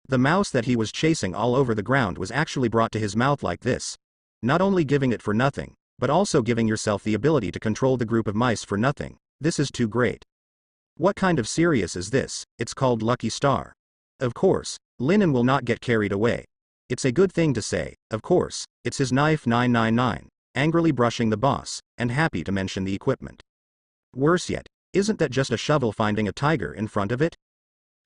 The mouse that he was chasing all over the ground was actually brought to his mouth like this. Not only giving it for nothing, but also giving yourself the ability to control the group of mice for nothing. This is too great. What kind of serious is this? It's called Lucky Star. Of course, Linen will not get carried away. It's a good thing to say, of course, it's his knife 999, angrily brushing the boss, and happy to mention the equipment. Worse yet, isn't that just a shovel finding a tiger in front of it?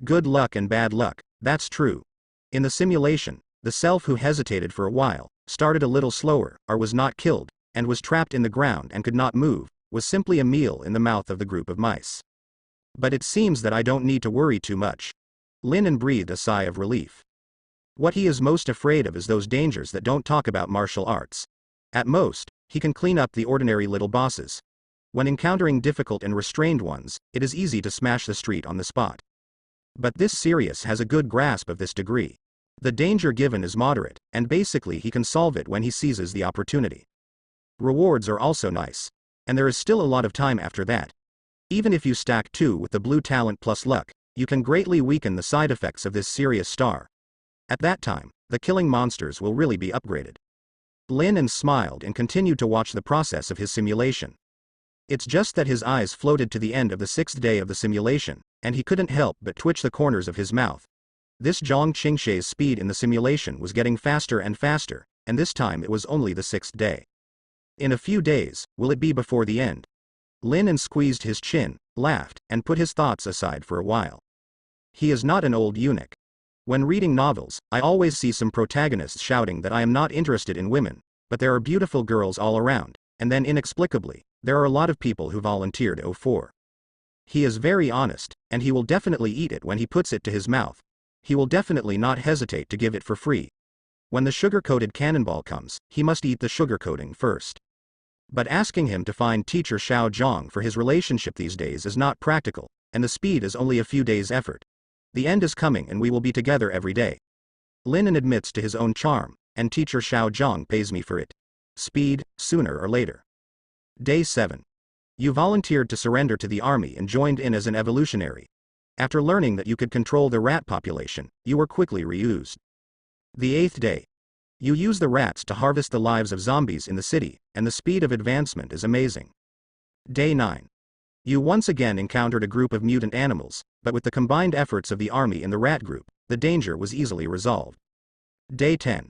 Good luck and bad luck, that's true. In the simulation, the self who hesitated for a while, started a little slower, or was not killed, and was trapped in the ground and could not move, was simply a meal in the mouth of the group of mice. But it seems that I don't need to worry too much. Linen breathed a sigh of relief. What he is most afraid of is those dangers that don't talk about martial arts. At most, he can clean up the ordinary little bosses. When encountering difficult and restrained ones, it is easy to smash the street on the spot. But this Sirius has a good grasp of this degree. The danger given is moderate, and basically he can solve it when he seizes the opportunity. Rewards are also nice. And there is still a lot of time after that. Even if you stack 2 with the blue talent plus luck, you can greatly weaken the side effects of this Sirius star. At that time, the killing monsters will really be upgraded. Linen smiled and continued to watch the process of his simulation. It's just that his eyes floated to the end of the 6th day of the simulation, and he couldn't help but twitch the corners of his mouth. This Jong Chingue's speed in the simulation was getting faster and faster, and this time it was only the 6th day. In a few days, will it be before the end? Linen squeezed his chin, laughed, and put his thoughts aside for a while. He is not an old eunuch. When reading novels, I always see some protagonists shouting that I am not interested in women, but there are beautiful girls all around, and then inexplicably, there are a lot of people who volunteered 04. He is very honest, and he will definitely eat it when he puts it to his mouth. He will definitely not hesitate to give it for free. When the sugar-coated cannonball comes, he must eat the sugar coating first. But asking him to find teacher Xiao Zhang for his relationship these days is not practical, and the speed is only a few days' effort. The end is coming and we will be together every day. Linen admits to his own charm, and teacher Xiao Zhang pays me for it. Speed, sooner or later. Day 7. You volunteered to surrender to the army and joined in as an evolutionary. After learning that you could control the rat population, you were quickly reused. The 8th day. You use the rats to harvest the lives of zombies in the city, and the speed of advancement is amazing. Day 9. You once again encountered a group of mutant animals, but with the combined efforts of the army and the rat group, the danger was easily resolved. Day 10.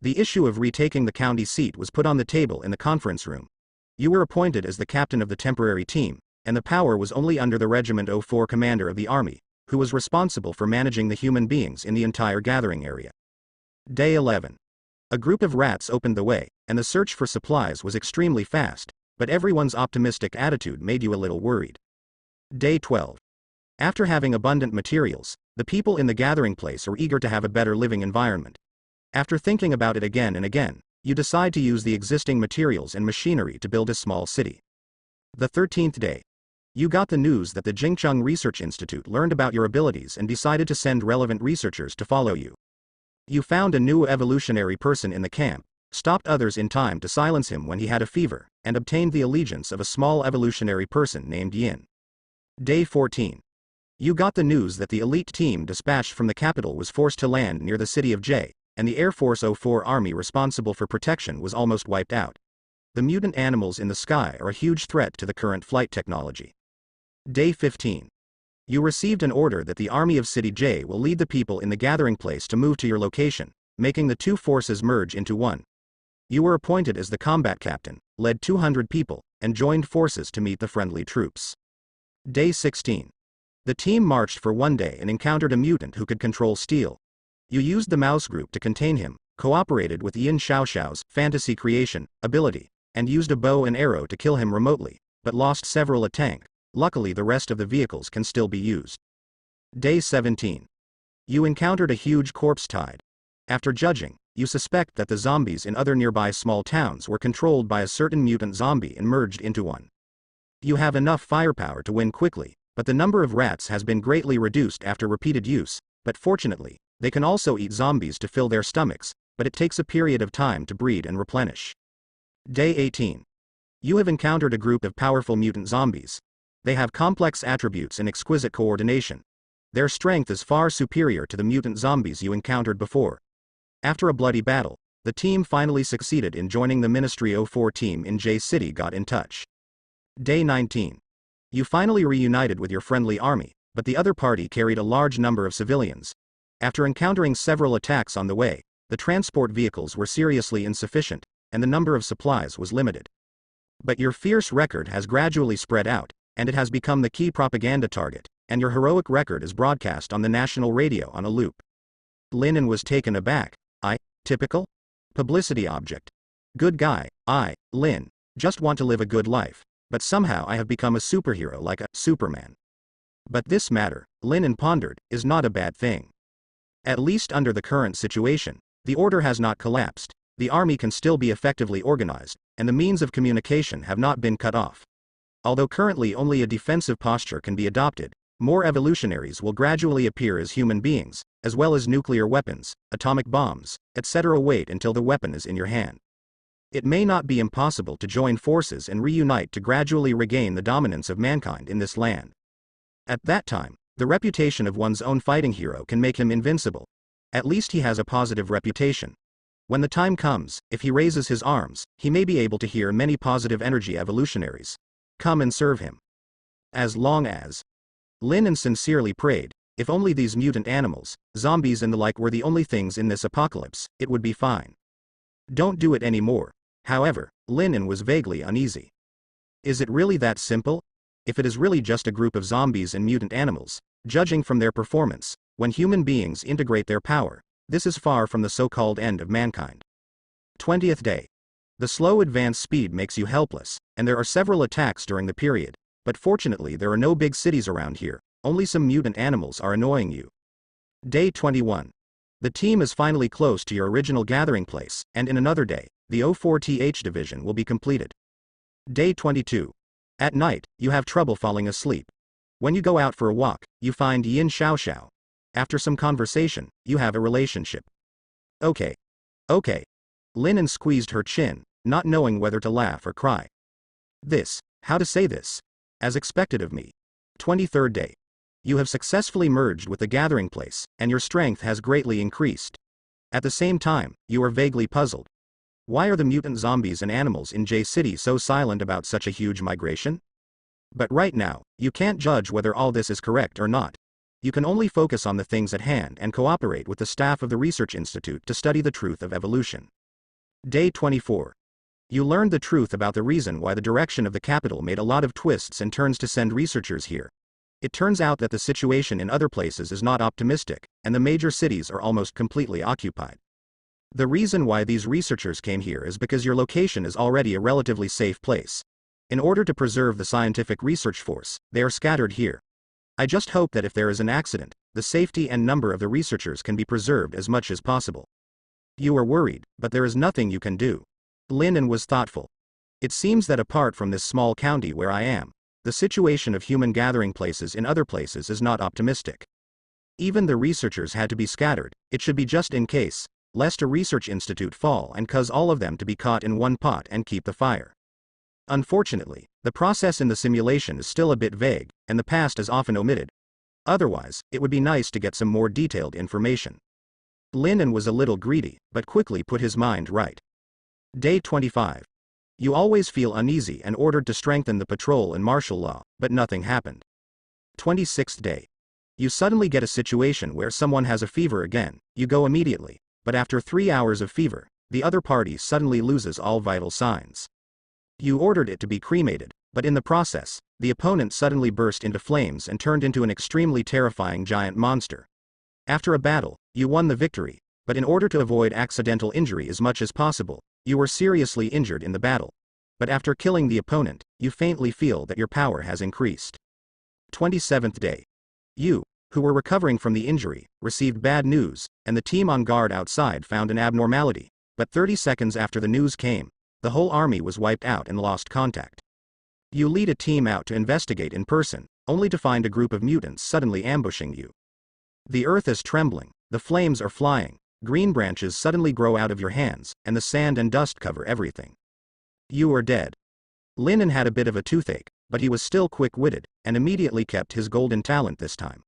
The issue of retaking the county seat was put on the table in the conference room. You were appointed as the captain of the temporary team, and the power was only under the Regiment 04 commander of the army, who was responsible for managing the human beings in the entire gathering area. Day 11. A group of rats opened the way, and the search for supplies was extremely fast, but everyone's optimistic attitude made you a little worried. Day 12. After having abundant materials, the people in the gathering place are eager to have a better living environment. After thinking about it again and again, you decide to use the existing materials and machinery to build a small city. The 13th day. You got the news that the Jingcheng Research Institute learned about your abilities and decided to send relevant researchers to follow you. You found a new evolutionary person in the camp, stopped others in time to silence him when he had a fever, and obtained the allegiance of a small evolutionary person named Yin. Day 14. You got the news that the elite team dispatched from the capital was forced to land near the city of J, and the Air Force 04 army responsible for protection was almost wiped out. The mutant animals in the sky are a huge threat to the current flight technology. Day 15. You received an order that the army of City J will lead the people in the gathering place to move to your location, making the two forces merge into one. You were appointed as the combat captain, led 200 people, and joined forces to meet the friendly troops. Day 16. The team marched for one day and encountered a mutant who could control steel. You used the mouse group to contain him, cooperated with Yin Shasha's fantasy creation ability, and used a bow and arrow to kill him remotely, but lost several a tank. Luckily the rest of the vehicles can still be used. Day 17. You encountered a huge corpse tide. After judging, you suspect that the zombies in other nearby small towns were controlled by a certain mutant zombie and merged into one. You have enough firepower to win quickly, but the number of rats has been greatly reduced after repeated use, but fortunately, they can also eat zombies to fill their stomachs, but it takes a period of time to breed and replenish. Day 18. You have encountered a group of powerful mutant zombies. They have complex attributes and exquisite coordination. Their strength is far superior to the mutant zombies you encountered before. After a bloody battle, the team finally succeeded in joining the Ministry 04 team in J City got in touch. Day 19. You finally reunited with your friendly army, but the other party carried a large number of civilians. After encountering several attacks on the way, the transport vehicles were seriously insufficient, and the number of supplies was limited. But your fierce record has gradually spread out, and it has become the key propaganda target, and your heroic record is broadcast on the national radio on a loop. Lin was taken aback. Typical? Publicity object. Good guy, Lin, just want to live a good life, but somehow I have become a superhero like a Superman. But this matter, Lin pondered, is not a bad thing. At least under the current situation, the order has not collapsed, the army can still be effectively organized, and the means of communication have not been cut off. Although currently only a defensive posture can be adopted, more evolutionaries will gradually appear as human beings, as well as nuclear weapons, atomic bombs, etc. Wait until the weapon is in your hand. It may not be impossible to join forces and reunite to gradually regain the dominance of mankind in this land. At that time, the reputation of one's own fighting hero can make him invincible. At least he has a positive reputation. When the time comes, if he raises his arms, he may be able to hear many positive energy evolutionaries come and serve him. As long as Lin sincerely prayed, if only these mutant animals, zombies and the like were the only things in this apocalypse, it would be fine. Don't do it anymore. However, Lin was vaguely uneasy. Is it really that simple? If it is really just a group of zombies and mutant animals, judging from their performance, when human beings integrate their power, this is far from the so-called end of mankind. 20th day. The slow advance speed makes you helpless, and there are several attacks during the period, but fortunately there are no big cities around here, only some mutant animals are annoying you. Day 21. The team is finally close to your original gathering place, and in another day, the 04th division will be completed. Day 22. At night, you have trouble falling asleep. When you go out for a walk, you find Yin Shasha. After some conversation, you have a relationship. Okay. Lin squeezed her chin, not knowing whether to laugh or cry. How to say this? As expected of me. 23rd day. You have successfully merged with the gathering place, and your strength has greatly increased. At the same time, you are vaguely puzzled. Why are the mutant zombies and animals in J City so silent about such a huge migration? But right now, you can't judge whether all this is correct or not. You can only focus on the things at hand and cooperate with the staff of the Research Institute to study the truth of evolution. Day 24. You learned the truth about the reason why the direction of the capital made a lot of twists and turns to send researchers here. It turns out that the situation in other places is not optimistic, and the major cities are almost completely occupied. The reason why these researchers came here is because your location is already a relatively safe place. In order to preserve the scientific research force, they are scattered here. I just hope that if there is an accident, the safety and number of the researchers can be preserved as much as possible. You are worried, but there is nothing you can do. Lin was thoughtful. It seems that apart from this small county where I am, the situation of human gathering places in other places is not optimistic. Even the researchers had to be scattered, it should be just in case, lest a research institute fall and cause all of them to be caught in one pot and keep the fire. Unfortunately, the process in the simulation is still a bit vague, and the past is often omitted. Otherwise, it would be nice to get some more detailed information. Lin was a little greedy, but quickly put his mind right. Day 25. You always feel uneasy and ordered to strengthen the patrol and martial law, but nothing happened. 26th day. You suddenly get a situation where someone has a fever again, you go immediately, but after 3 hours of fever, the other party suddenly loses all vital signs. You ordered it to be cremated, but in the process, the opponent suddenly burst into flames and turned into an extremely terrifying giant monster. After a battle, you won the victory, but in order to avoid accidental injury as much as possible, you were seriously injured in the battle. But after killing the opponent, you faintly feel that your power has increased. 27th day. You, who were recovering from the injury, received bad news, and the team on guard outside found an abnormality, but 30 seconds after the news came, the whole army was wiped out and lost contact. You lead a team out to investigate in person, only to find a group of mutants suddenly ambushing you. The earth is trembling, the flames are flying, green branches suddenly grow out of your hands, and the sand and dust cover everything. You are dead. Lin had a bit of a toothache, but he was still quick-witted, and immediately kept his golden talent this time.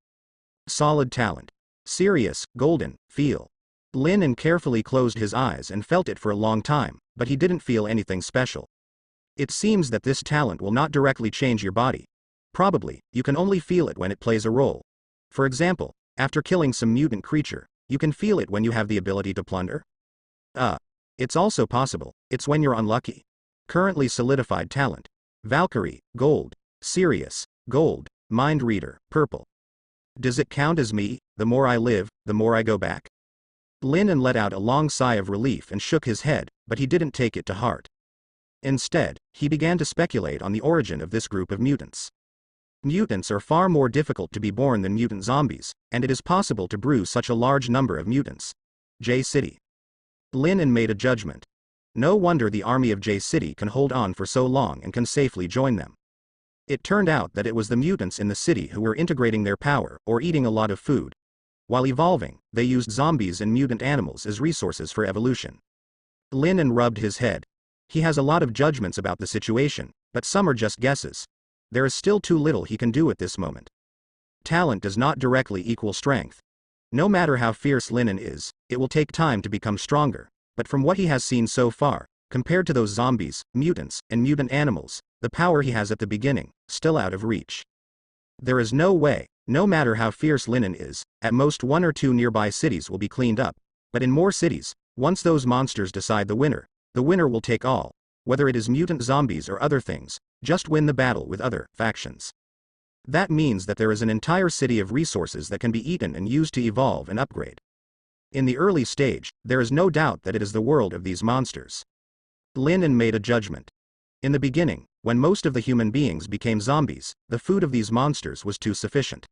Solid talent. Serious, golden, feel. Lin carefully closed his eyes and felt it for a long time, but he didn't feel anything special. It seems that this talent will not directly change your body. Probably, you can only feel it when it plays a role. For example, after killing some mutant creature, you can feel it when you have the ability to plunder. It's also possible, it's when you're unlucky. Currently solidified talent. Valkyrie, gold. Serious, gold. Mind reader, purple. Does it count as me? The more I live, the more I go back. Lin let out a long sigh of relief and shook his head, but he didn't take it to heart. Instead, he began to speculate on the origin of this group of mutants. Mutants are far more difficult to be born than mutant zombies, and it is possible to brew such a large number of mutants. J City. Lin made a judgment. No wonder the army of J City can hold on for so long and can safely join them. It turned out that it was the mutants in the city who were integrating their power or eating a lot of food. While evolving, they used zombies and mutant animals as resources for evolution. Lin rubbed his head. He has a lot of judgments about the situation, but some are just guesses. There is still too little he can do at this moment. Talent does not directly equal strength. No matter how fierce Lin is, it will take time to become stronger, but from what he has seen so far, compared to those zombies, mutants, and mutant animals, the power he has at the beginning, still out of reach. There is no way, no matter how fierce Lin is, at most 1 or 2 nearby cities will be cleaned up, but in more cities, once those monsters decide the winner will take all, whether it is mutant zombies or other things, just win the battle with other factions. That means that there is an entire city of resources that can be eaten and used to evolve and upgrade. In the early stage, there is no doubt that it is the world of these monsters. Lin made a judgment. In the beginning, when most of the human beings became zombies, the food of these monsters was too sufficient.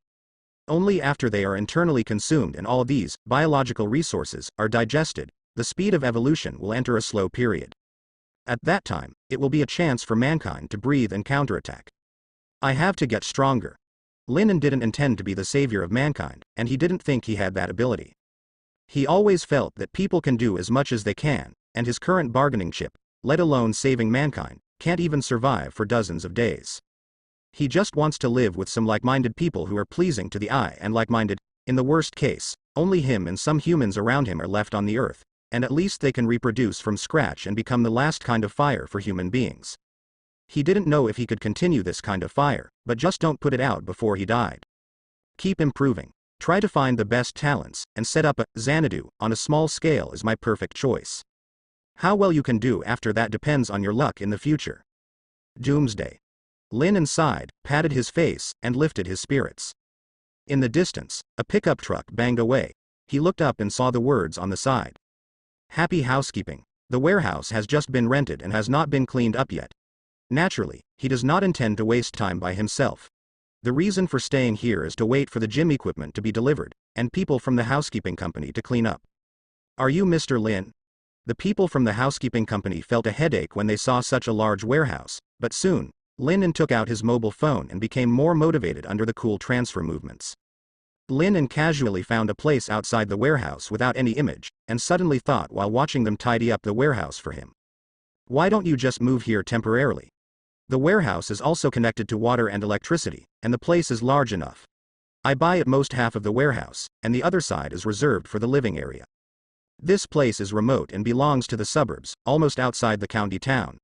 Only after they are internally consumed and all these biological resources are digested, the speed of evolution will enter a slow period. At that time, it will be a chance for mankind to breathe and counterattack. I have to get stronger. Lin didn't intend to be the savior of mankind, and he didn't think he had that ability. He always felt that people can do as much as they can, and his current bargaining chip, let alone saving mankind, can't even survive for dozens of days. He just wants to live with some like-minded people who are pleasing to the eye and like-minded. In the worst case, only him and some humans around him are left on the earth, and at least they can reproduce from scratch and become the last kind of fire for human beings. He didn't know if he could continue this kind of fire, but just don't put it out before he died. Keep improving. Try to find the best talents, and set up a Xanadu on a small scale is my perfect choice. How well you can do after that depends on your luck in the future. Doomsday. Lin sighed, patted his face, and lifted his spirits. In the distance, a pickup truck banged away. He looked up and saw the words on the side. Happy housekeeping. The warehouse has just been rented and has not been cleaned up yet. Naturally, he does not intend to waste time by himself. The reason for staying here is to wait for the gym equipment to be delivered, and people from the housekeeping company to clean up. Are you Mr. Lin? The people from the housekeeping company felt a headache when they saw such a large warehouse, but soon, Lin took out his mobile phone and became more motivated under the cool transfer movements. Lin casually found a place outside the warehouse without any image, and suddenly thought while watching them tidy up the warehouse for him. Why don't you just move here temporarily? The warehouse is also connected to water and electricity, and the place is large enough. I buy at most half of the warehouse, and the other side is reserved for the living area. This place is remote and belongs to the suburbs, almost outside the county town.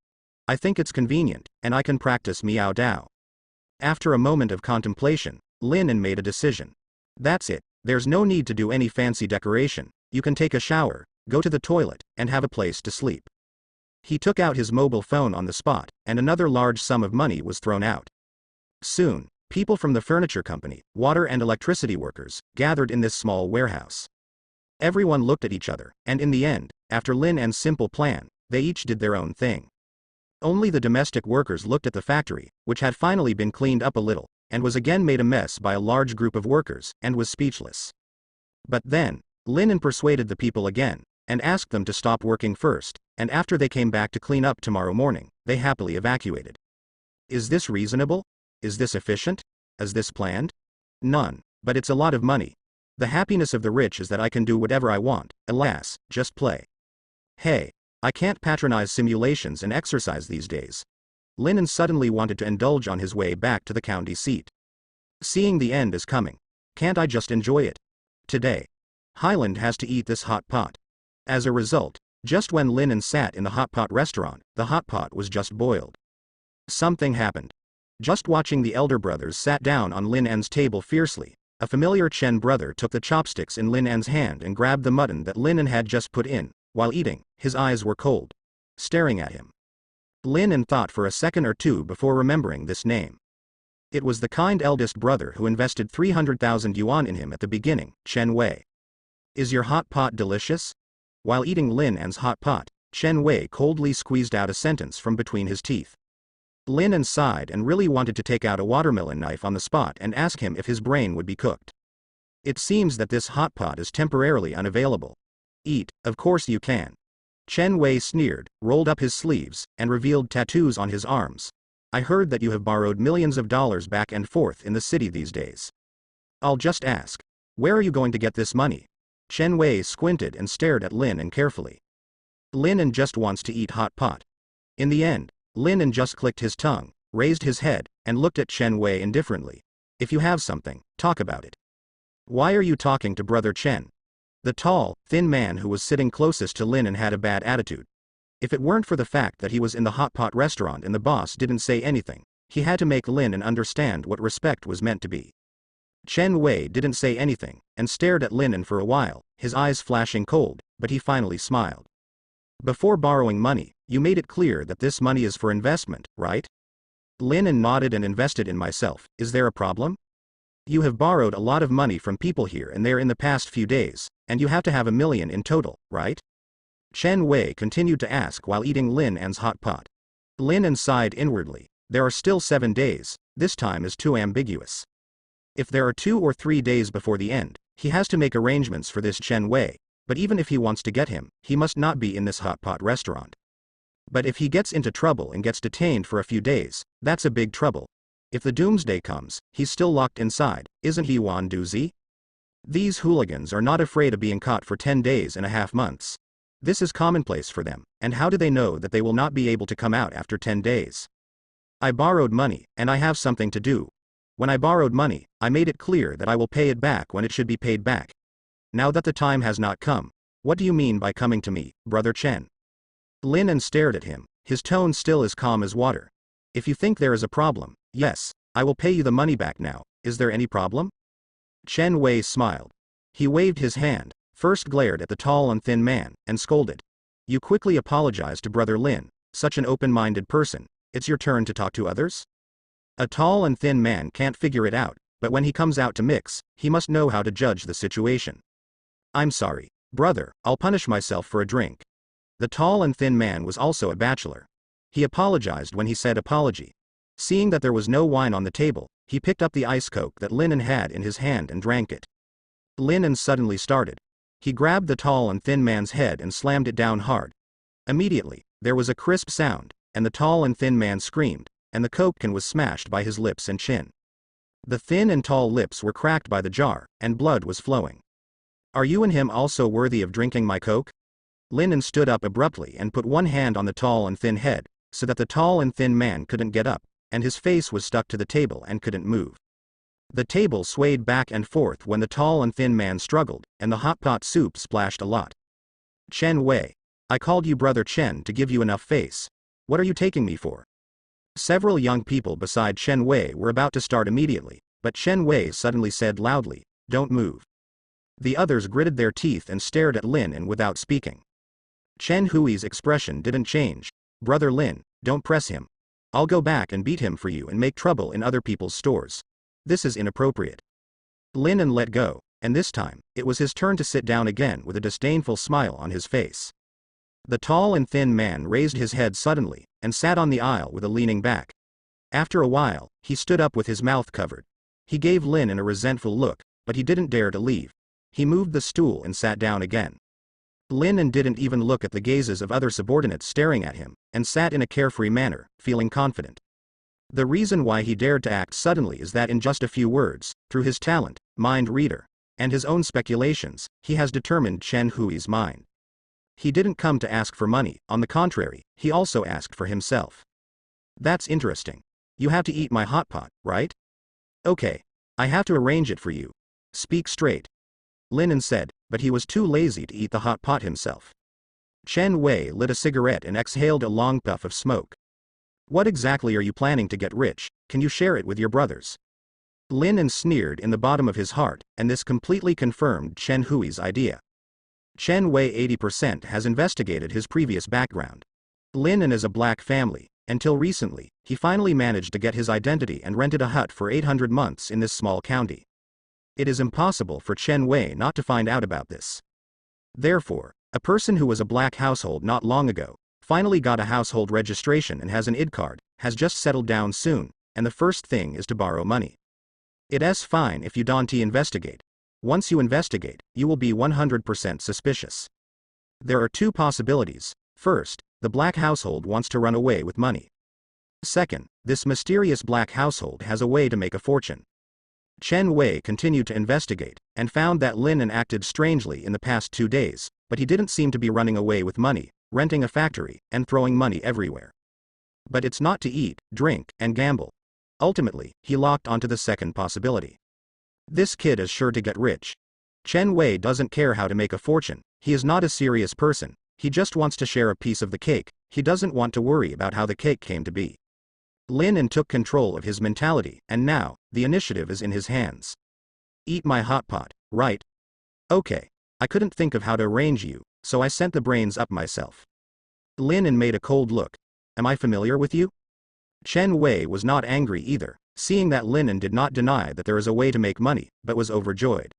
I think it's convenient, and I can practice Meow Dao. After a moment of contemplation, Lin made a decision. That's it, there's no need to do any fancy decoration, you can take a shower, go to the toilet, and have a place to sleep. He took out his mobile phone on the spot, and another large sum of money was thrown out. Soon, people from the furniture company, water and electricity workers, gathered in this small warehouse. Everyone looked at each other, and in the end, after Lin's simple plan, they each did their own thing. Only the domestic workers looked at the factory, which had finally been cleaned up a little, and was again made a mess by a large group of workers, and was speechless. But then, Lin persuaded the people again, and asked them to stop working first, and after they came back to clean up tomorrow morning, they happily evacuated. Is this reasonable? Is this efficient? Is this planned? None, but it's a lot of money. The happiness of the rich is that I can do whatever I want, alas, just play. Hey, I can't patronize simulations and exercise these days. Lin suddenly wanted to indulge on his way back to the county seat. Seeing the end is coming, Can't I just enjoy it? Today, Highland has to eat this hot pot. As a result, just when Lin and sat in the hot pot restaurant, the hot pot was just boiled. Something happened. Just watching the elder brothers sat down on Lin En's table fiercely, a familiar Chen brother took the chopsticks in Lin En's hand and grabbed the mutton that Lin En had just put in. While eating, his eyes were cold, staring at him. Lin En thought for a second or two before remembering this name. It was the kind eldest brother who invested 300,000 yuan in him at the beginning, Chen Wei. Is your hot pot delicious? While eating Lin En's hot pot, Chen Wei coldly squeezed out a sentence from between his teeth. Lin En sighed and really wanted to take out a watermelon knife on the spot and ask him if his brain would be cooked. It seems that this hot pot is temporarily unavailable. Eat, of course you can. Chen Wei sneered, rolled up his sleeves, and revealed tattoos on his arms. I heard that you have borrowed millions of dollars back and forth in the city these days. I'll just ask, where are you going to get this money? Chen Wei squinted and stared at Lin En carefully. Lin En just wants to eat hot pot. In the end, Lin En just clicked his tongue, raised his head, and looked at Chen Wei indifferently. If you have something, talk about it. Why are you talking to Brother Chen? The tall, thin man who was sitting closest to Lin En had a bad attitude. If it weren't for the fact that he was in the hot pot restaurant and the boss didn't say anything, he had to make Lin En understand what respect was meant to be. Chen Wei didn't say anything, and stared at Lin En for a while, his eyes flashing cold, but he finally smiled. Before borrowing money, you made it clear that this money is for investment, right? Lin En nodded. And invested in myself. Is there a problem? You have borrowed a lot of money from people here and there in the past few days, and you have to have $1 million in total, right? Chen Wei continued to ask while eating Lin En's hot pot. Lin En sighed inwardly. There are still 7 days, this time is too ambiguous. If there are 2 or 3 days before the end, he has to make arrangements for this Chen Wei, but even if he wants to get him, he must not be in this hot pot restaurant. But if he gets into trouble and gets detained for a few days, that's a big trouble. If the Doomsday comes, he's still locked inside, isn't he, Wan Duzi? These hooligans are not afraid of being caught for 10 days and a half months. This is commonplace for them, and how do they know that they will not be able to come out after 10 days? I borrowed money, and I have something to do. When I borrowed money, I made it clear that I will pay it back when it should be paid back. Now that the time has not come, what do you mean by coming to me, Brother Chen? Lin En stared at him, his tone still as calm as water. If you think there is a problem, yes, I will pay you the money back now. Is there any problem? Chen Wei smiled. He waved his hand, first glared at the tall and thin man, and scolded. You quickly apologized to Brother Lin, such an open-minded person. It's your turn to talk to others? A tall and thin man can't figure it out, but when he comes out to mix, he must know how to judge the situation. I'm sorry, brother, I'll punish myself for a drink. The tall and thin man was also a bachelor. He apologized when he said apology. Seeing that there was no wine on the table, he picked up the ice coke that Lin En had in his hand and drank it. Lin En suddenly started. He grabbed the tall and thin man's head and slammed it down hard. Immediately, there was a crisp sound, and the tall and thin man screamed, and the coke can was smashed by his lips and chin. The thin and tall lips were cracked by the jar, and blood was flowing. Are you and him also worthy of drinking my coke? Lin En stood up abruptly and put one hand on the tall and thin head, so that the tall and thin man couldn't get up, and his face was stuck to the table and couldn't move. The table swayed back and forth when the tall and thin man struggled, and the hot pot soup splashed a lot. Chen Wei, I called you Brother Chen to give you enough face. What are you taking me for? Several young people beside Chen Wei were about to start immediately, but Chen Wei suddenly said loudly, Don't move. The others gritted their teeth and stared at Lin En without speaking. Chen Hui's expression didn't change. Brother Lin, don't press him. I'll go back and beat him for you and make trouble in other people's stores. This is inappropriate. Lin En let go, and this time, it was his turn to sit down again with a disdainful smile on his face. The tall and thin man raised his head suddenly, and sat on the aisle with a leaning back. After a while, he stood up with his mouth covered. He gave Lin En a resentful look, but he didn't dare to leave. He moved the stool and sat down again. Lin En didn't even look at the gazes of other subordinates staring at him, and sat in a carefree manner, feeling confident. The reason why he dared to act suddenly is that in just a few words, through his talent, mind reader, and his own speculations, he has determined Chen Hui's mind. He didn't come to ask for money, on the contrary, he also asked for himself. That's interesting. You have to eat my hot pot, right? Okay. I have to arrange it for you. Speak straight. Lin said, but he was too lazy to eat the hot pot himself. Chen Wei lit a cigarette and exhaled a long puff of smoke. What exactly are you planning to get rich? Can you share it with your brothers? Lin sneered in the bottom of his heart, and this completely confirmed Chen Hui's idea. Chen Wei 80% has investigated his previous background. Lin is a black family. Until recently, he finally managed to get his identity and rented a hut for 800 months in this small county. It is impossible for Chen Wei not to find out about this. Therefore, a person who was a black household not long ago, finally got a household registration and has an ID card, has just settled down soon, and the first thing is to borrow money. It's fine if you don't investigate. Once you investigate, you will be 100% suspicious. There are two possibilities. First, the black household wants to run away with money. Second, this mysterious black household has a way to make a fortune. Chen Wei continued to investigate, and found that Lin acted strangely in the past 2 days, but he didn't seem to be running away with money, renting a factory, and throwing money everywhere. But it's not to eat, drink, and gamble. Ultimately, he locked onto the second possibility. This kid is sure to get rich. Chen Wei doesn't care how to make a fortune, he is not a serious person, he just wants to share a piece of the cake, he doesn't want to worry about how the cake came to be. Lin took control of his mentality, and now, the initiative is in his hands. Eat my hot pot, right? Okay. I couldn't think of how to arrange you, so I sent the brains up myself. Lin made a cold look. Am I familiar with you? Chen Wei was not angry either, seeing that Lin did not deny that there is a way to make money, but was overjoyed.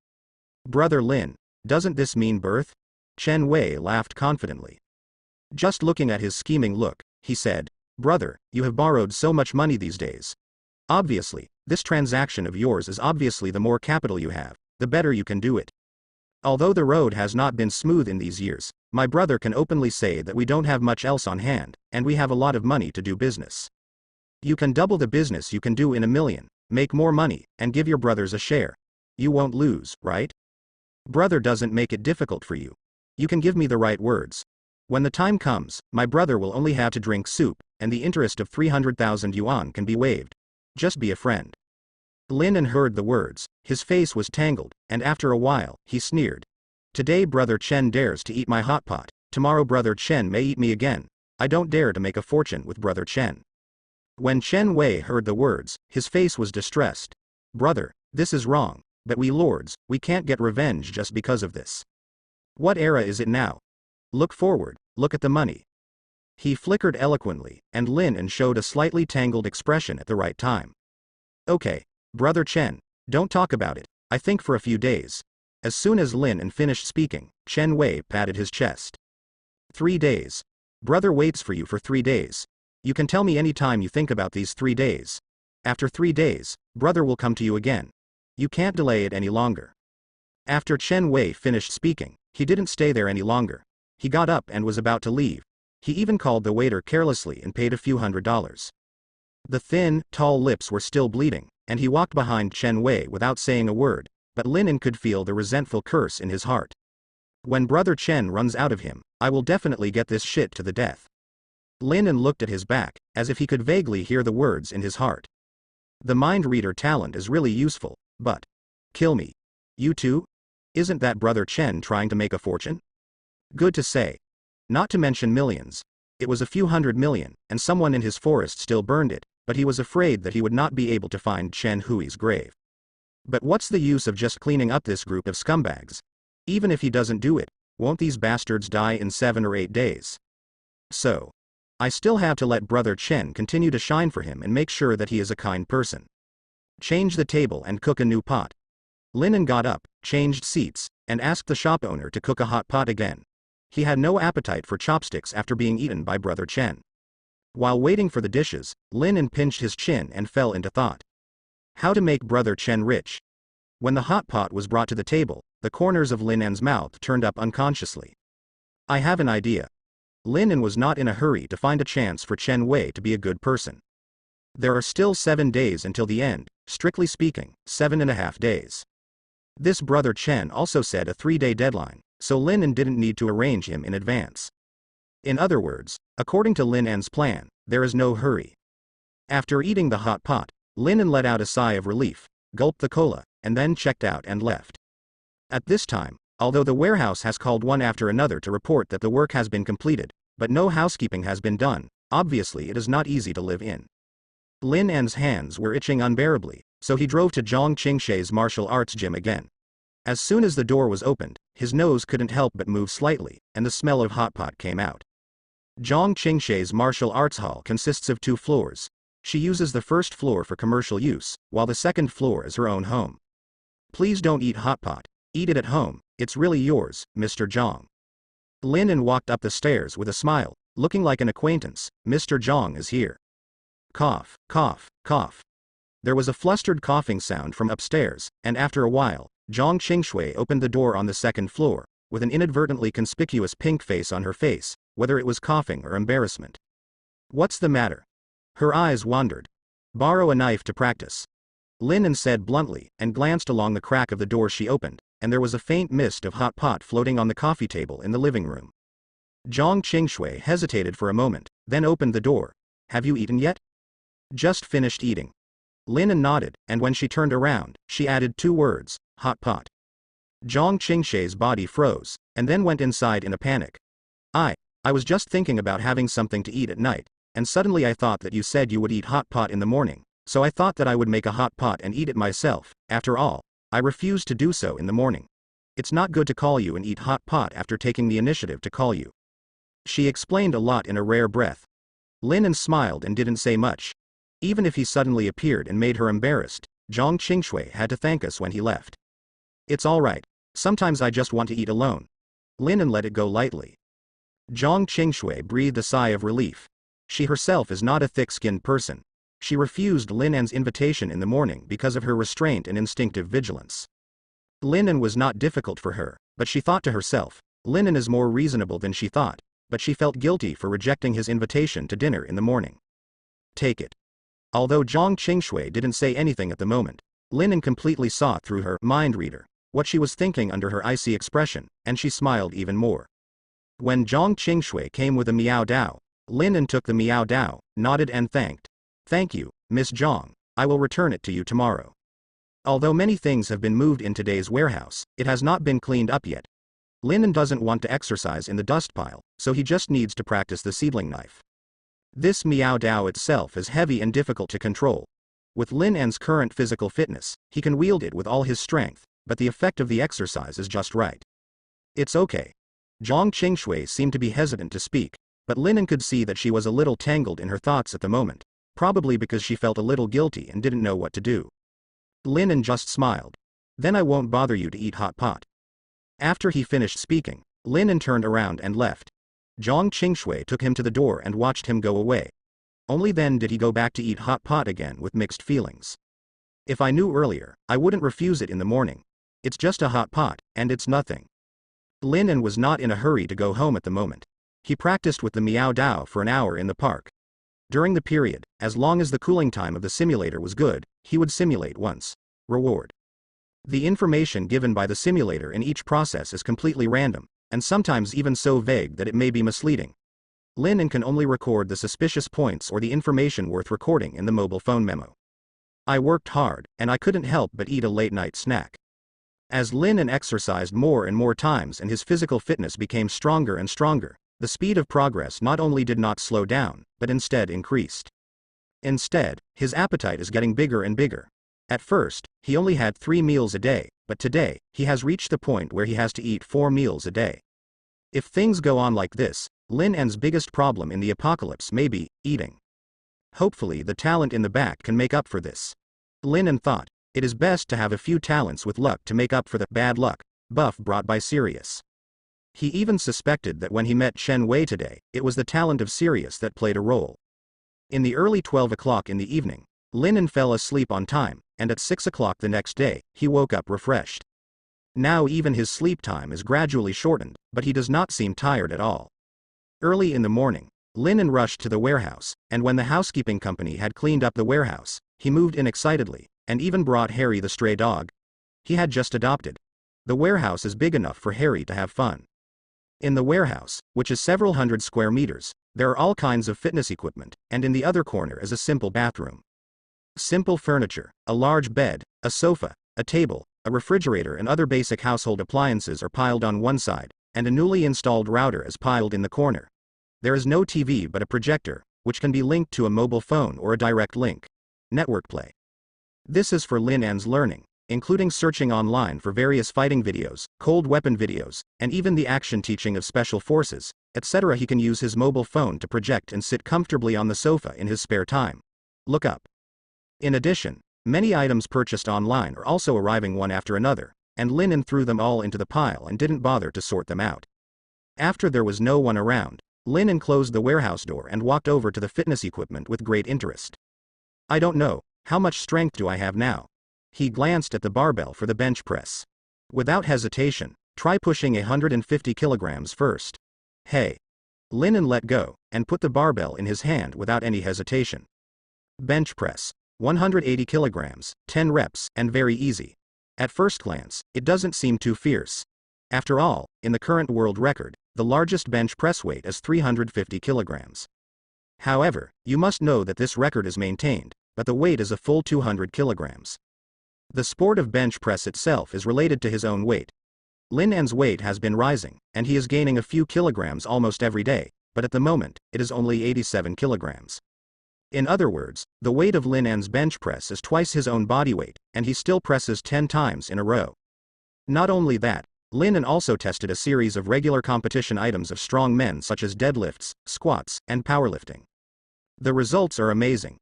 Brother Lin, doesn't this mean birth? Chen Wei laughed confidently. Just looking at his scheming look, he said, Brother, you have borrowed so much money these days. Obviously, this transaction of yours is obviously the more capital you have, the better you can do it. Although the road has not been smooth in these years, my brother can openly say that we don't have much else on hand, and we have a lot of money to do business. You can double the business you can do in a million, make more money, and give your brothers a share. You won't lose, right? Brother doesn't make it difficult for you. You can give me the right words. When the time comes, my brother will only have to drink soup, and the interest of 300,000 yuan can be waived. Just be a friend. Lin heard the words, his face was tangled, and after a while, he sneered. Today brother Chen dares to eat my hot pot, tomorrow brother Chen may eat me again. I don't dare to make a fortune with brother Chen. When Chen Wei heard the words, his face was distressed. Brother, this is wrong, but we lords, we can't get revenge just because of this. What era is it now? Look forward, look at the money. He flickered eloquently, and Lin showed a slightly tangled expression at the right time. Okay. Brother Chen, don't talk about it, I think for a few days. As soon as Lin finished speaking, Chen Wei patted his chest. 3 days. Brother waits for you for 3 days. You can tell me any time you think about these 3 days. After 3 days, brother will come to you again. You can't delay it any longer. After Chen Wei finished speaking, he didn't stay there any longer. He got up and was about to leave. He even called the waiter carelessly and paid a few $100s. The thin, tall lips were still bleeding, and he walked behind Chen Wei without saying a word, but Lin could feel the resentful curse in his heart. When brother Chen runs out of him, I will definitely get this shit to the death. Lin looked at his back, as if he could vaguely hear the words in his heart. The mind reader talent is really useful, but kill me. You too? Isn't that brother Chen trying to make a fortune? Good to say. Not to mention millions. It was a few 100 million, and someone in his forest still burned it, but he was afraid that he would not be able to find Chen Hui's grave. But what's the use of just cleaning up this group of scumbags? Even if he doesn't do it, won't these bastards die in 7 or 8 days? So, I still have to let brother Chen continue to shine for him and make sure that he is a kind person. Change the table and cook a new pot. Lin got up, changed seats, and asked the shop owner to cook a hot pot again. He had no appetite for chopsticks after being eaten by brother Chen. While waiting for the dishes, Lin pinched his chin and fell into thought. How to make brother Chen rich? When the hot pot was brought to the table, the corners of Lin's mouth turned up unconsciously. I have an idea. Lin was not in a hurry to find a chance for Chen Wei to be a good person. There are still 7 days until the end, strictly speaking, 7.5 days. This brother Chen also set a 3-day deadline, so Lin didn't need to arrange him in advance. In other words, according to Lin's plan, there is no hurry. After eating the hot pot, Lin let out a sigh of relief, gulped the cola, and then checked out and left. At this time, although the warehouse has called one after another to report that the work has been completed, but no housekeeping has been done, obviously it is not easy to live in. Lin En's hands were itching unbearably, so he drove to Jong Chingue's martial arts gym again. As soon as the door was opened, his nose couldn't help but move slightly, and the smell of hot pot came out. Jong Chingue's martial arts hall consists of 2 floors. She uses the first floor for commercial use, while the second floor is her own home. Please don't eat hot pot. Eat it at home, it's really yours, Mr. Jong. Lin En walked up the stairs with a smile, looking like an acquaintance. Mr. Jong is here. Cough, cough, cough. There was a flustered coughing sound from upstairs, and after a while, Jong Chingue opened the door on the second floor, with an inadvertently conspicuous pink face on her face, whether it was coughing or embarrassment. What's the matter? Her eyes wandered. Borrow a knife to practice. Lin En said bluntly, and glanced along the crack of the door she opened, and there was a faint mist of hot pot floating on the coffee table in the living room. Jong Chingue hesitated for a moment, then opened the door. Have you eaten yet? Just finished eating. Lin En nodded, and when she turned around, she added 2 words, hot pot. Jong Chingue's body froze, and then went inside in a panic. I was just thinking about having something to eat at night, and suddenly I thought that you said you would eat hot pot in the morning, so I thought that I would make a hot pot and eat it myself. After all, I refused to do so in the morning. It's not good to call you and eat hot pot after taking the initiative to call you. She explained a lot in a rare breath. Lin En smiled and didn't say much. Even if he suddenly appeared and made her embarrassed, Jong Chingue had to thank us when he left. It's alright. Sometimes I just want to eat alone. Lin En let it go lightly. Jong Chingue breathed a sigh of relief. She herself is not a thick-skinned person. She refused Lin En's invitation in the morning because of her restraint and instinctive vigilance. Lin En was not difficult for her, but she thought to herself, Lin En is more reasonable than she thought, but she felt guilty for rejecting his invitation to dinner in the morning. Take it. Although Jong Chingue didn't say anything at the moment, Lin En completely saw through her mind reader what she was thinking under her icy expression, and she smiled even more. When Jong Chingue came with a meow dao, Lin En took the meow dao, nodded and thanked. Thank you, Miss Jong, I will return it to you tomorrow. Although many things have been moved in today's warehouse, it has not been cleaned up yet. Lin En doesn't want to exercise in the dust pile, so he just needs to practice the seedling knife. This meow dao itself is heavy and difficult to control. With Lin En's current physical fitness, he can wield it with all his strength, but the effect of the exercise is just right. It's okay. Jong Chingue seemed to be hesitant to speak, but Lin En could see that she was a little tangled in her thoughts at the moment, probably because she felt a little guilty and didn't know what to do. Lin En just smiled. Then I won't bother you to eat hot pot. After he finished speaking, Lin En turned around and left. Jong Chingue took him to the door and watched him go away. Only then did he go back to eat hot pot again with mixed feelings. If I knew earlier, I wouldn't refuse it in the morning. It's just a hot pot, and it's nothing. Lin En was not in a hurry to go home at the moment. He practiced with the meow dao for an hour in the park. During the period, as long as the cooling time of the simulator was good, he would simulate once. Reward. The information given by the simulator in each process is completely random, and sometimes even so vague that it may be misleading. Lin En can only record the suspicious points or the information worth recording in the mobile phone memo. I worked hard, and I couldn't help but eat a late-night snack. As Lin En exercised more and more times and his physical fitness became stronger and stronger, the speed of progress not only did not slow down, but instead increased. Instead, his appetite is getting bigger and bigger. At first, he only had 3 meals a day, but today, he has reached the point where he has to eat 4 meals a day. If things go on like this, Lin En's biggest problem in the apocalypse may be eating. Hopefully the talent in the back can make up for this. Lin En thought, it is best to have a few talents with luck to make up for the bad luck buff brought by Sirius. He even suspected that when he met Chen Wei today, it was the talent of Sirius that played a role. In the early 12 o'clock in the evening, Lin En fell asleep on time, and at 6 o'clock the next day, he woke up refreshed. Now even his sleep time is gradually shortened, but he does not seem tired at all. Early in the morning, Lin En rushed to the warehouse, and when the housekeeping company had cleaned up the warehouse, he moved in excitedly, and even brought Harry the stray dog he had just adopted. The warehouse is big enough for Harry to have fun. In the warehouse, which is several hundred square meters, there are all kinds of fitness equipment, and in the other corner is a simple bathroom. Simple furniture, a large bed, a sofa, A table, a refrigerator and other basic household appliances are piled on one side, and a newly installed router is piled in the corner. There is no TV but a projector, which can be linked to a mobile phone or a direct link. Network play. This is for Lin An's learning, including searching online for various fighting videos, cold weapon videos, and even the action teaching of special forces, etc. He can use his mobile phone to project and sit comfortably on the sofa in his spare time. Look up. In addition, many items purchased online are also arriving one after another, and Lin An threw them all into the pile and didn't bother to sort them out. After there was no one around, Lin An closed the warehouse door and walked over to the fitness equipment with great interest. I don't know, how much strength do I have now? He glanced at the barbell for the bench press. Without hesitation, try pushing 150 kilograms first. Hey. Lin An let go, and put the barbell in his hand without any hesitation. Bench press. 180 kilograms, 10 reps, and very easy. At first glance, it doesn't seem too fierce. After all, in the current world record, the largest bench press weight is 350 kilograms. However, you must know that this record is maintained, but the weight is a full 200 kilograms. The sport of bench press itself is related to his own weight. Lin An's weight has been rising, and he is gaining a few kilograms almost every day, but at the moment, it is only 87 kilograms. In other words, the weight of Lin An's bench press is twice his own body weight, and he still presses 10 times in a row. Not only that, Lin An also tested a series of regular competition items of strong men such as deadlifts, squats, and powerlifting. The results are amazing.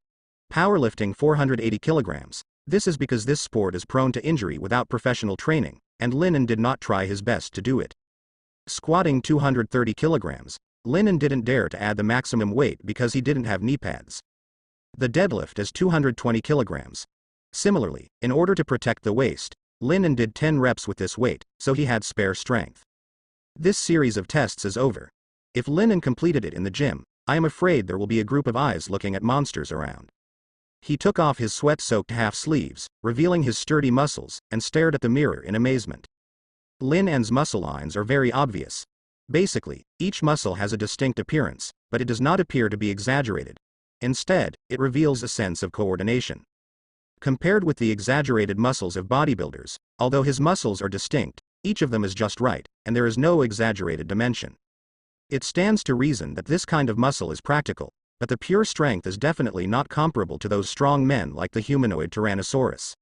Powerlifting 480 kilograms. This is because this sport is prone to injury without professional training, and Lin An did not try his best to do it. Squatting 230 kilograms. Lin An didn't dare to add the maximum weight because he didn't have knee pads. The deadlift is 220 kilograms. Similarly, in order to protect the waist, Lin An did 10 reps with this weight, so he had spare strength. This series of tests is over. If Lin An completed it in the gym, I am afraid there will be a group of eyes looking at monsters around. He took off his sweat-soaked half sleeves, revealing his sturdy muscles, and stared at the mirror in amazement. Lin An's muscle lines are very obvious. Basically, each muscle has a distinct appearance, but it does not appear to be exaggerated. Instead, it reveals a sense of coordination. Compared with the exaggerated muscles of bodybuilders, although his muscles are distinct, each of them is just right, and there is no exaggerated dimension. It stands to reason that this kind of muscle is practical, but the pure strength is definitely not comparable to those strong men like the humanoid Tyrannosaurus.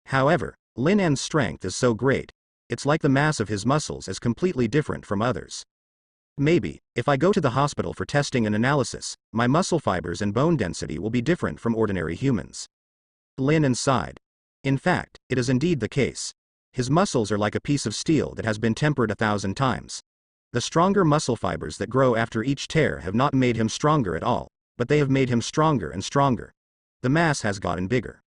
However, Lin An's strength is so great, it's like the mass of his muscles is completely different from others. Maybe, if I go to the hospital for testing and analysis, my muscle fibers and bone density will be different from ordinary humans. Lin An sighed. In fact, it is indeed the case. His muscles are like a piece of steel that has been tempered 1,000 times. The stronger muscle fibers that grow after each tear have not made him stronger at all, but they have made him stronger and stronger. The mass has gotten bigger.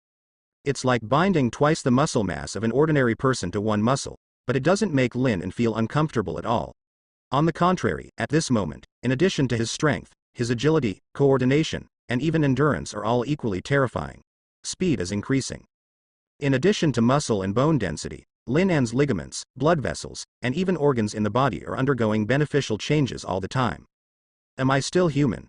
It's like binding twice the muscle mass of an ordinary person to one muscle, but it doesn't make Lin An feel uncomfortable at all. On the contrary, at this moment, in addition to his strength, his agility, coordination, and even endurance are all equally terrifying. Speed is increasing. In addition to muscle and bone density, Lin An's ligaments, blood vessels, and even organs in the body are undergoing beneficial changes all the time. Am I still human?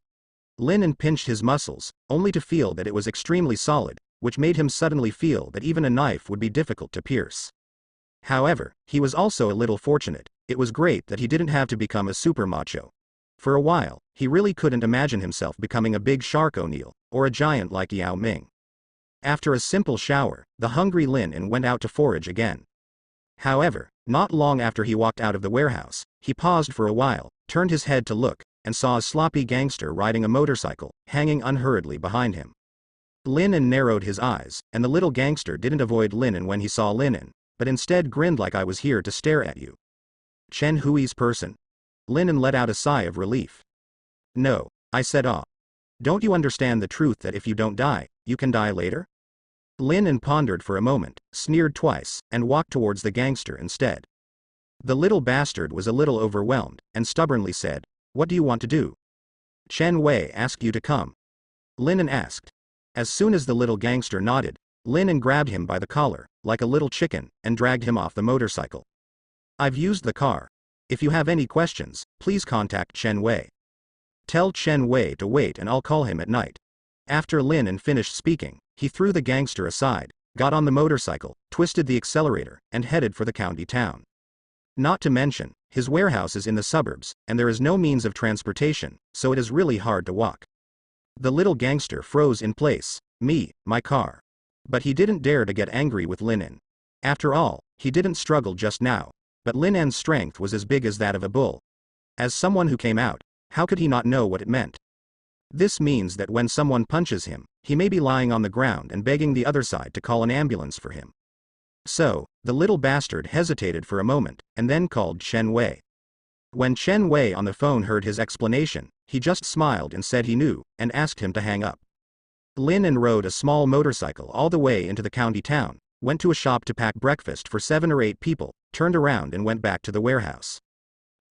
Lin An pinched his muscles, only to feel that it was extremely solid, which made him suddenly feel that even a knife would be difficult to pierce. However, he was also a little fortunate. It was great that he didn't have to become a super macho. For a while, he really couldn't imagine himself becoming a big Shark O'Neil, or a giant like Yao Ming. After a simple shower, the hungry Lin An went out to forage again. However, not long after he walked out of the warehouse, he paused for a while, turned his head to look, and saw a sloppy gangster riding a motorcycle, hanging unhurriedly behind him. Lin An narrowed his eyes, and the little gangster didn't avoid Lin An when he saw Lin An, but instead grinned like I was here to stare at you. Chen Hui's person? Lin An let out a sigh of relief. No, I said Don't you understand the truth that if you don't die, you can die later? Lin An pondered for a moment, sneered twice, and walked towards the gangster instead. The little bastard was a little overwhelmed, and stubbornly said, What do you want to do? Chen Wei asked you to come. Lin An asked. As soon as the little gangster nodded, Lin An grabbed him by the collar, like a little chicken, and dragged him off the motorcycle. I've used the car. If you have any questions, please contact Chen Wei. Tell Chen Wei to wait and I'll call him at night. After Lin An finished speaking, he threw the gangster aside, got on the motorcycle, twisted the accelerator, and headed for the county town. Not to mention, his warehouse is in the suburbs, and there is no means of transportation, so it is really hard to walk. The little gangster froze in place. My car. But he didn't dare to get angry with Lin En. After all, he didn't struggle just now, but Lin En's strength was as big as that of a bull. As someone who came out, how could he not know what it meant? This means that when someone punches him, he may be lying on the ground and begging the other side to call an ambulance for him. So, the little bastard hesitated for a moment, and then called Chen Wei. When Chen Wei on the phone heard his explanation, he just smiled and said he knew, and asked him to hang up. Lin En rode a small motorcycle all the way into the county town, went to a shop to pack breakfast for 7 or 8 people, turned around and went back to the warehouse.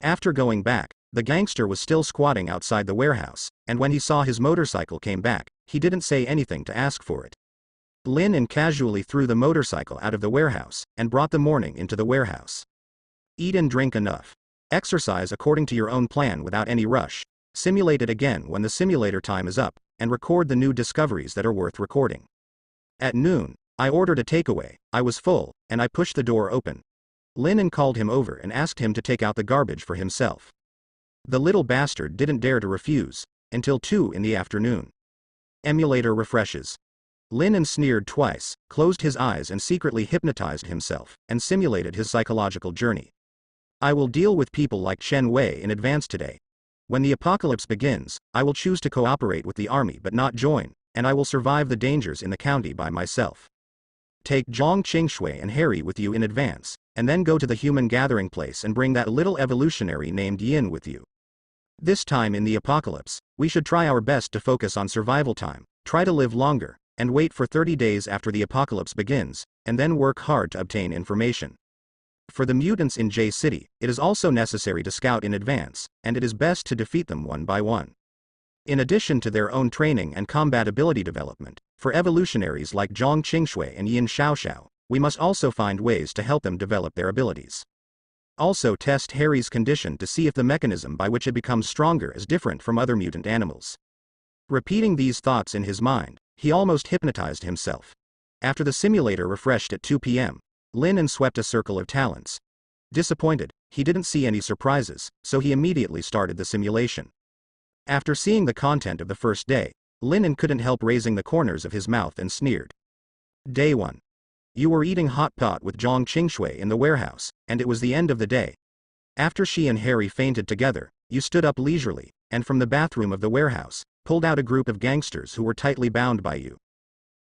After going back, the gangster was still squatting outside the warehouse, and when he saw his motorcycle came back, he didn't say anything to ask for it. Lin En casually threw the motorcycle out of the warehouse, and brought the morning into the warehouse. Eat and drink enough. Exercise according to your own plan without any rush. Simulate it again when the simulator time is up, and record the new discoveries that are worth recording. At noon, I ordered a takeaway. I was full, and I pushed the door open. Lin En called him over and asked him to take out the garbage for himself. The little bastard didn't dare to refuse, until 2 in the afternoon. Emulator refreshes. Lin En sneered twice, closed his eyes and secretly hypnotized himself, and simulated his psychological journey. I will deal with people like Chen Wei in advance today. When the apocalypse begins, I will choose to cooperate with the army but not join, and I will survive the dangers in the county by myself. Take Jong Chingue and Harry with you in advance, and then go to the human gathering place and bring that little evolutionary named Yin with you. This time in the apocalypse, we should try our best to focus on survival time, try to live longer, and wait for 30 days after the apocalypse begins, and then work hard to obtain information. For the mutants in J City, it is also necessary to scout in advance, and it is best to defeat them one by one. In addition to their own training and combat ability development, for evolutionaries like Jong Chingue and Yin Shasha, we must also find ways to help them develop their abilities. Also test Harry's condition to see if the mechanism by which it becomes stronger is different from other mutant animals. Repeating these thoughts in his mind, he almost hypnotized himself. After the simulator refreshed at 2 p.m., Lin En swept a circle of talents. Disappointed, he didn't see any surprises, so he immediately started the simulation. After seeing the content of the first day, Lin En couldn't help raising the corners of his mouth and sneered. Day 1. You were eating hot pot with Jong Chingue in the warehouse, and it was the end of the day. After she and Harry fainted together, you stood up leisurely, and from the bathroom of the warehouse, pulled out a group of gangsters who were tightly bound by you.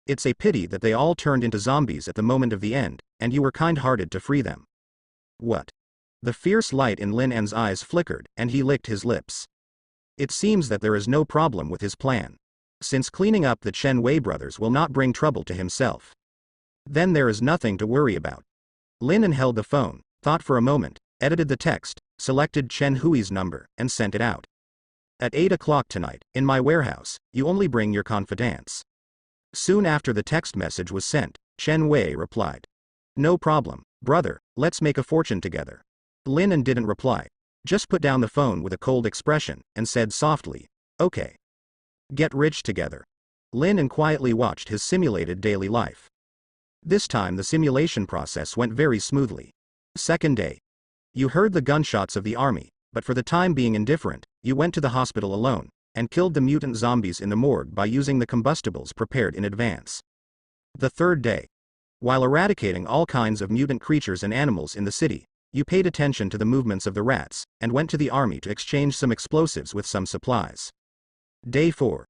It's a pity that they all turned into zombies at the moment of the end, and you were kind-hearted to free them. What? The fierce light in Lin En's eyes flickered, and he licked his lips. It seems that there is no problem with his plan. Since cleaning up the Chen Wei brothers will not bring trouble to himself, then there is nothing to worry about. Lin En held the phone, thought for a moment, edited the text, selected Chen Hui's number, and sent it out. At 8 o'clock tonight, in my warehouse, you only bring your confidants. Soon after the text message was sent, Chen Wei replied. No problem, brother, let's make a fortune together. Lin En didn't reply. Just put down the phone with a cold expression, and said softly, okay. Get rich together. Lin En quietly watched his simulated daily life. This time the simulation process went very smoothly. Second day. You heard the gunshots of the army, but for the time being indifferent, you went to the hospital alone, and killed the mutant zombies in the morgue by using the combustibles prepared in advance. The third day. While eradicating all kinds of mutant creatures and animals in the city, you paid attention to the movements of the rats, and went to the army to exchange some explosives with some supplies. Day 4.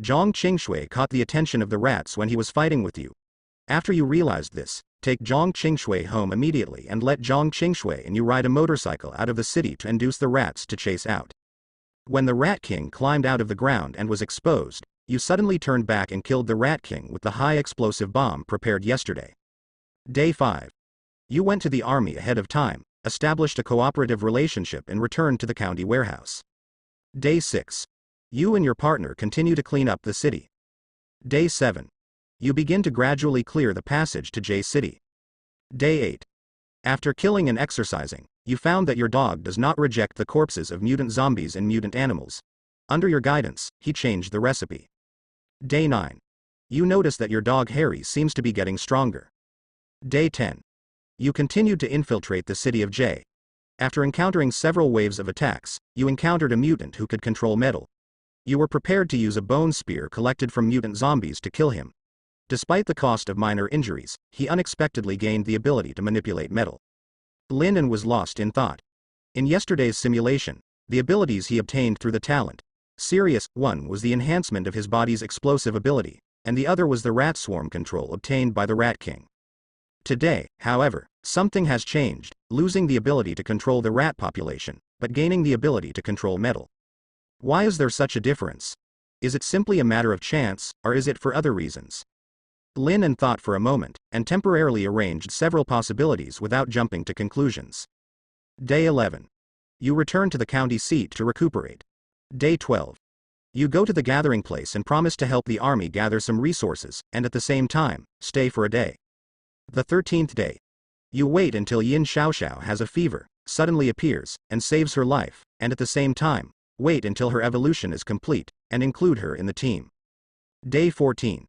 Jong Chingue caught the attention of the rats when he was fighting with you. After you realized this, take Jong Chingue home immediately and let Jong Chingue and you ride a motorcycle out of the city to induce the rats to chase out. When the Rat King climbed out of the ground and was exposed, you suddenly turned back and killed the Rat King with the high explosive bomb prepared yesterday. Day 5. You went to the army ahead of time, established a cooperative relationship and returned to the county warehouse. Day 6. You and your partner continue to clean up the city. Day 7. You begin to gradually clear the passage to J City. Day 8. After killing and exercising, you found that your dog does not reject the corpses of mutant zombies and mutant animals. Under your guidance, he changed the recipe. Day 9. You notice that your dog Harry seems to be getting stronger. Day 10. You continued to infiltrate the city of J. After encountering several waves of attacks, you encountered a mutant who could control metal. You were prepared to use a bone spear collected from mutant zombies to kill him. Despite the cost of minor injuries, he unexpectedly gained the ability to manipulate metal. Lin was lost in thought. In yesterday's simulation, the abilities he obtained through the talent Sirius, one was the enhancement of his body's explosive ability, and the other was the rat swarm control obtained by the Rat King. Today, however, something has changed, losing the ability to control the rat population, but gaining the ability to control metal. Why is there such a difference? Is it simply a matter of chance, or is it for other reasons? Lin thought for a moment, and temporarily arranged several possibilities without jumping to conclusions. Day 11. You return to the county seat to recuperate. Day 12. You go to the gathering place and promise to help the army gather some resources, and at the same time, stay for a day. The 13th day. You wait until Yin Shasha has a fever, suddenly appears, and saves her life, and at the same time, wait until her evolution is complete, and include her in the team. Day 14.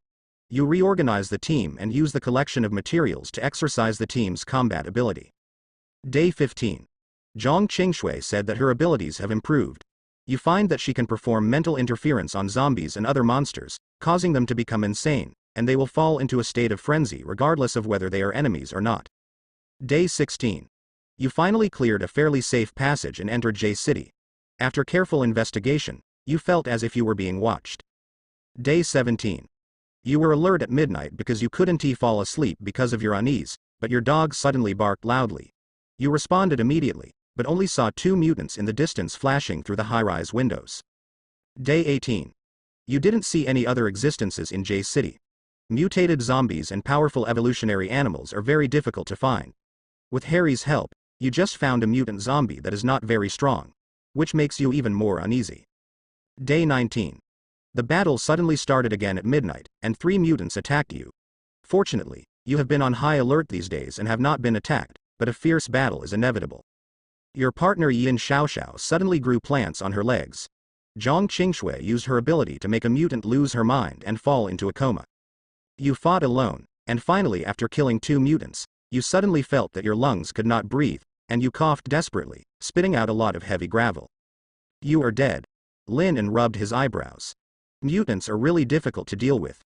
You reorganize the team and use the collection of materials to exercise the team's combat ability. Day 15. Jong Chingue said that her abilities have improved. You find that she can perform mental interference on zombies and other monsters, causing them to become insane, and they will fall into a state of frenzy regardless of whether they are enemies or not. Day 16. You finally cleared a fairly safe passage and entered J City. After careful investigation, you felt as if you were being watched. Day 17. You were alert at midnight because you couldn't fall asleep because of your unease, but your dog suddenly barked loudly. You responded immediately, but only saw two mutants in the distance flashing through the high-rise windows. Day 18. You didn't see any other existences in J City. Mutated zombies and powerful evolutionary animals are very difficult to find. With Harry's help, you just found a mutant zombie that is not very strong, which makes you even more uneasy. Day 19. The battle suddenly started again at midnight, and 3 mutants attacked you. Fortunately, you have been on high alert these days and have not been attacked, but a fierce battle is inevitable. Your partner Yin Shasha suddenly grew plants on her legs. Jong Chingue used her ability to make a mutant lose her mind and fall into a coma. You fought alone, and finally after killing 2 mutants, you suddenly felt that your lungs could not breathe, and you coughed desperately, spitting out a lot of heavy gravel. You are dead. Lin rubbed his eyebrows. Mutants are really difficult to deal with.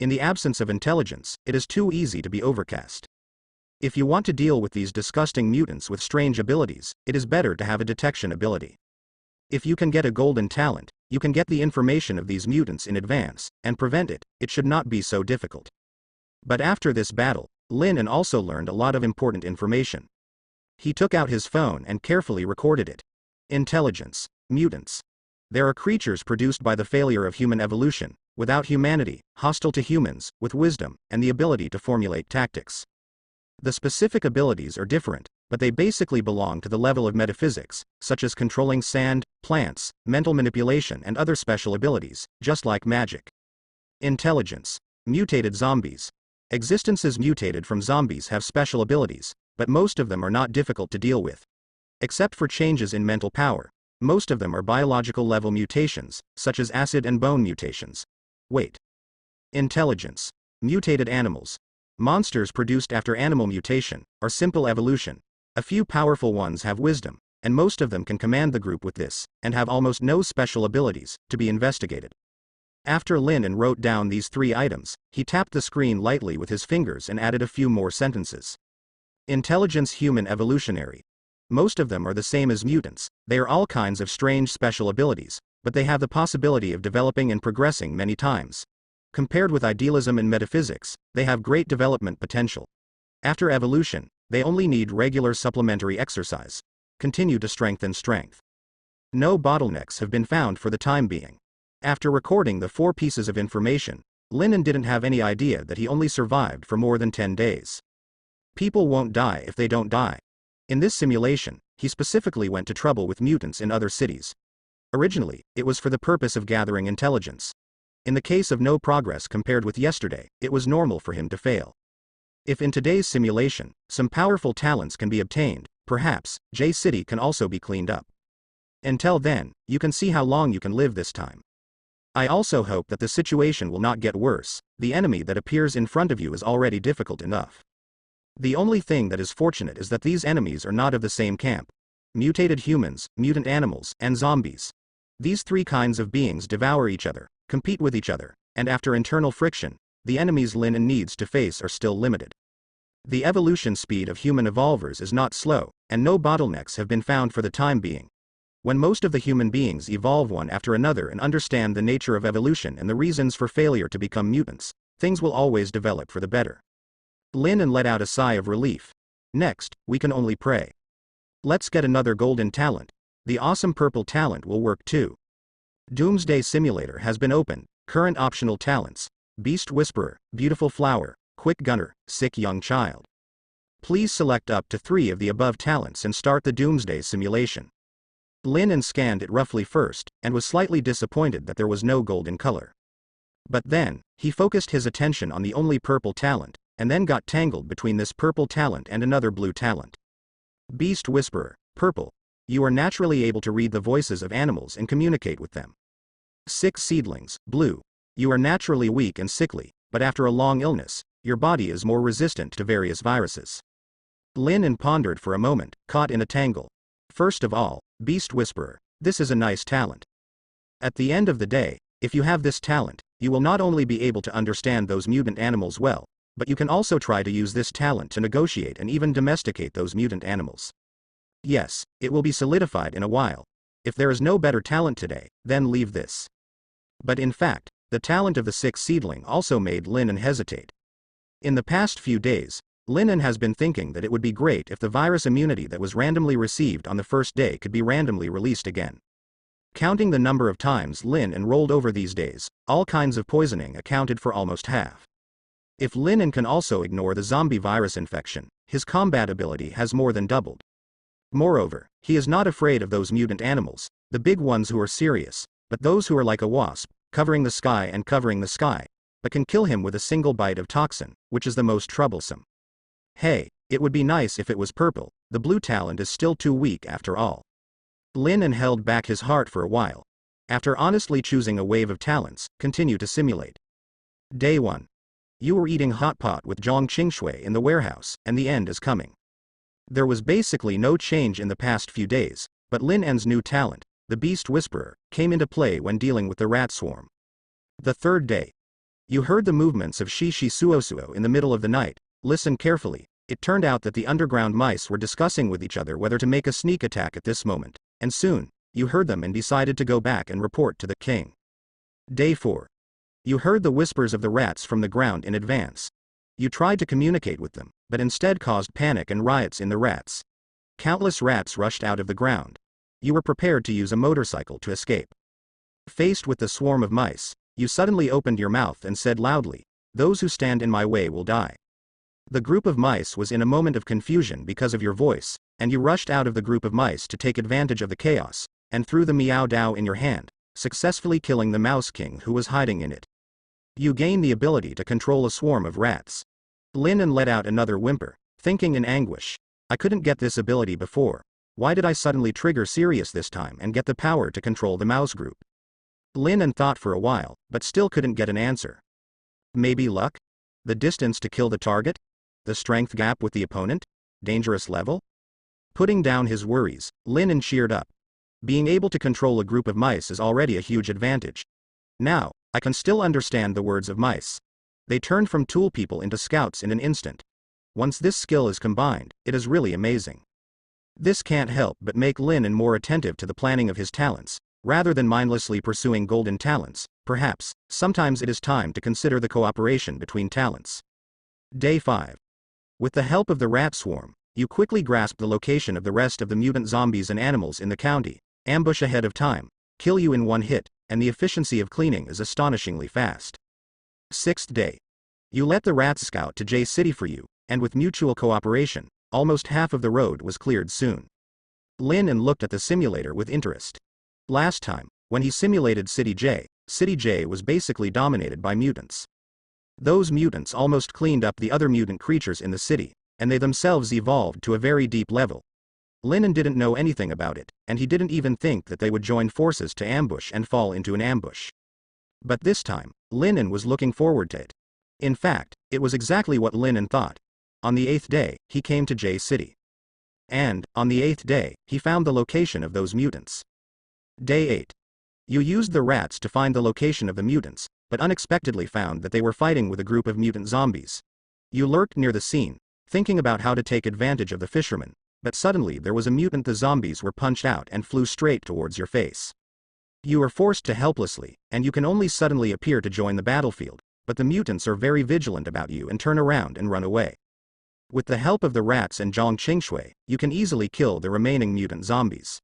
In the absence of intelligence, it is too easy to be overcast. If you want to deal with these disgusting mutants with strange abilities, it is better to have a detection ability. If you can get a golden talent, you can get the information of these mutants in advance, and prevent it. It should not be so difficult. But after this battle, Lin also learned a lot of important information. He took out his phone and carefully recorded it. Intelligence. Mutants. There are creatures produced by the failure of human evolution, without humanity, hostile to humans, with wisdom, and the ability to formulate tactics. The specific abilities are different, but they basically belong to the level of metaphysics, such as controlling sand, plants, mental manipulation and other special abilities, just like magic. Intelligence. Mutated zombies. Existences mutated from zombies have special abilities, but most of them are not difficult to deal with. Except for changes in mental power, most of them are biological level mutations, such as acid and bone mutations. Wait. Intelligence. Mutated animals. Monsters produced after animal mutation are simple evolution. A few powerful ones have wisdom, and most of them can command the group with this, and have almost no special abilities, to be investigated. After Lin wrote down these 3 items, he tapped the screen lightly with his fingers and added a few more sentences. Intelligence human evolutionary. Most of them are the same as mutants, they are all kinds of strange special abilities, but they have the possibility of developing and progressing many times. Compared with idealism and metaphysics, they have great development potential. After evolution, they only need regular supplementary exercise. Continue to strengthen strength. No bottlenecks have been found for the time being. After recording the 4 pieces of information, Lin didn't have any idea that he only survived for more than 10 days. People won't die if they don't die. In this simulation, he specifically went to trouble with mutants in other cities. Originally, it was for the purpose of gathering intelligence. In the case of no progress compared with yesterday, it was normal for him to fail. If in today's simulation, some powerful talents can be obtained, perhaps, J City can also be cleaned up. Until then, you can see how long you can live this time. I also hope that the situation will not get worse. The enemy that appears in front of you is already difficult enough. The only thing that is fortunate is that these enemies are not of the same camp. Mutated humans, mutant animals, and zombies. These three kinds of beings devour each other, compete with each other, and after internal friction, the enemies Lin needs to face are still limited. The evolution speed of human evolvers is not slow, and no bottlenecks have been found for the time being. When most of the human beings evolve one after another and understand the nature of evolution and the reasons for failure to become mutants, things will always develop for the better. Lin let out a sigh of relief. Next, we can only pray. Let's get another golden talent. The awesome purple talent will work too. Doomsday Simulator has been opened. Current optional talents: Beast Whisperer, Beautiful Flower, Quick Gunner, Sick Young Child. Please select up to 3 of the above talents and start the Doomsday simulation. Lin scanned it roughly first, and was slightly disappointed that there was no golden color. But then, he focused his attention on the only purple talent, and then got tangled between this purple talent and another blue talent. Beast Whisperer, purple. You are naturally able to read the voices of animals and communicate with them. Sick Seedlings, blue. You are naturally weak and sickly, but after a long illness, your body is more resistant to various viruses. Lin pondered for a moment, caught in a tangle. First of all, Beast Whisperer, this is a nice talent. At the end of the day, if you have this talent, you will not only be able to understand those mutant animals well, but you can also try to use this talent to negotiate and even domesticate those mutant animals. Yes, it will be solidified in a while. If there is no better talent today, then leave this. But in fact, the talent of the Sick Seedling also made Lin hesitate. In the past few days, Lin has been thinking that it would be great if the virus immunity that was randomly received on the first day could be randomly released again. Counting the number of times Lin rolled over these days, all kinds of poisoning accounted for almost half. If Lin can also ignore the zombie virus infection, his combat ability has more than doubled. Moreover, he is not afraid of those mutant animals, the big ones who are serious, but those who are like a wasp, covering the sky, but can kill him with a single bite of toxin, which is the most troublesome. Hey, it would be nice if it was purple. The blue talent is still too weak after all. Lin held back his heart for a while. After honestly choosing a wave of talents, continue to simulate. Day 1. You were eating hot pot with Jong Chingue in the warehouse, and the end is coming. There was basically no change in the past few days, but Lin's new talent, the Beast Whisperer, came into play when dealing with the rat swarm. The third day. You heard the movements of Shishi Suosuo in the middle of the night. Listen carefully. It turned out that the underground mice were discussing with each other whether to make a sneak attack at this moment, and soon, you heard them and decided to go back and report to the king. Day 4. You heard the whispers of the rats from the ground in advance. You tried to communicate with them, but instead caused panic and riots in the rats. Countless rats rushed out of the ground. You were prepared to use a motorcycle to escape. Faced with the swarm of mice, you suddenly opened your mouth and said loudly, "Those who stand in my way will die." The group of mice was in a moment of confusion because of your voice, and you rushed out of the group of mice to take advantage of the chaos, and threw the Meow Dao in your hand, successfully killing the Mouse King who was hiding in it. You gain the ability to control a swarm of rats. Lin let out another whimper, thinking in anguish, I couldn't get this ability before. Why did I suddenly trigger Sirius this time and get the power to control the mouse group? Lin thought for a while, but still couldn't get an answer. Maybe luck? The distance to kill the target? The strength gap with the opponent? Dangerous level? Putting down his worries, Lin cheered up. Being able to control a group of mice is already a huge advantage. Now, I can still understand the words of mice. They turn from tool people into scouts in an instant. Once this skill is combined, it is really amazing. This can't help but make Lin more attentive to the planning of his talents, rather than mindlessly pursuing golden talents. Perhaps, sometimes it is time to consider the cooperation between talents. Day 5. With the help of the rat swarm, you quickly grasp the location of the rest of the mutant zombies and animals in the county, ambush ahead of time, kill you in one hit, and the efficiency of cleaning is astonishingly fast. 6th day. You let the rats scout to J City for you, and with mutual cooperation, almost half of the road was cleared soon. Lin looked at the simulator with interest. Last time, when he simulated City J was basically dominated by mutants. Those mutants almost cleaned up the other mutant creatures in the city, and they themselves evolved to a very deep level. Lin didn't know anything about it, and he didn't even think that they would join forces to ambush and fall into an ambush. But this time, Lin was looking forward to it. In fact, it was exactly what Lin thought. On the 8th day, he came to J City. And, on the 8th day, he found the location of those mutants. Day 8. You used the rats to find the location of the mutants, but unexpectedly found that they were fighting with a group of mutant zombies. You lurked near the scene, thinking about how to take advantage of the fishermen, but suddenly there was a mutant. The zombies were punched out and flew straight towards your face. You were forced to helplessly, and you can only suddenly appear to join the battlefield, but the mutants are very vigilant about you and turn around and run away. With the help of the rats and Jong Chingue, you can easily kill the remaining mutant zombies.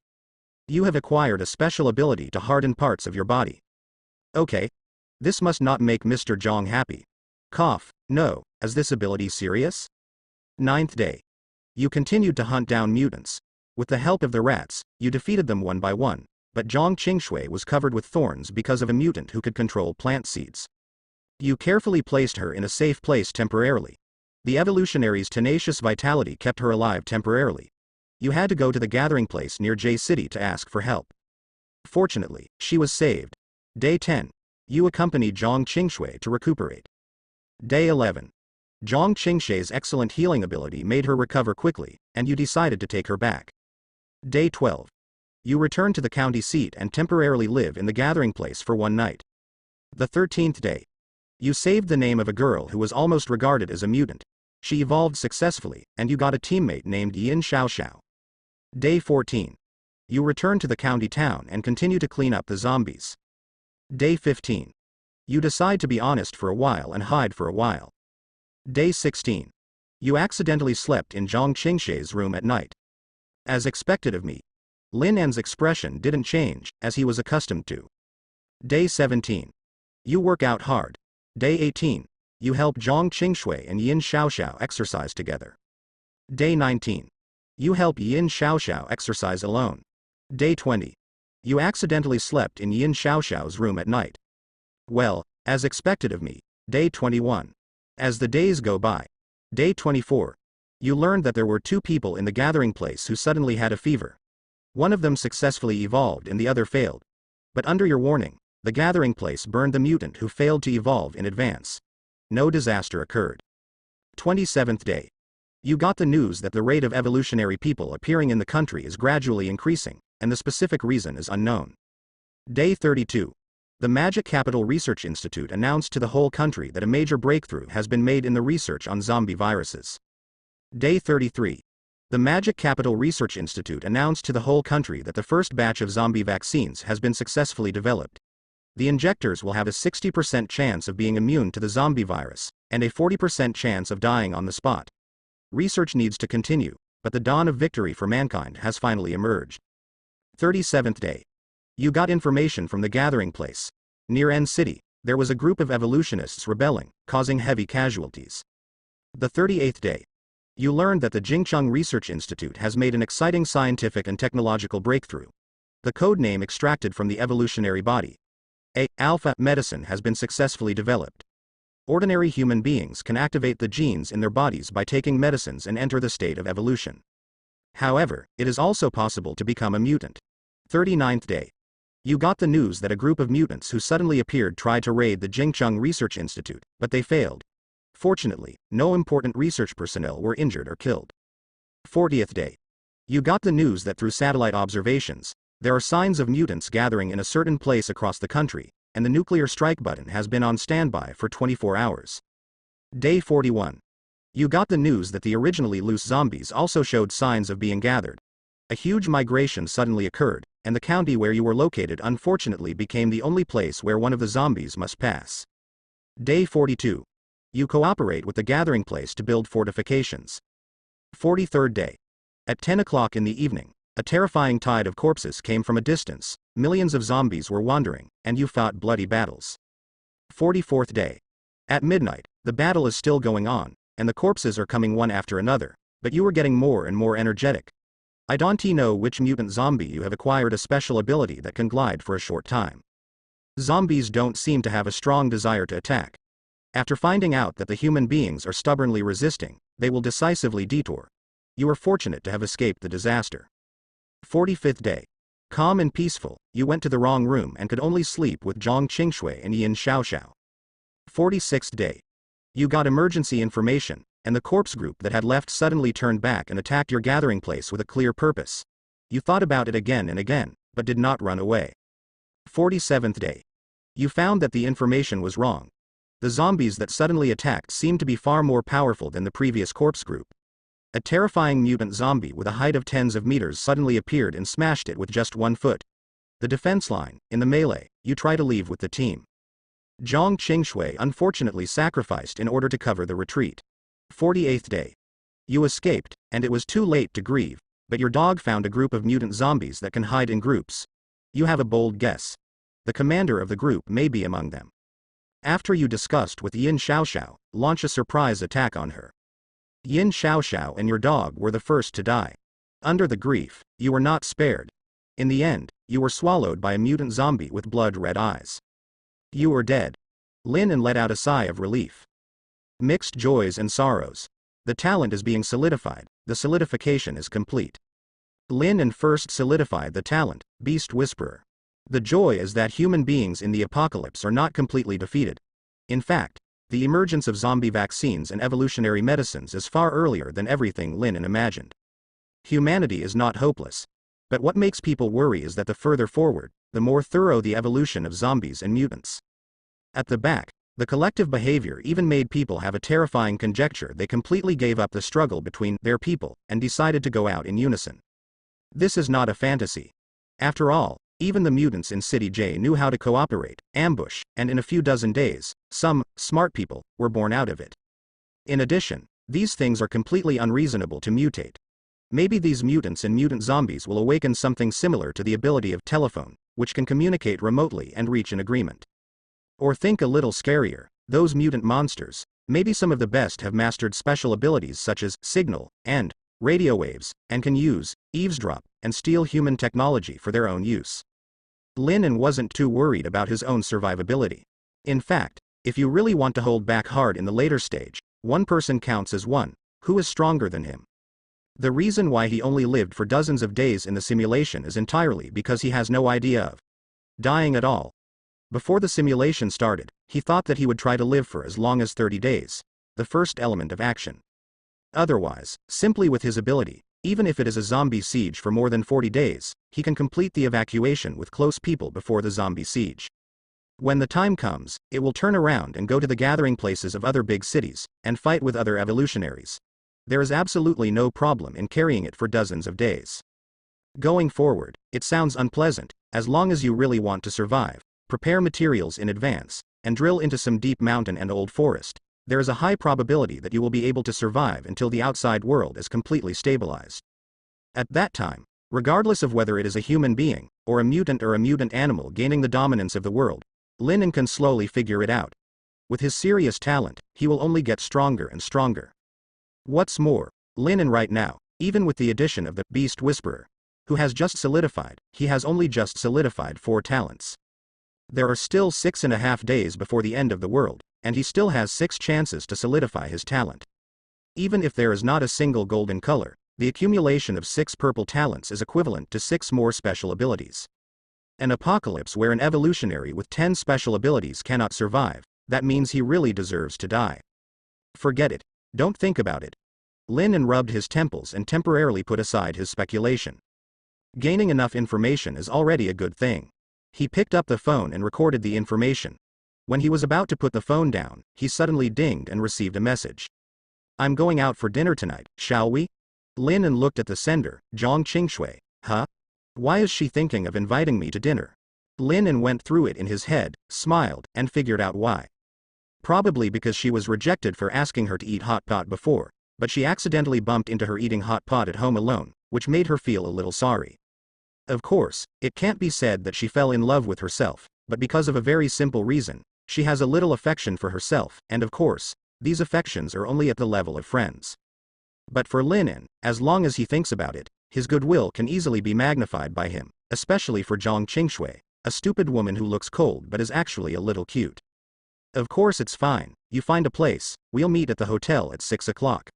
You have acquired a special ability to harden parts of your body. Okay. This must not make Mr. Jong happy. Cough, no, is this ability serious? 9th day. You continued to hunt down mutants. With the help of the rats, you defeated them one by one, but Jong Chingue was covered with thorns because of a mutant who could control plant seeds. You carefully placed her in a safe place temporarily. The evolutionary's tenacious vitality kept her alive temporarily. You had to go to the gathering place near J City to ask for help. Fortunately, she was saved. Day 10. You accompanied Jong Chingue to recuperate. Day 11. Jong Chingue's excellent healing ability made her recover quickly, and you decided to take her back. Day 12. You return to the county seat and temporarily live in the gathering place for one night. The 13th day. You saved the name of a girl who was almost regarded as a mutant. She evolved successfully, and you got a teammate named Yin Shasha. Day 14. You return to the county town and continue to clean up the zombies. Day 15. You decide to be honest for a while and hide for a while. Day 16. You accidentally slept in Jong Chingue's room at night. As expected of me. Lin's expression didn't change, as he was accustomed to. Day 17. You work out hard. Day 18. You help Jong Chingue and Yin Shasha exercise together. Day 19. You help Yin Shasha exercise alone. Day 20. You accidentally slept in Yin Shasha's room at night. Well, as expected of me. Day 21. As the days go by. Day 24. You learned that there were two people in the gathering place who suddenly had a fever. One of them successfully evolved and the other failed. But under your warning, the gathering place burned the mutant who failed to evolve in advance. No disaster occurred. 27th day. You got the news that the rate of evolutionary people appearing in the country is gradually increasing, and the specific reason is unknown. Day 32. The Magic Capital Research Institute announced to the whole country that a major breakthrough has been made in the research on zombie viruses. Day 33. The Magic Capital Research Institute announced to the whole country that the first batch of zombie vaccines has been successfully developed. The injectors will have a 60% chance of being immune to the zombie virus, and a 40% chance of dying on the spot. Research needs to continue, but the dawn of victory for mankind has finally emerged. 37th day. You got information from the gathering place. Near N City, there was a group of evolutionists rebelling, causing heavy casualties. The 38th day. You learned that the Jingcheng Research Institute has made an exciting scientific and technological breakthrough. The code name extracted from the evolutionary body. Alpha medicine has been successfully developed. Ordinary human beings can activate the genes in their bodies by taking medicines and enter the state of evolution. However, it is also possible to become a mutant. 39th day. You got the news that a group of mutants who suddenly appeared tried to raid the Jingcheng Research Institute, but they failed. Fortunately, no important research personnel were injured or killed. 40th day. You got the news that through satellite observations, there are signs of mutants gathering in a certain place across the country, and the nuclear strike button has been on standby for 24 hours. Day 41. You got the news that the originally loose zombies also showed signs of being gathered. A huge migration suddenly occurred, and the county where you were located unfortunately became the only place where one of the zombies must pass. Day 42. You cooperate with the gathering place to build fortifications. 43rd day. At 10 o'clock in the evening, a terrifying tide of corpses came from a distance, millions of zombies were wandering, and you fought bloody battles. 44th day. At midnight, the battle is still going on, and the corpses are coming one after another, but you are getting more and more energetic. I don't know which mutant zombie you have acquired a special ability that can glide for a short time. Zombies don't seem to have a strong desire to attack. After finding out that the human beings are stubbornly resisting, they will decisively detour. You are fortunate to have escaped the disaster. 45th day. Calm and peaceful, you went to the wrong room and could only sleep with Jong Chingue and Yin Shasha. 46th day. You got emergency information, and the corpse group that had left suddenly turned back and attacked your gathering place with a clear purpose. You thought about it again and again, but did not run away. 47th day. You found that the information was wrong. The zombies that suddenly attacked seemed to be far more powerful than the previous corpse group. A terrifying mutant zombie with a height of tens of meters suddenly appeared and smashed it with just 1 foot. The defense line, in the melee, you try to leave with the team. Jong Chingue unfortunately sacrificed in order to cover the retreat. 48th day. You escaped, and it was too late to grieve, but your dog found a group of mutant zombies that can hide in groups. You have a bold guess. The commander of the group may be among them. After you discussed with Yin Shasha, launch a surprise attack on her. Yin Shasha and your dog were the first to die. Under the grief, you were not spared. In the end, you were swallowed by a mutant zombie with blood-red eyes. You were dead. Lin and let out a sigh of relief. Mixed joys and sorrows. The talent is being solidified, the solidification is complete. Lin and first solidified the talent, Beast Whisperer. The joy is that human beings in the apocalypse are not completely defeated. In fact, the emergence of zombie vaccines and evolutionary medicines is far earlier than everything Lin imagined. Humanity is not hopeless. But what makes people worry is that the further forward, the more thorough the evolution of zombies and mutants. At the back, the collective behavior even made people have a terrifying conjecture they completely gave up the struggle between their people and decided to go out in unison. This is not a fantasy. After all, even the mutants in City J knew how to cooperate, ambush, and in a few dozen days, some smart people were born out of it. In addition, these things are completely unreasonable to mutate. Maybe these mutants and mutant zombies will awaken something similar to the ability of telephone, which can communicate remotely and reach an agreement. Or think a little scarier, those mutant monsters, maybe some of the best have mastered special abilities such as signal and radio waves, and can use eavesdrop and steal human technology for their own use. Lin wasn't too worried about his own survivability. In fact, if you really want to hold back hard in the later stage, one person counts as one, who is stronger than him. The reason why he only lived for dozens of days in the simulation is entirely because he has no idea of dying at all. Before the simulation started, he thought that he would try to live for as long as 30 days, the first element of action. Otherwise, simply with his ability, even if it is a zombie siege for more than 40 days, he can complete the evacuation with close people before the zombie siege. When the time comes, it will turn around and go to the gathering places of other big cities, and fight with other evolutionaries. There is absolutely no problem in carrying it for dozens of days. Going forward, it sounds unpleasant, as long as you really want to survive, prepare materials in advance, and drill into some deep mountain and old forest. There is a high probability that you will be able to survive until the outside world is completely stabilized. At that time, regardless of whether it is a human being, or a mutant animal gaining the dominance of the world, Lin can slowly figure it out. With his serious talent, he will only get stronger and stronger. What's more, Lin right now, even with the addition of the Beast Whisperer, who has just solidified, he has only just solidified 4 talents. There are still 6.5 days before the end of the world, and he still has 6 chances to solidify his talent. Even if there is not a single golden color, the accumulation of 6 purple talents is equivalent to 6 more special abilities. An apocalypse where an evolutionary with 10 special abilities cannot survive, that means he really deserves to die. Forget it. Don't think about it. Lin rubbed his temples and temporarily put aside his speculation. Gaining enough information is already a good thing. He picked up the phone and recorded the information. When he was about to put the phone down, he suddenly dinged and received a message. I'm going out for dinner tonight, shall we? Lin looked at the sender, Jong Chingue. Huh? Why is she thinking of inviting me to dinner? Lin went through it in his head, smiled, and figured out why. Probably because she was rejected for asking her to eat hot pot before, but she accidentally bumped into her eating hot pot at home alone, which made her feel a little sorry. Of course, it can't be said that she fell in love with herself, but because of a very simple reason, she has a little affection for herself, and of course, these affections are only at the level of friends. But for Lin, as long as he thinks about it, his goodwill can easily be magnified by him, especially for Jong Chingue, a stupid woman who looks cold but is actually a little cute. Of course it's fine, you find a place, we'll meet at the hotel at 6 o'clock.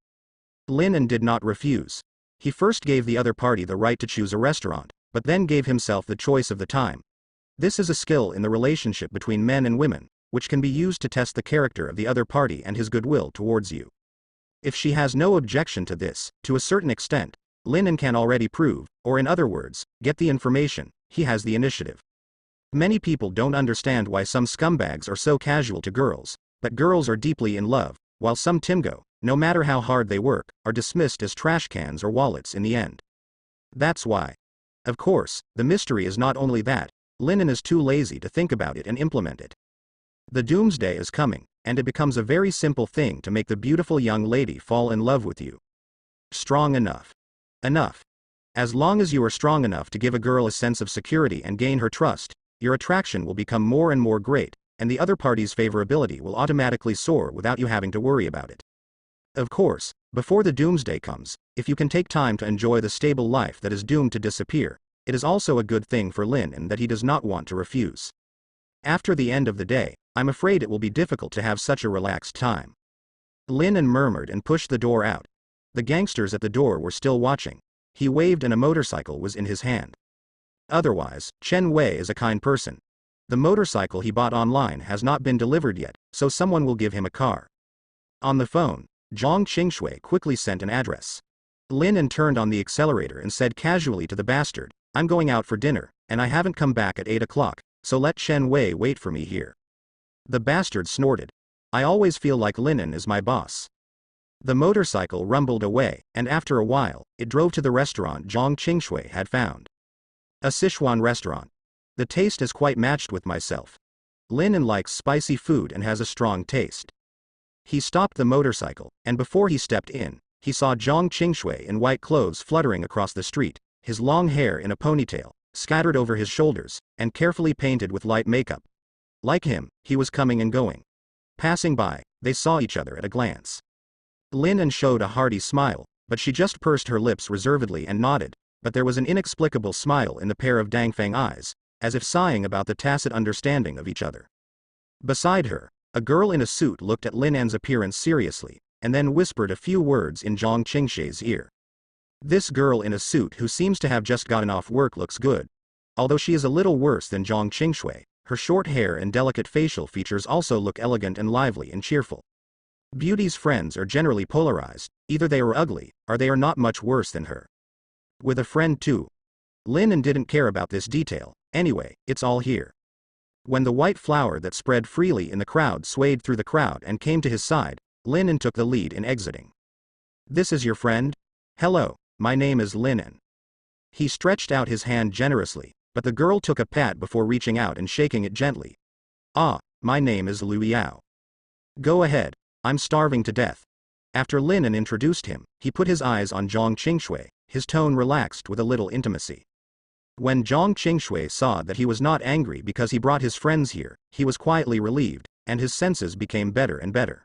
Lin did not refuse. He first gave the other party the right to choose a restaurant, but then gave himself the choice of the time. This is a skill in the relationship between men and women, which can be used to test the character of the other party and his goodwill towards you. If she has no objection to this, to a certain extent, Lin can already prove, or in other words, get the information, he has the initiative. Many people don't understand why some scumbags are so casual to girls, but girls are deeply in love, while some timgo, no matter how hard they work, are dismissed as trash cans or wallets in the end. That's why. Of course, the mystery is not only that, Lin is too lazy to think about it and implement it. The doomsday is coming, and it becomes a very simple thing to make the beautiful young lady fall in love with you. Strong enough. Enough. As long as you are strong enough to give a girl a sense of security and gain her trust, your attraction will become more and more great, and the other party's favorability will automatically soar without you having to worry about it. Of course, before the doomsday comes, if you can take time to enjoy the stable life that is doomed to disappear, it is also a good thing for Lin and that he does not want to refuse. After the end of the day, I'm afraid it will be difficult to have such a relaxed time. Lin murmured and pushed the door out. The gangsters at the door were still watching. He waved and a motorcycle was in his hand. Otherwise, Chen Wei is a kind person. The motorcycle he bought online has not been delivered yet, so someone will give him a car. On the phone, Jong Chingue quickly sent an address. Lin turned on the accelerator and said casually to the bastard, "I'm going out for dinner, and I haven't come back at 8 o'clock, so let Chen Wei wait for me here." The bastard snorted. "I always feel like Lin is my boss." The motorcycle rumbled away, and after a while, it drove to the restaurant Jong Chingue had found. A Sichuan restaurant. The taste is quite matched with myself. Lin likes spicy food and has a strong taste. He stopped the motorcycle, and before he stepped in, he saw Jong Chingue in white clothes fluttering across the street, his long hair in a ponytail, scattered over his shoulders, and carefully painted with light makeup. Like him, he was coming and going. Passing by, they saw each other at a glance. Lin showed a hearty smile, but she just pursed her lips reservedly and nodded, but there was an inexplicable smile in the pair of Dangfang eyes, as if sighing about the tacit understanding of each other. Beside her, a girl in a suit looked at Lin's appearance seriously, and then whispered a few words in Jong Chingue's ear. This girl in a suit who seems to have just gotten off work looks good. Although she is a little worse than Jong Chingue, her short hair and delicate facial features also look elegant and lively and cheerful. Beauty's friends are generally polarized, either they are ugly, or they are not much worse than her. With a friend too. Lin didn't care about this detail, anyway, it's all here. When the white flower that spread freely in the crowd swayed through the crowd and came to his side, Lin took the lead in exiting. "This is your friend? Hello, my name is Lin." He stretched out his hand generously, but the girl took a pat before reaching out and shaking it gently. "Ah, my name is Liu Yao." "Go ahead, I'm starving to death." After Lin introduced him, he put his eyes on Jong Chingue, his tone relaxed with a little intimacy. When Jong Chingue saw that he was not angry because he brought his friends here, he was quietly relieved, and his senses became better and better.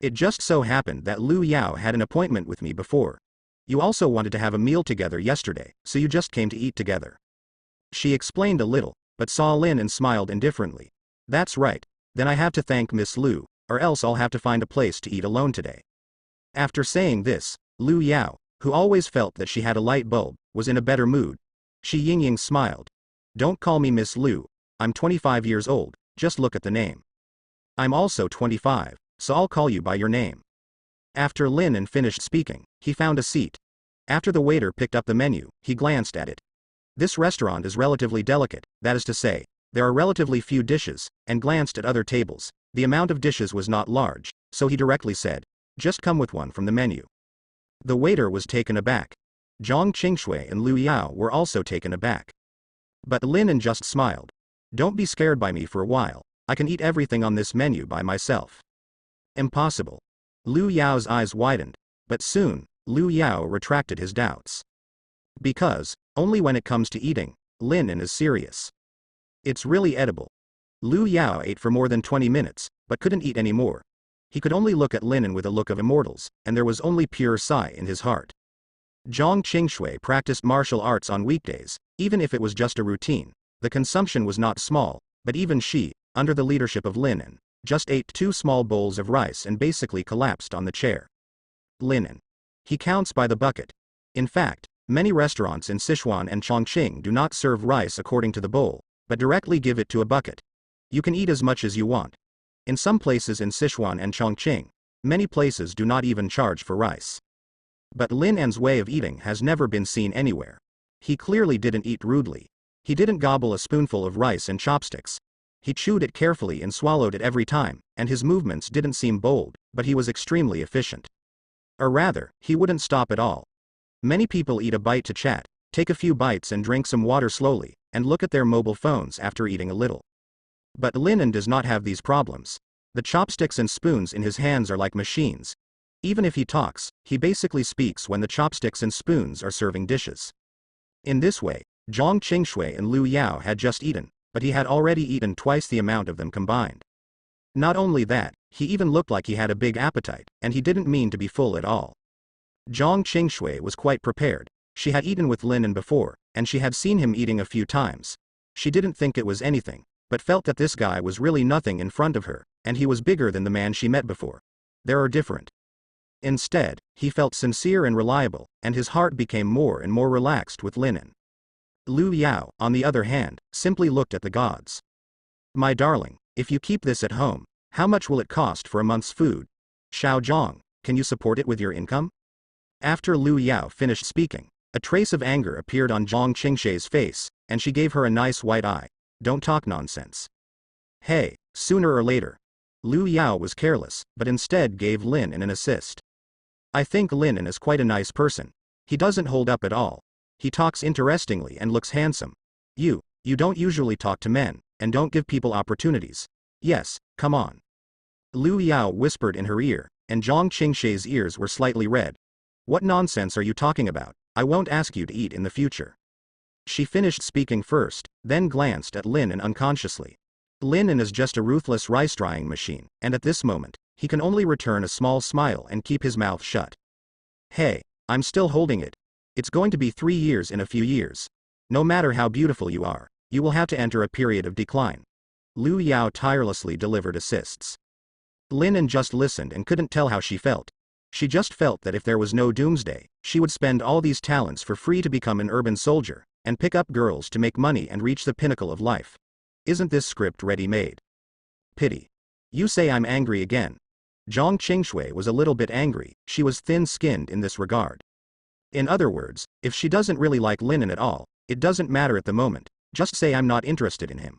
"It just so happened that Liu Yao had an appointment with me before. You also wanted to have a meal together yesterday, so you just came to eat together." She explained a little, but saw Lin and smiled indifferently. "That's right, then I have to thank Miss Liu, or else I'll have to find a place to eat alone today." After saying this, Liu Yao, who always felt that she had a light bulb, was in a better mood. Shi Yingying smiled. "Don't call me Miss Liu, I'm 25 years old, just look at the name. I'm also 25, so I'll call you by your name." After Lin finished speaking, he found a seat. After the waiter picked up the menu, he glanced at it. This restaurant is relatively delicate, that is to say, there are relatively few dishes, and glanced at other tables. The amount of dishes was not large, so he directly said, "Just come with one from the menu." The waiter was taken aback. Jong Chingue and Liu Yao were also taken aback. But Lin just smiled. "Don't be scared by me for a while, I can eat everything on this menu by myself." "Impossible." Liu Yao's eyes widened, but soon, Liu Yao retracted his doubts. Because, only when it comes to eating, Lin is serious. It's really edible. Liu Yao ate for more than 20 minutes, but couldn't eat any more. He could only look at Lin with a look of immortals, and there was only pure sigh in his heart. Jong Chingue practiced martial arts on weekdays, even if it was just a routine. The consumption was not small, but even she, under the leadership of Lin, just ate 2 small bowls of rice and basically collapsed on the chair. Lin. He counts by the bucket. In fact, Many restaurants in Sichuan and Chongqing do not serve rice according to the bowl, but directly give it to a bucket. You can eat as much as you want. In some places in Sichuan and Chongqing, many places do not even charge for rice. But Lin En's way of eating has never been seen anywhere. He clearly didn't eat rudely. He didn't gobble a spoonful of rice in chopsticks. He chewed it carefully and swallowed it every time, and his movements didn't seem bold, but he was extremely efficient. Or rather, he wouldn't stop at all. Many people eat a bite to chat, take a few bites and drink some water slowly, and look at their mobile phones after eating a little. But Lin En does not have these problems. The chopsticks and spoons in his hands are like machines. Even if he talks, he basically speaks when the chopsticks and spoons are serving dishes. In this way, Jong Chingue and Liu Yao had just eaten, but he had already eaten twice the amount of them combined. Not only that, he even looked like he had a big appetite, and he didn't mean to be full at all. Jong Chingue was quite prepared. She had eaten with Lin En before, and she had seen him eating a few times. She didn't think it was anything, but felt that this guy was really nothing in front of her, and he was bigger than the man she met before. They are different. Instead, he felt sincere and reliable, and his heart became more and more relaxed with Lin En. Liu Yao, on the other hand, simply looked at the gods. My darling, if you keep this at home, how much will it cost for a month's food? Xiao Zhang, can you support it with your income? After Liu Yao finished speaking, a trace of anger appeared on Jong Chingue's face, and she gave her a nice white eye. Don't talk nonsense. Hey, sooner or later. Liu Yao was careless, but instead gave Lin En an assist. I think Lin En is quite a nice person. He doesn't hold up at all. He talks interestingly and looks handsome. You don't usually talk to men, and don't give people opportunities. Yes, come on. Liu Yao whispered in her ear, and Jong Chingue's ears were slightly red. What nonsense are you talking about? I won't ask you to eat in the future. She finished speaking first, then glanced at Lin En unconsciously. Lin En is just a ruthless rice drying machine, and at this moment, he can only return a small smile and keep his mouth shut. Hey, I'm still holding it. It's going to be 3 years in a few years. No matter how beautiful you are, you will have to enter a period of decline. Liu Yao tirelessly delivered assists. Lin En just listened and couldn't tell how she felt. She just felt that if there was no Doomsday, she would spend all these talents for free to become an urban soldier, and pick up girls to make money and reach the pinnacle of life. Isn't this script ready-made? Pity. You say I'm angry again. Jong Chingue was a little bit angry. She was thin-skinned in this regard. In other words, if she doesn't really like Lin En at all, it doesn't matter at the moment, just say I'm not interested in him.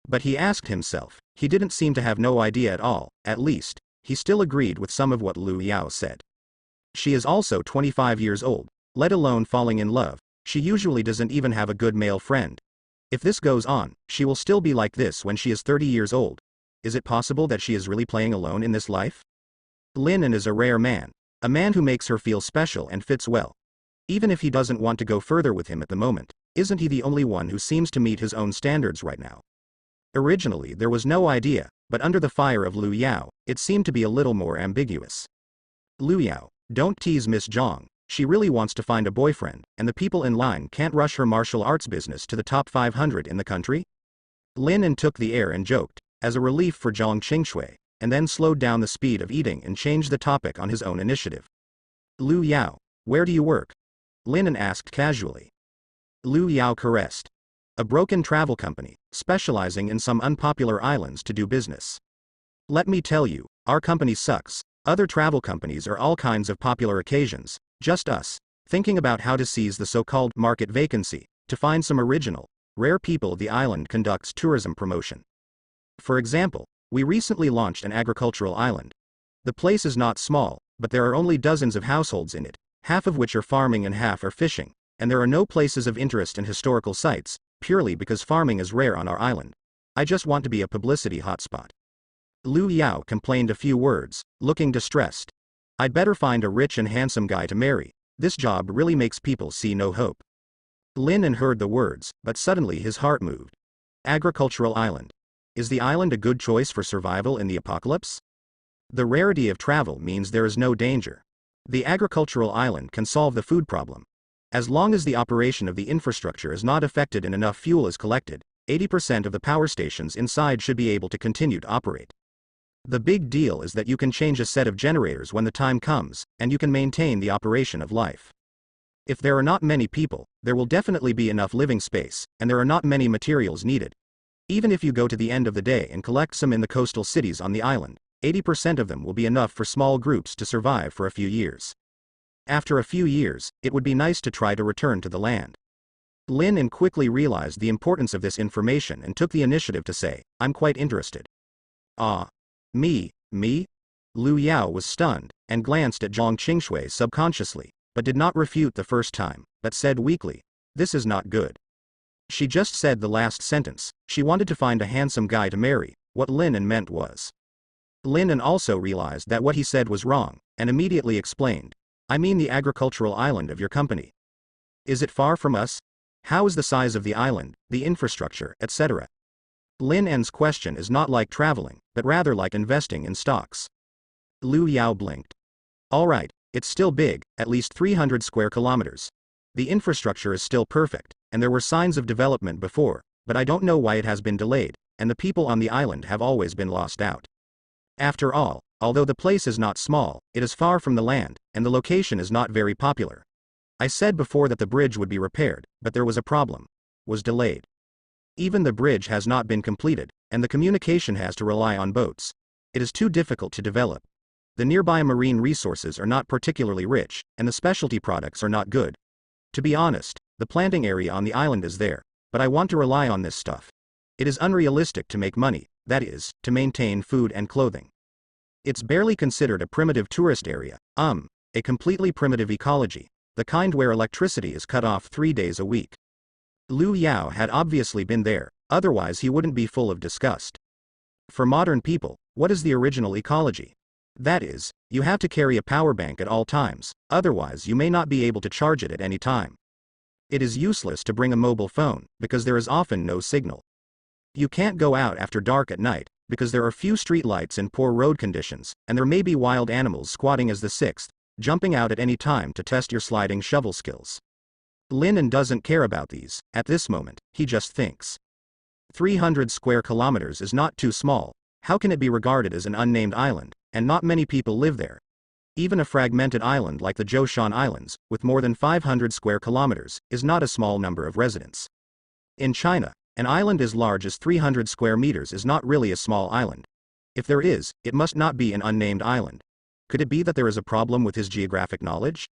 But he asked himself, he didn't seem to have no idea at all, at least, he still agreed with some of what Liu Yao said. She is also 25 years old, let alone falling in love. She usually doesn't even have a good male friend. If this goes on, she will still be like this when she is 30 years old. Is it possible that she is really playing alone in this life? Lin En is a rare man, a man who makes her feel special and fits well. Even if he doesn't want to go further with him at the moment, isn't he the only one who seems to meet his own standards right now? Originally there was no idea, but under the fire of Liu Yao, it seemed to be a little more ambiguous. Liu Yao, don't tease Miss Zhang, she really wants to find a boyfriend, and the people in line can't rush her martial arts business to the top 500 in the country? Lin En took the air and joked, as a relief for Jong Chingue, and then slowed down the speed of eating and changed the topic on his own initiative. Liu Yao, where do you work? Lin En asked casually. Liu Yao caressed. A broken travel company, specializing in some unpopular islands to do business. Let me tell you, our company sucks. Other travel companies are all kinds of popular occasions, just us, thinking about how to seize the so-called market vacancy, to find some original, rare people. The island conducts tourism promotion. For example, we recently launched an agricultural island. The place is not small, but there are only dozens of households in it, half of which are farming and half are fishing, and there are no places of interest and historical sites, purely because farming is rare on our island. I just want to be a publicity hotspot. Liu Yao complained a few words, looking distressed. I'd better find a rich and handsome guy to marry. This job really makes people see no hope. Lin En heard the words, but suddenly his heart moved. Agricultural island. Is the island a good choice for survival in the apocalypse? The rarity of travel means there is no danger. The agricultural island can solve the food problem. As long as the operation of the infrastructure is not affected and enough fuel is collected, 80% of the power stations inside should be able to continue to operate. The big deal is that you can change a set of generators when the time comes, and you can maintain the operation of life. If there are not many people, there will definitely be enough living space, and there are not many materials needed. Even if you go to the end of the day and collect some in the coastal cities on the island, 80% of them will be enough for small groups to survive for a few years. After a few years, it would be nice to try to return to the land. Lin quickly realized the importance of this information and took the initiative to say, I'm quite interested. Ah. Me? Lu Yao was stunned, and glanced at Jong Chingue subconsciously, but did not refute the first time, but said weakly, this is not good. She just said the last sentence, she wanted to find a handsome guy to marry, what Lin meant was. Lin also realized that what he said was wrong, and immediately explained, I mean the agricultural island of your company. Is it far from us? How is the size of the island, the infrastructure, etc.? Lin's question is not like traveling, but rather like investing in stocks. Lu Yao blinked. Alright, it's still big, at least 300 square kilometers. The infrastructure is still perfect, and there were signs of development before, but I don't know why it has been delayed, and the people on the island have always been lost out. After all, although the place is not small, it is far from the land, and the location is not very popular. I said before that the bridge would be repaired, but there was a problem. Was delayed. Even the bridge has not been completed, and the communication has to rely on boats. It is too difficult to develop. The nearby marine resources are not particularly rich, and the specialty products are not good. To be honest, the planting area on the island is there, but I want to rely on this stuff. It is unrealistic to make money, that is, to maintain food and clothing. It's barely considered a primitive tourist area, a completely primitive ecology, the kind where electricity is cut off 3 days a week. Lu Yao had obviously been there, otherwise he wouldn't be full of disgust. For modern people, what is the original ecology? That is, you have to carry a power bank at all times, otherwise you may not be able to charge it at any time. It is useless to bring a mobile phone, because there is often no signal. You can't go out after dark at night, because there are few streetlights and poor road conditions, and there may be wild animals squatting as the sixth, jumping out at any time to test your sliding shovel skills. Lin doesn't care about these, at this moment, he just thinks. 300 square kilometers is not too small, how can it be regarded as an unnamed island, and not many people live there? Even a fragmented island like the Zhoushan Islands, with more than 500 square kilometers, is not a small number of residents. In China, an island as large as 300 square meters is not really a small island. If there is, it must not be an unnamed island. Could it be that there is a problem with his geographic knowledge?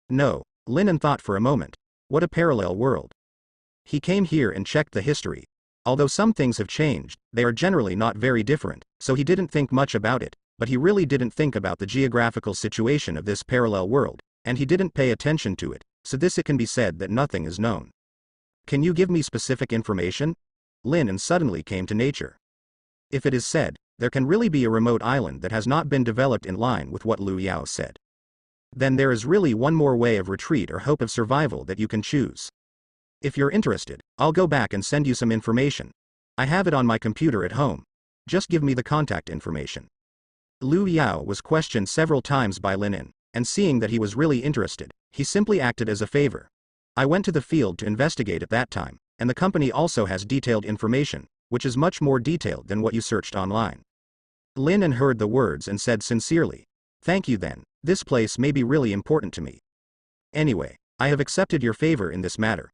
No, Lin thought for a moment. What a parallel world. He came here and checked the history. Although some things have changed, they are generally not very different, so he didn't think much about it, but he really didn't think about the geographical situation of this parallel world, and he didn't pay attention to it, so it can be said that nothing is known. Can you give me specific information? Lin suddenly came to nature. If it is said, there can really be a remote island that has not been developed in line with what Lu Yao said. Then there is really one more way of retreat or hope of survival that you can choose. If you're interested, I'll go back and send you some information. I have it on my computer at home. Just give me the contact information. Lu Yao was questioned several times by Lin, and seeing that he was really interested, he simply acted as a favor. I went to the field to investigate at that time, and the company also has detailed information, which is much more detailed than what you searched online. Lin heard the words and said sincerely, thank you then, this place may be really important to me. Anyway, I have accepted your favor in this matter.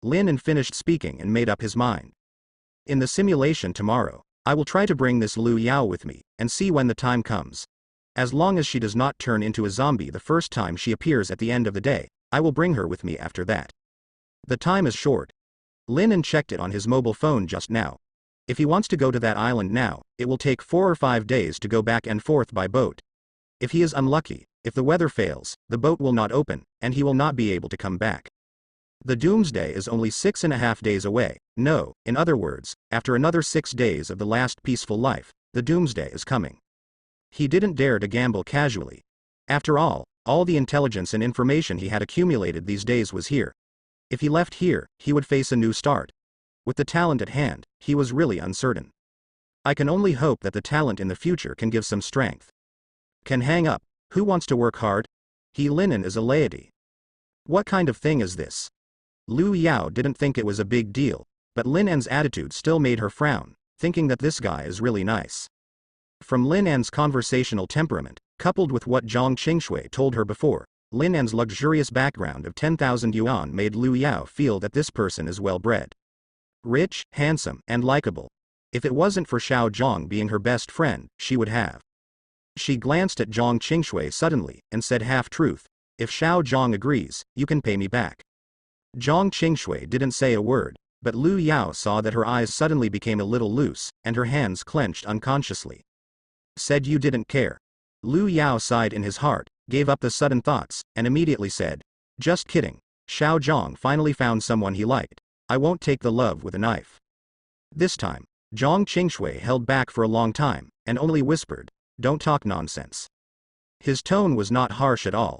Lin finished speaking and made up his mind. In the simulation tomorrow, I will try to bring this Lu Yao with me, and see when the time comes. As long as she does not turn into a zombie the first time she appears at the end of the day, I will bring her with me after that. The time is short. Lin checked it on his mobile phone just now. If he wants to go to that island now, it will take 4 or 5 days to go back and forth by boat. If he is unlucky, if the weather fails, the boat will not open, and he will not be able to come back. The Doomsday is only 6.5 days away. No, in other words, after another 6 days of the last peaceful life, the Doomsday is coming. He didn't dare to gamble casually. After all the intelligence and information he had accumulated these days was here. If he left here, he would face a new start. With the talent at hand, he was really uncertain. I can only hope that the talent in the future can give some strength. Can hang up. Who wants to work hard? Lin is a laity. What kind of thing is this? Lu Yao didn't think it was a big deal, but Lin's attitude still made her frown, thinking that this guy is really nice. From Lin's conversational temperament, coupled with what Jong Chingue told her before, Lin An's luxurious background of 10,000 yuan made Lu Yao feel that this person is well-bred, rich, handsome, and likable. If it wasn't for Xiao Zhang being her best friend, she would have. She glanced at Jong Chingue suddenly, and said half-truth, if Xiao Zhang agrees, you can pay me back. Jong Chingue didn't say a word, but Lu Yao saw that her eyes suddenly became a little loose, and her hands clenched unconsciously. Said you didn't care. Lu Yao sighed in his heart, gave up the sudden thoughts, and immediately said, just kidding. Xiao Zhang finally found someone he liked. I won't take the love with a knife. This time, Jong Chingue held back for a long time, and only whispered, don't talk nonsense. His tone was not harsh at all.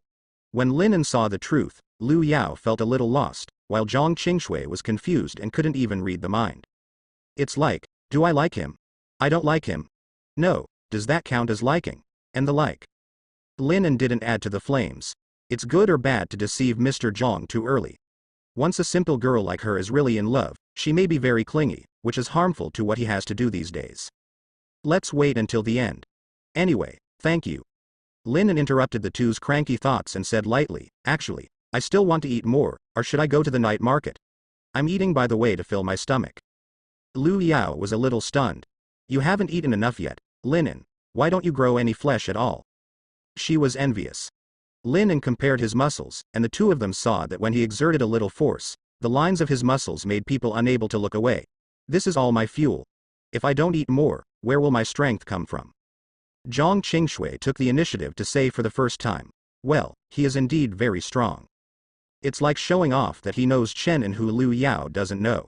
When Lin An saw the truth, Lu Yao felt a little lost, while Jong Chingue was confused and couldn't even read the mind. It's like, do I like him? I don't like him. No, does that count as liking? And the like. Lin An didn't add to the flames. It's good or bad to deceive Mr. Zhang too early. Once a simple girl like her is really in love, she may be very clingy, which is harmful to what he has to do these days. Let's wait until the end. Anyway, thank you. Lin An interrupted the two's cranky thoughts and said lightly, actually, I still want to eat more, or should I go to the night market? I'm eating by the way to fill my stomach. Lu Yao was a little stunned. You haven't eaten enough yet, Lin An. Why don't you grow any flesh at all? She was envious. Lin An compared his muscles, and the two of them saw that when he exerted a little force, the lines of his muscles made people unable to look away. This is all my fuel. If I don't eat more, where will my strength come from? Jong Chingue took the initiative to say for the first time, well, he is indeed very strong. It's like showing off that he knows Chen and who Lu Yao doesn't know.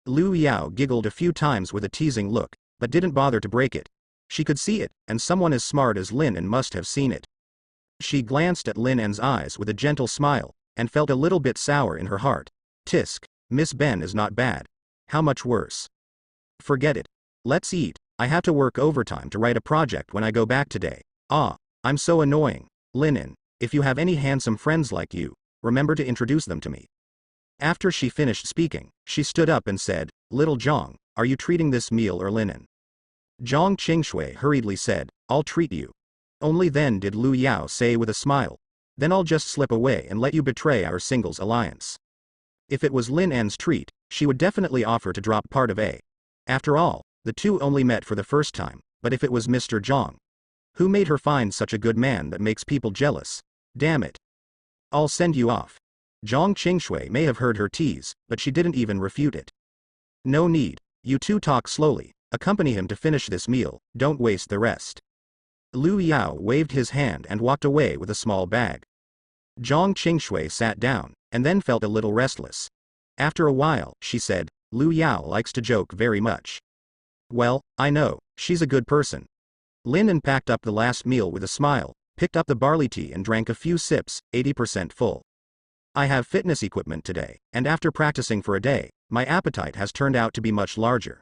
Lu Yao giggled a few times with a teasing look, but didn't bother to break it. She could see it, and someone as smart as Lin An must have seen it. She glanced at Lin An's eyes with a gentle smile, and felt a little bit sour in her heart. Tisk, Miss Ben is not bad. How much worse? Forget it. Let's eat. I have to work overtime to write a project when I go back today. Ah, I'm so annoying. Lin An, if you have any handsome friends like you, remember to introduce them to me. After she finished speaking, she stood up and said, Little Zhang, are you treating this meal or Lin An? Jong Chingue hurriedly said, I'll treat you. Only then did Lu Yao say with a smile, then I'll just slip away and let you betray our singles alliance. If it was Lin An's treat, she would definitely offer to drop part of A. After all, the two only met for the first time, but if it was Mr. Zhang, who made her find such a good man that makes people jealous? Damn it. I'll send you off. Jong Chingue may have heard her tease, but she didn't even refute it. No need. You two talk slowly. Accompany him to finish this meal, don't waste the rest. Lu Yao waved his hand and walked away with a small bag. Jong Chingue sat down, and then felt a little restless. After a while, she said, Lu Yao likes to joke very much. Well, I know, she's a good person. Lin An packed up the last meal with a smile, picked up the barley tea and drank a few sips, 80% full. I have fitness equipment today, and after practicing for a day, my appetite has turned out to be much larger.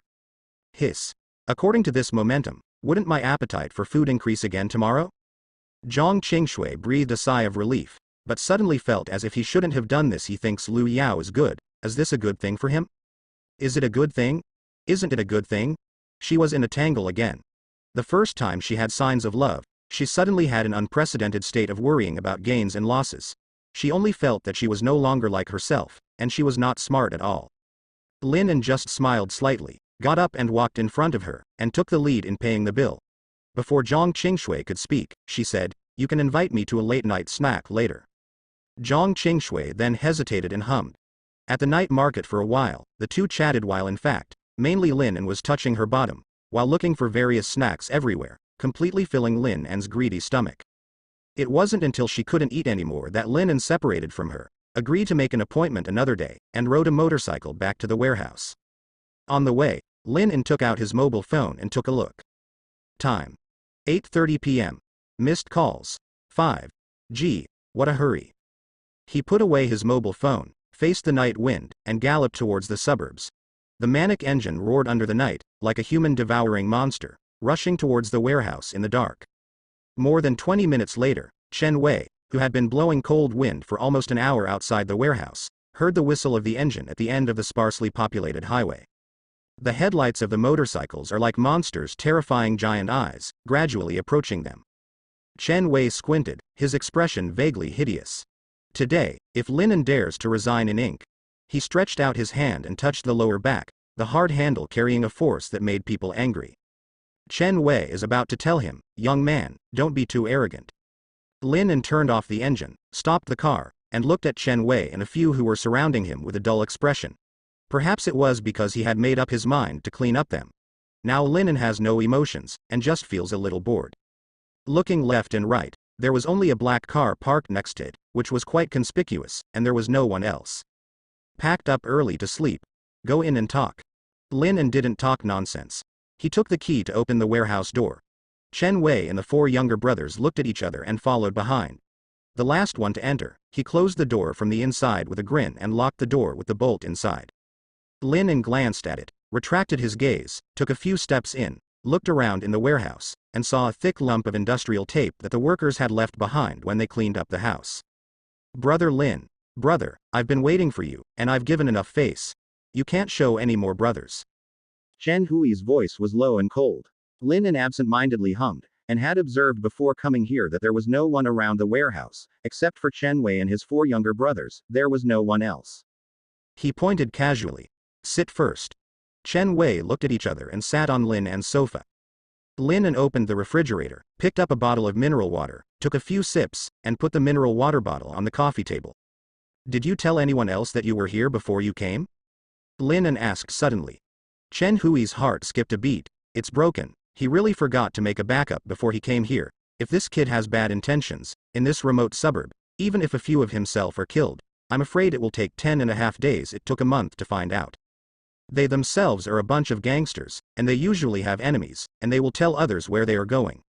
Hiss. According to this momentum, wouldn't my appetite for food increase again tomorrow? Jong Chingue breathed a sigh of relief, but suddenly felt as if he shouldn't have done this. He thinks Lu Yao is good. Is this a good thing for him? Is it a good thing? Isn't it a good thing? She was in a tangle again. The first time she had signs of love, she suddenly had an unprecedented state of worrying about gains and losses. She only felt that she was no longer like herself, and she was not smart at all. Lin An just smiled slightly, got up and walked in front of her, and took the lead in paying the bill. Before Jong Chingue could speak, she said, you can invite me to a late-night snack later. Jong Chingue then hesitated and hummed. At the night market for a while, the two chatted while in fact, mainly Lin An was touching her bottom, while looking for various snacks everywhere, completely filling Lin An's greedy stomach. It wasn't until she couldn't eat anymore that Lin An separated from her, agreed to make an appointment another day, and rode a motorcycle back to the warehouse. On the way, Lin An took out his mobile phone and took a look. Time. 8:30 p.m. Missed calls. 5. Gee, what a hurry. He put away his mobile phone, faced the night wind, and galloped towards the suburbs. The manic engine roared under the night, like a human-devouring monster, rushing towards the warehouse in the dark. More than 20 minutes later, Chen Wei, who had been blowing cold wind for almost an hour outside the warehouse, heard the whistle of the engine at the end of the sparsely populated highway. The headlights of the motorcycles are like monsters' terrifying giant eyes, gradually approaching them. Chen Wei squinted, his expression vaguely hideous. Today, if Lin dares to resign in ink. He stretched out his hand and touched the lower back, the hard handle carrying a force that made people angry. Chen Wei is about to tell him, young man, don't be too arrogant. Lin turned off the engine, stopped the car, and looked at Chen Wei and a few who were surrounding him with a dull expression. Perhaps it was because he had made up his mind to clean up them. Now Lin has no emotions, and just feels a little bored. Looking left and right, there was only a black car parked next to it, which was quite conspicuous, and there was no one else. Packed up early to sleep. Go in and talk. Lin didn't talk nonsense. He took the key to open the warehouse door. Chen Wei and the 4 younger brothers looked at each other and followed behind. The last one to enter, he closed the door from the inside with a grin and locked the door with the bolt inside. Lin glanced at it, retracted his gaze, took a few steps in, looked around in the warehouse, and saw a thick lump of industrial tape that the workers had left behind when they cleaned up the house. Brother Lin. Brother, I've been waiting for you, and I've given enough face. You can't show any more brothers. Chen Hui's voice was low and cold. Lin absent-mindedly hummed, and had observed before coming here that there was no one around the warehouse, except for Chen Wei and his 4 younger brothers, there was no one else. He pointed casually. Sit first. Chen Wei looked at each other and sat on Lin's sofa. Lin opened the refrigerator, picked up a bottle of mineral water, took a few sips, and put the mineral water bottle on the coffee table. Did you tell anyone else that you were here before you came? Lin asked suddenly. Chen Hui's heart skipped a beat. It's broken. He really forgot to make a backup before he came here. If this kid has bad intentions, in this remote suburb, even if a few of himself are killed, I'm afraid it will take 10.5 days. It took a month to find out. They themselves are a bunch of gangsters, and they usually have enemies, and they will tell others where they are going.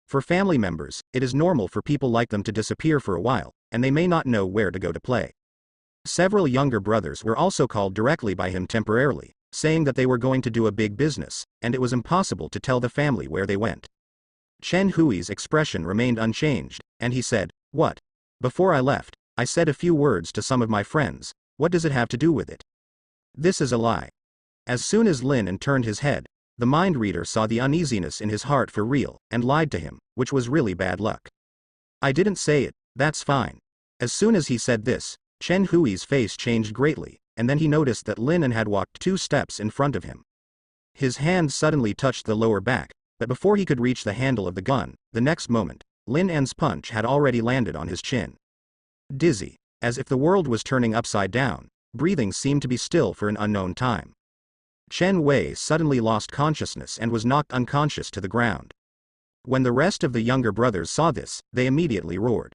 For family members, it is normal for people like them to disappear for a while, and they may not know where to go to play. Several younger brothers were also called directly by him temporarily, saying that they were going to do a big business, and it was impossible to tell the family where they went. Chen Hui's expression remained unchanged, and he said, What? Before I left, I said a few words to some of my friends. What does it have to do with it? This is a lie. As soon as Lin turned his head, the mind reader saw the uneasiness in his heart for real, and lied to him, which was really bad luck. I didn't say it, that's fine. As soon as he said this, Chen Hui's face changed greatly, and then he noticed that Lin had walked 2 steps in front of him. His hand suddenly touched the lower back, but before he could reach the handle of the gun, the next moment, Lin's punch had already landed on his chin. Dizzy, as if the world was turning upside down, breathing seemed to be still for an unknown time. Chen Wei suddenly lost consciousness and was knocked unconscious to the ground. When the rest of the younger brothers saw this, they immediately roared.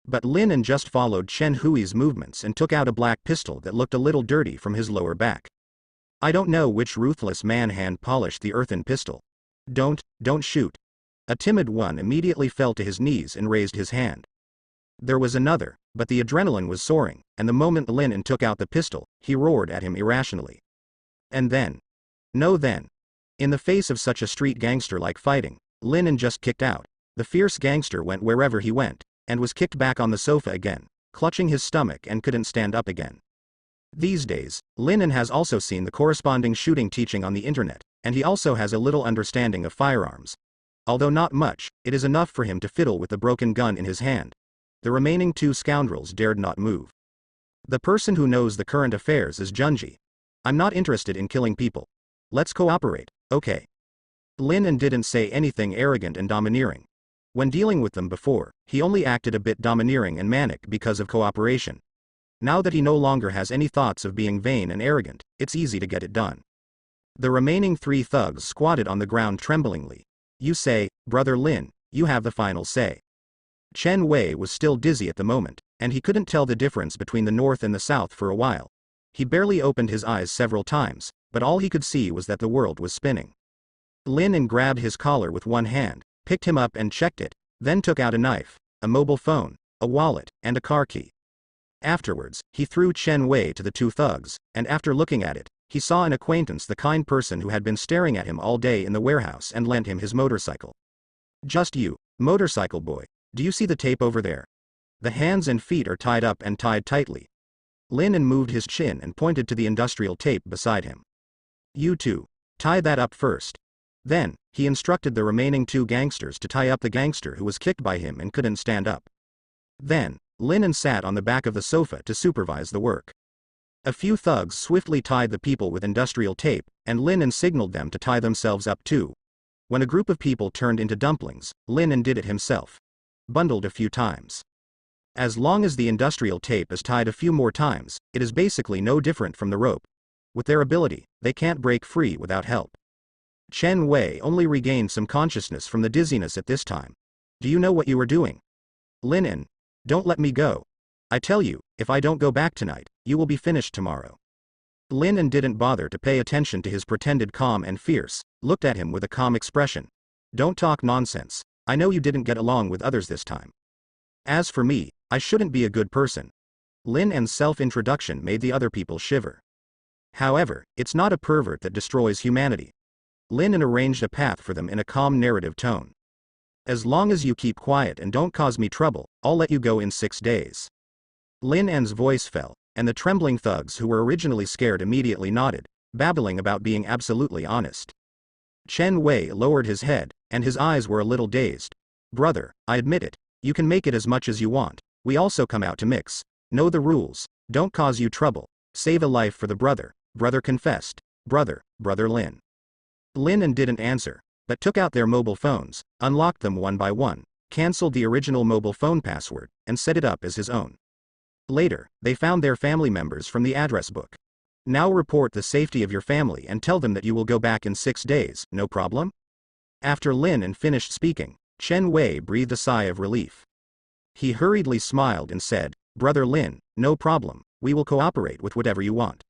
But Lin just followed Chen Hui's movements and took out a black pistol that looked a little dirty from his lower back. I don't know which ruthless man hand-polished the earthen pistol. Don't shoot. A timid one immediately fell to his knees and raised his hand. There was another, but the adrenaline was soaring, and the moment Lin took out the pistol, he roared at him irrationally. And then. No then. In the face of such a street gangster-like fighting, Lin just kicked out. The fierce gangster went wherever he went, and was kicked back on the sofa again, clutching his stomach and couldn't stand up again. These days, Lin has also seen the corresponding shooting teaching on the internet, and he also has a little understanding of firearms. Although not much, it is enough for him to fiddle with the broken gun in his hand. The remaining 2 scoundrels dared not move. The person who knows the current affairs is Junji. I'm not interested in killing people. Let's cooperate, okay? Lin didn't say anything arrogant and domineering. When dealing with them before, he only acted a bit domineering and manic because of cooperation. Now that he no longer has any thoughts of being vain and arrogant, it's easy to get it done. The remaining 3 thugs squatted on the ground tremblingly. You say, Brother Lin, you have the final say. Chen Wei was still dizzy at the moment, and he couldn't tell the difference between the north and the south for a while. He barely opened his eyes several times, but all he could see was that the world was spinning. Lin grabbed his collar with one hand, picked him up and checked it, then took out a knife, a mobile phone, a wallet, and a car key. Afterwards, he threw Chen Wei to the 2 thugs, and after looking at it, he saw an acquaintance, the kind person who had been staring at him all day in the warehouse, and lent him his motorcycle. Just you, motorcycle boy, do you see the tape over there? The hands and feet are tied up and tied tightly. Lin moved his chin and pointed to the industrial tape beside him. You 2, tie that up first. Then, he instructed the remaining 2 gangsters to tie up the gangster who was kicked by him and couldn't stand up. Then, Lin and sat on the back of the sofa to supervise the work. A few thugs swiftly tied the people with industrial tape, and Lin signaled them to tie themselves up too. When a group of people turned into dumplings, Lin did it himself. Bundled a few times. As long as the industrial tape is tied a few more times, it is basically no different from the rope. With their ability, they can't break free without help. Chen Wei only regained some consciousness from the dizziness at this time. Do you know what you are doing? Lin, don't let me go. I tell you, if I don't go back tonight, you will be finished tomorrow. Lin didn't bother to pay attention to his pretended calm and fierce, looked at him with a calm expression. Don't talk nonsense. I know you didn't get along with others this time. As for me, I shouldn't be a good person. Lin's self-introduction made the other people shiver. However, it's not a pervert that destroys humanity. Lin arranged a path for them in a calm narrative tone. As long as you keep quiet and don't cause me trouble, I'll let you go in 6 days. Lin's voice fell, and the trembling thugs who were originally scared immediately nodded, babbling about being absolutely honest. Chen Wei lowered his head, and his eyes were a little dazed. Brother, I admit it. You can make it as much as you want. We also come out to mix. Know the rules. Don't cause you trouble. Save a life for the brother. Brother confessed. Brother Lin. Lin didn't answer, but took out their mobile phones, unlocked them one by one, cancelled the original mobile phone password, and set it up as his own. Later, they found their family members from the address book. Now report the safety of your family and tell them that you will go back in 6 days, no problem? After Lin finished speaking, Chen Wei breathed a sigh of relief. He hurriedly smiled and said, Brother Lin, no problem, we will cooperate with whatever you want.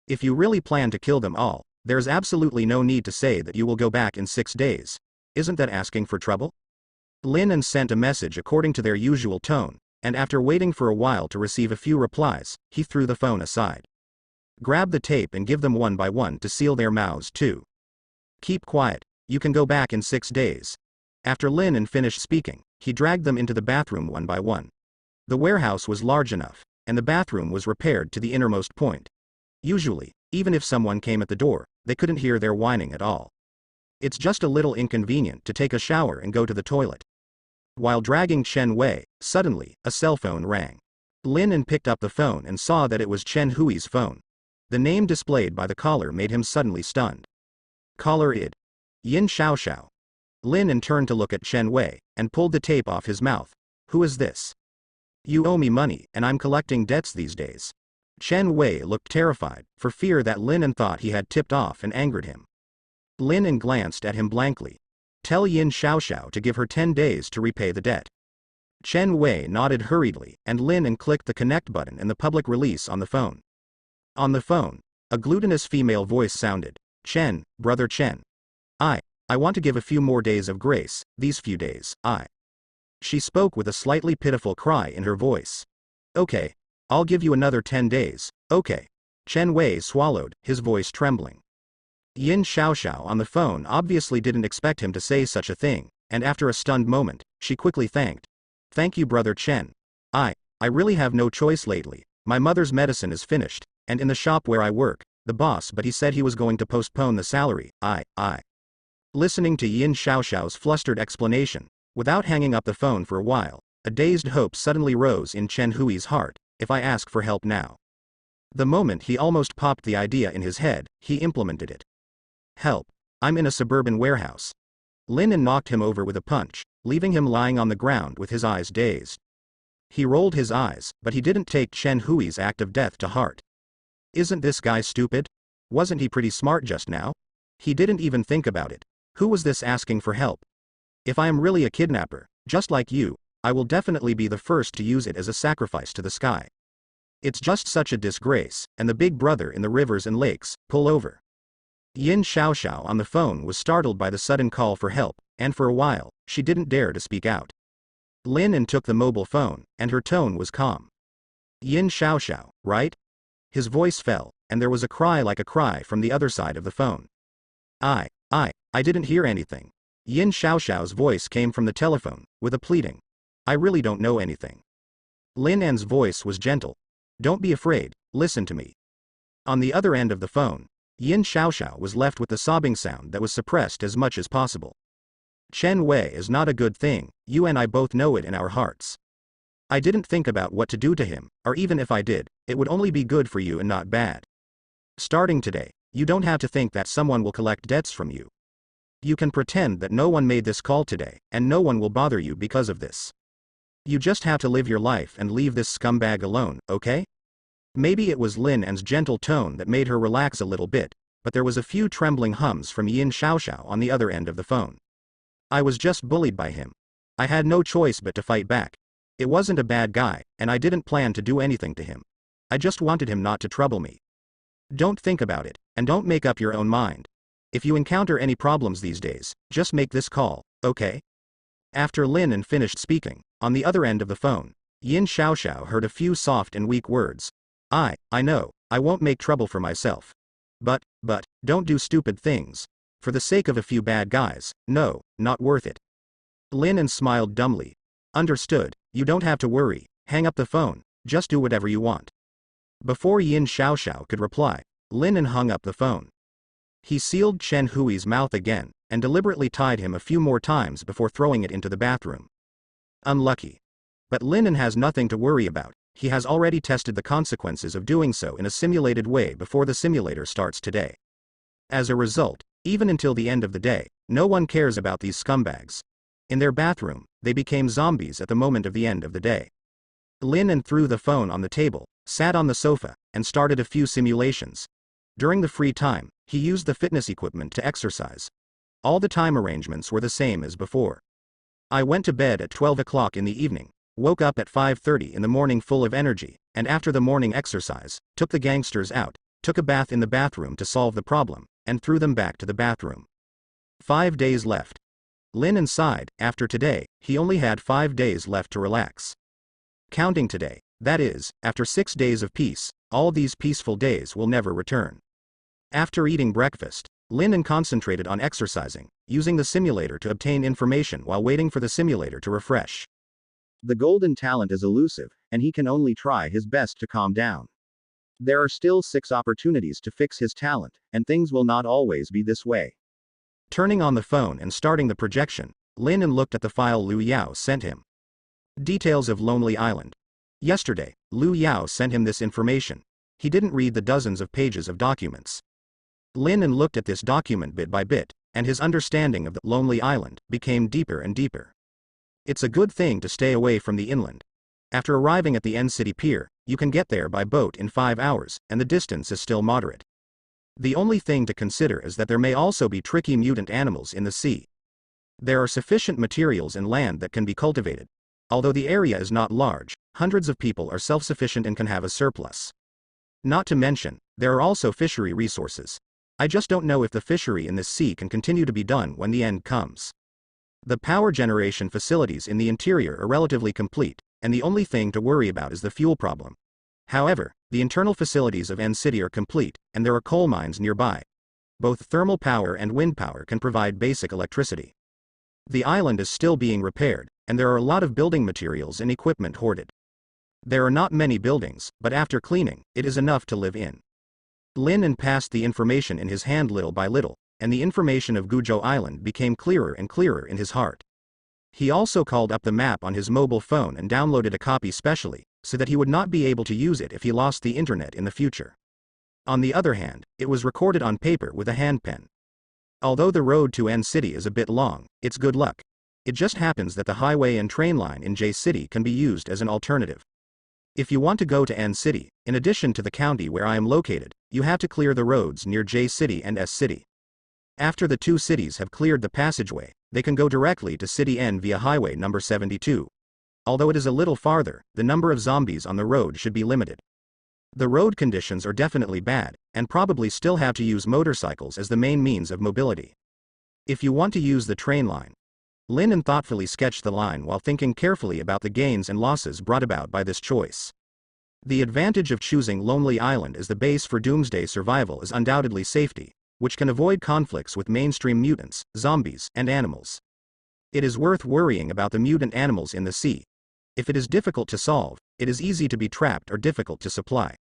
If you really plan to kill them all, there's absolutely no need to say that you will go back in 6 days. Isn't that asking for trouble? Lin sent a message according to their usual tone, and after waiting for a while to receive a few replies, he threw the phone aside. Grab the tape and give them one by one to seal their mouths too. Keep quiet, you can go back in 6 days. After Lin finished speaking, he dragged them into the bathroom one by one. The warehouse was large enough, and the bathroom was repaired to the innermost point. Usually, even if someone came at the door, they couldn't hear their whining at all. It's just a little inconvenient to take a shower and go to the toilet. While dragging Chen Wei, suddenly, a cell phone rang. Lin picked up the phone and saw that it was Chen Hui's phone. The name displayed by the caller made him suddenly stunned. Caller id. Yin Shasha. Lin turned to look at Chen Wei, and pulled the tape off his mouth. Who is this? You owe me money, and I'm collecting debts these days. Chen Wei looked terrified, for fear that Lin thought he had tipped off and angered him. Lin glanced at him blankly. Tell Yin Shasha to give her 10 days to repay the debt. Chen Wei nodded hurriedly, and Lin clicked the connect button and the public release on the phone. On the phone, a glutinous female voice sounded. Chen, brother Chen. I want to give a few more days of grace, these few days, She spoke with a slightly pitiful cry in her voice. Okay. I'll give you another 10 days, okay. Chen Wei swallowed, his voice trembling. Yin Shasha on the phone obviously didn't expect him to say such a thing, and after a stunned moment, she quickly thanked. Thank you brother Chen. I really have no choice lately. My mother's medicine is finished, and in the shop where I work, the boss but he said he was going to postpone the salary, Listening to Yin Shasha's flustered explanation, without hanging up the phone for a while, a dazed hope suddenly rose in Chen Hui's heart. If I ask for help now. The moment he almost popped the idea in his head, he implemented it. Help. I'm in a suburban warehouse. Lin knocked him over with a punch, leaving him lying on the ground with his eyes dazed. He rolled his eyes, but he didn't take Chen Hui's act of death to heart. Isn't this guy stupid? Wasn't he pretty smart just now? He didn't even think about it. Who was this asking for help? If I am really a kidnapper, just like you, I will definitely be the first to use it as a sacrifice to the sky. It's just such a disgrace, and the big brother in the rivers and lakes, pull over. Yin Shasha on the phone was startled by the sudden call for help, and for a while, she didn't dare to speak out. Lin took the mobile phone, and her tone was calm. Yin Shasha, right? His voice fell, and there was a cry like a cry from the other side of the phone. I didn't hear anything. Yin Shasha's voice came from the telephone, with a pleading. I really don't know anything. Lin's voice was gentle. Don't be afraid, listen to me. On the other end of the phone, Yin Shasha was left with the sobbing sound that was suppressed as much as possible. Chen Wei is not a good thing, you and I both know it in our hearts. I didn't think about what to do to him, or even if I did, it would only be good for you and not bad. Starting today, you don't have to think that someone will collect debts from you. You can pretend that no one made this call today, and no one will bother you because of this. You just have to live your life and leave this scumbag alone, okay? Maybe it was Lin An's gentle tone that made her relax a little bit, but there was a few trembling hums from Yin Shasha on the other end of the phone. I was just bullied by him. I had no choice but to fight back. It wasn't a bad guy, and I didn't plan to do anything to him. I just wanted him not to trouble me. Don't think about it, and don't make up your own mind. If you encounter any problems these days, just make this call, okay? After Lin An finished speaking, on the other end of the phone, Yin Shasha heard a few soft and weak words. I know, I won't make trouble for myself. But, don't do stupid things. For the sake of a few bad guys, no, not worth it. Lin An smiled dumbly. Understood, you don't have to worry, hang up the phone, just do whatever you want. Before Yin Shasha could reply, Lin An hung up the phone. He sealed Chen Wei's mouth again, and deliberately tied him a few more times before throwing it into the bathroom. Unlucky. But Lin An has nothing to worry about. He has already tested the consequences of doing so in a simulated way before the simulator starts today. As a result, even until the end of the day, no one cares about these scumbags. In their bathroom, they became zombies at the moment of the end of the day. Lin An threw the phone on the table, sat on the sofa, and started a few simulations. During the free time, he used the fitness equipment to exercise. All the time arrangements were the same as before. I went to bed at 12 o'clock in the evening, woke up at 5:30 in the morning full of energy, and after the morning exercise, took the gangsters out, took a bath in the bathroom to solve the problem, and threw them back to the bathroom. 5 days left. Lin An sighed. After today, he only had 5 days left to relax. Counting today, that is, after 6 days of peace, all these peaceful days will never return. After eating breakfast, Lin An concentrated on exercising, using the simulator to obtain information while waiting for the simulator to refresh. The golden talent is elusive, and he can only try his best to calm down. There are still 6 opportunities to fix his talent, and things will not always be this way. Turning on the phone and starting the projection, Lin An looked at the file Lu Yao sent him. Details of Lonely Island. Yesterday, Lu Yao sent him this information. He didn't read the dozens of pages of documents. Lin An looked at this document bit by bit, and his understanding of the Lonely Island became deeper and deeper. It's a good thing to stay away from the inland. After arriving at the N City Pier, you can get there by boat in 5 hours, and the distance is still moderate. The only thing to consider is that there may also be tricky mutant animals in the sea. There are sufficient materials and land that can be cultivated. Although the area is not large, hundreds of people are self-sufficient and can have a surplus. Not to mention, there are also fishery resources. I just don't know if the fishery in this sea can continue to be done when the end comes. The power generation facilities in the interior are relatively complete, and the only thing to worry about is the fuel problem. However, the internal facilities of N City are complete, and there are coal mines nearby. Both thermal power and wind power can provide basic electricity. The island is still being repaired, and there are a lot of building materials and equipment hoarded. There are not many buildings, but after cleaning, it is enough to live in. Lin An passed the information in his hand little by little, and the information of Guzhou Island became clearer and clearer in his heart. He also called up the map on his mobile phone and downloaded a copy specially, so that he would not be able to use it if he lost the internet in the future. On the other hand, it was recorded on paper with a hand pen. Although the road to N City is a bit long, it's good luck. It just happens that the highway and train line in J City can be used as an alternative. If you want to go to N City, in addition to the county where I am located, you have to clear the roads near J City and S City. After the two cities have cleared the passageway, they can go directly to City N via highway number 72. Although it is a little farther, the number of zombies on the road should be limited. The road conditions are definitely bad, and probably still have to use motorcycles as the main means of mobility. If you want to use the train line, Lin An thoughtfully sketched the line while thinking carefully about the gains and losses brought about by this choice. The advantage of choosing Lonely Island as the base for Doomsday survival is undoubtedly safety, which can avoid conflicts with mainstream mutants, zombies, and animals. It is worth worrying about the mutant animals in the sea. If it is difficult to solve, it is easy to be trapped or difficult to supply.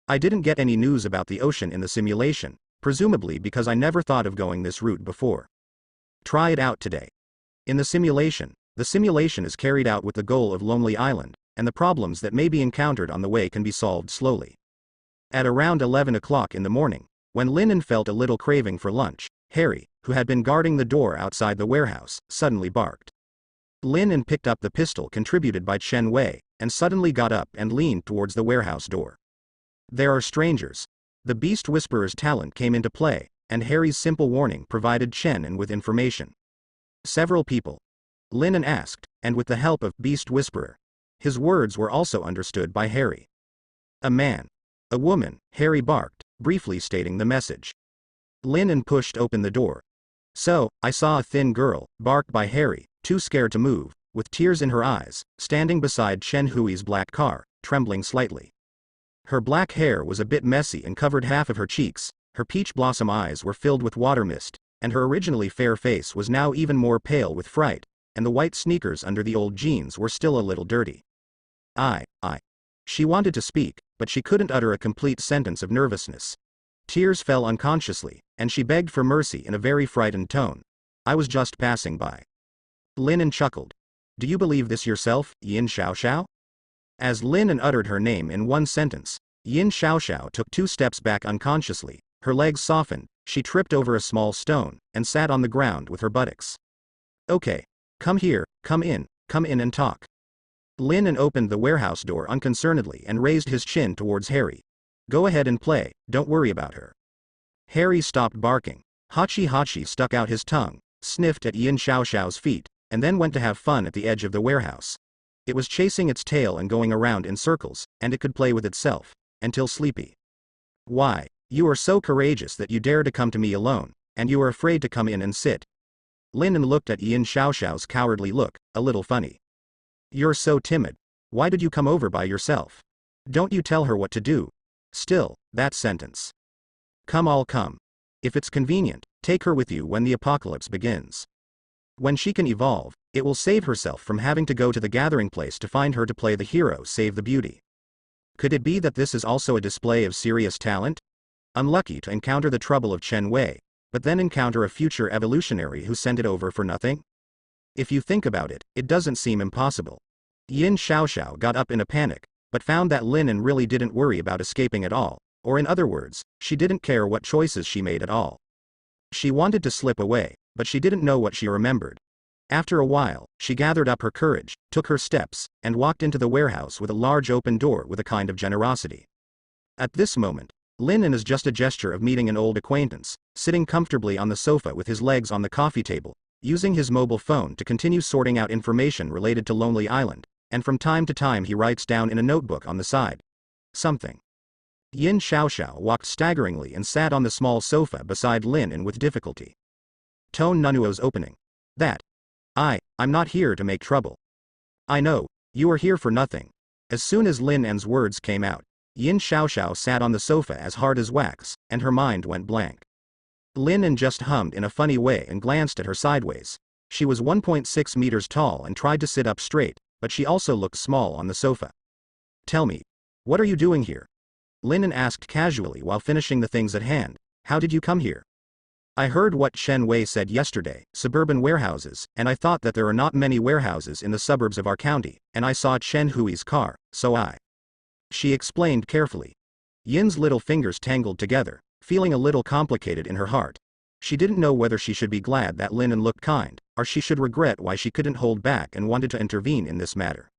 I didn't get any news about the ocean in the simulation, presumably because I never thought of going this route before. Try it out today. In the simulation is carried out with the goal of Lonely Island, and the problems that may be encountered on the way can be solved slowly. At around 11 o'clock in the morning, when Linen felt a little craving for lunch, Harry, who had been guarding the door outside the warehouse, suddenly barked. Linen picked up the pistol contributed by Chen Wei, and suddenly got up and leaned towards the warehouse door. There are strangers. The Beast Whisperer's talent came into play, and Harry's simple warning provided Chen with information. Several people? Linen asked, and with the help of Beast Whisperer. His words were also understood by Harry. A man. A woman, Harry barked, briefly stating the message. Linen pushed open the door. So, I saw a thin girl, barked by Harry, too scared to move, with tears in her eyes, standing beside Chen Hui's black car, trembling slightly. Her black hair was a bit messy and covered half of her cheeks, her peach blossom eyes were filled with water mist, and her originally fair face was now even more pale with fright, and the white sneakers under the old jeans were still a little dirty. I. She wanted to speak, but she couldn't utter a complete sentence of nervousness. Tears fell unconsciously, and she begged for mercy in a very frightened tone. I was just passing by. Linen chuckled. Do you believe this yourself, Yin Shasha? As Linen uttered her name in one sentence, Yin Shasha took 2 steps back unconsciously, her legs softened, she tripped over a small stone, and sat on the ground with her buttocks. Okay. Come here, come in and talk. Linen opened the warehouse door unconcernedly and raised his chin towards Harry. Go ahead and play, don't worry about her. Harry stopped barking. Hachi stuck out his tongue, sniffed at Yin Shasha's feet, and then went to have fun at the edge of the warehouse. It was chasing its tail and going around in circles, and it could play with itself, until sleepy. Why, you are so courageous that you dare to come to me alone, and you are afraid to come in and sit. Linen looked at Yin Shasha's cowardly look, a little funny. You're so timid. Why did you come over by yourself? Don't you tell her what to do? Still, that sentence. Come. If it's convenient, take her with you when the apocalypse begins. When she can evolve, it will save herself from having to go to the gathering place to find her to play the hero save the beauty. Could it be that this is also a display of serious talent? Unlucky to encounter the trouble of Chen Wei, but then encounter a future evolutionary who sent it over for nothing? If you think about it, it doesn't seem impossible. Yin Shasha got up in a panic, but found that Linen really didn't worry about escaping at all, or in other words, she didn't care what choices she made at all. She wanted to slip away, but she didn't know what she remembered. After a while, she gathered up her courage, took her steps, and walked into the warehouse with a large open door with a kind of generosity. At this moment, Linen is just a gesture of meeting an old acquaintance, sitting comfortably on the sofa with his legs on the coffee table, using his mobile phone to continue sorting out information related to Lonely Island, and from time to time he writes down in a notebook on the side. Something. Yin Shasha walked staggeringly and sat on the small sofa beside Linen with difficulty. Tone Nunuo's opening. I'm not here to make trouble. I know, you are here for nothing. As soon as Linen's words came out, Yin Shasha sat on the sofa as hard as wax, and her mind went blank. Linen just hummed in a funny way and glanced at her sideways. She was 1.6 meters tall and tried to sit up straight, but she also looked small on the sofa. Tell me, what are you doing here? Linen asked casually while finishing the things at hand. How did you come here? I heard what Chen Wei said yesterday, suburban warehouses, and I thought that there are not many warehouses in the suburbs of our county, and I saw Chen Hui's car, so I. She explained carefully. Yin's little fingers tangled together, feeling a little complicated in her heart. She didn't know whether she should be glad that Linen looked kind, or she should regret why she couldn't hold back and wanted to intervene in this matter.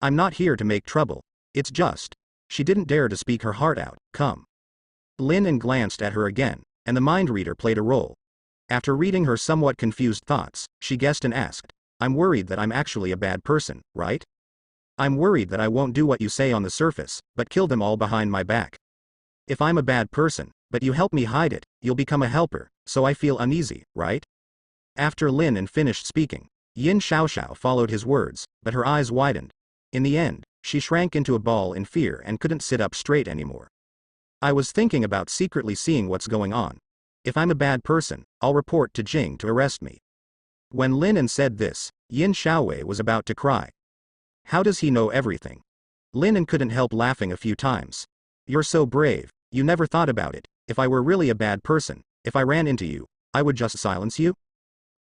I'm not here to make trouble, it's just. She didn't dare to speak her heart out. Come. Linen glanced at her again, and the mind reader played a role. After reading her somewhat confused thoughts, she guessed and asked, I'm worried that I'm actually a bad person, right? I'm worried that I won't do what you say on the surface, but kill them all behind my back. If I'm a bad person, but you help me hide it, you'll become a helper, so I feel uneasy, right? After Linen finished speaking, Yin Shasha followed his words, but her eyes widened. In the end, she shrank into a ball in fear and couldn't sit up straight anymore. I was thinking about secretly seeing what's going on. If I'm a bad person, I'll report to Jing to arrest me. When Linen said this, Yin Shasha was about to cry. How does he know everything? Linen couldn't help laughing a few times. You're so brave, you never thought about it. If I were really a bad person, if I ran into you, I would just silence you?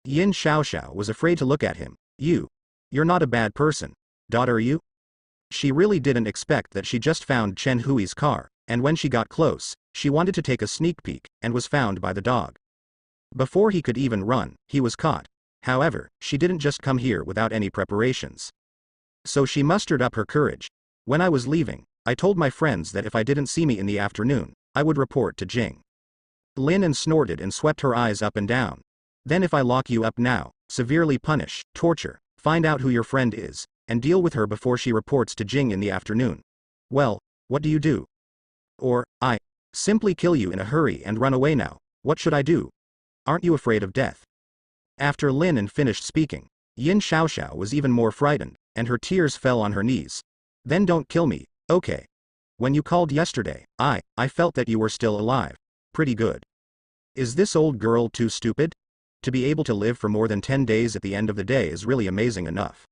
Yin Shasha was afraid to look at him. You're not a bad person, daughter, are you? She really didn't expect that she just found Chen Hui's car, and when she got close, she wanted to take a sneak peek, and was found by the dog. Before he could even run, he was caught. However, she didn't just come here without any preparations. So she mustered up her courage. When I was leaving, I told my friends that if I didn't see me in the afternoon, I would report to Jing. Lin snorted and swept her eyes up and down. Then if I lock you up now, severely punish, torture, find out who your friend is, and deal with her before she reports to Jing in the afternoon. Well, what do you do? Or, I simply kill you in a hurry and run away now. What should I do? Aren't you afraid of death? After Lin finished speaking, Yin Shasha was even more frightened, and her tears fell on her knees. Then don't kill me, okay? When you called yesterday, I felt that you were still alive. Pretty good. Is this old girl too stupid? To be able to live for more than 10 days at the end of the day is really amazing enough.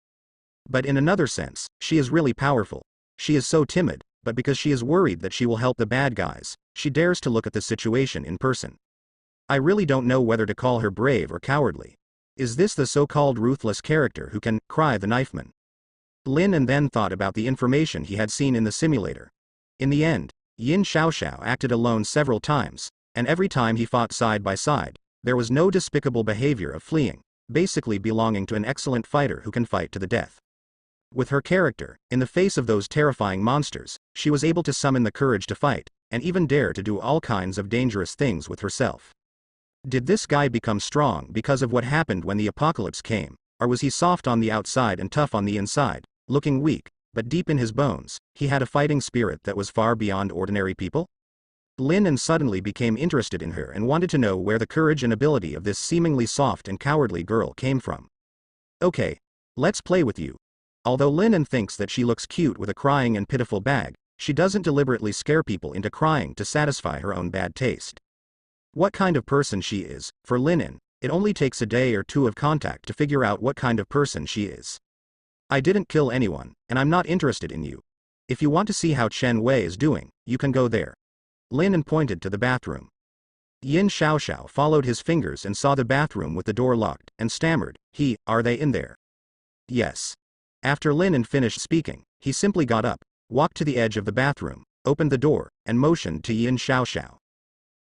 But in another sense, she is really powerful. She is so timid, but because she is worried that she will help the bad guys, she dares to look at the situation in person. I really don't know whether to call her brave or cowardly. Is this the so-called ruthless character who can cry the knifeman? Lin then thought about the information he had seen in the simulator. In the end, Yin Shasha acted alone several times, and every time he fought side by side, there was no despicable behavior of fleeing, basically belonging to an excellent fighter who can fight to the death. With her character, in the face of those terrifying monsters, she was able to summon the courage to fight, and even dare to do all kinds of dangerous things with herself. Did this guy become strong because of what happened when the apocalypse came, or was he soft on the outside and tough on the inside, looking weak, but deep in his bones, he had a fighting spirit that was far beyond ordinary people? Lin suddenly became interested in her and wanted to know where the courage and ability of this seemingly soft and cowardly girl came from. Okay, let's play with you. Although Lin thinks that she looks cute with a crying and pitiful bag, she doesn't deliberately scare people into crying to satisfy her own bad taste. What kind of person she is, for Lin, it only takes a day or two of contact to figure out what kind of person she is. I didn't kill anyone, and I'm not interested in you. If you want to see how Chen Wei is doing, you can go there. Lin pointed to the bathroom. Yin Shasha followed his fingers and saw the bathroom with the door locked, and stammered, Are they in there? Yes. After Lin finished speaking, he simply got up, walked to the edge of the bathroom, opened the door, and motioned to Yin Shasha.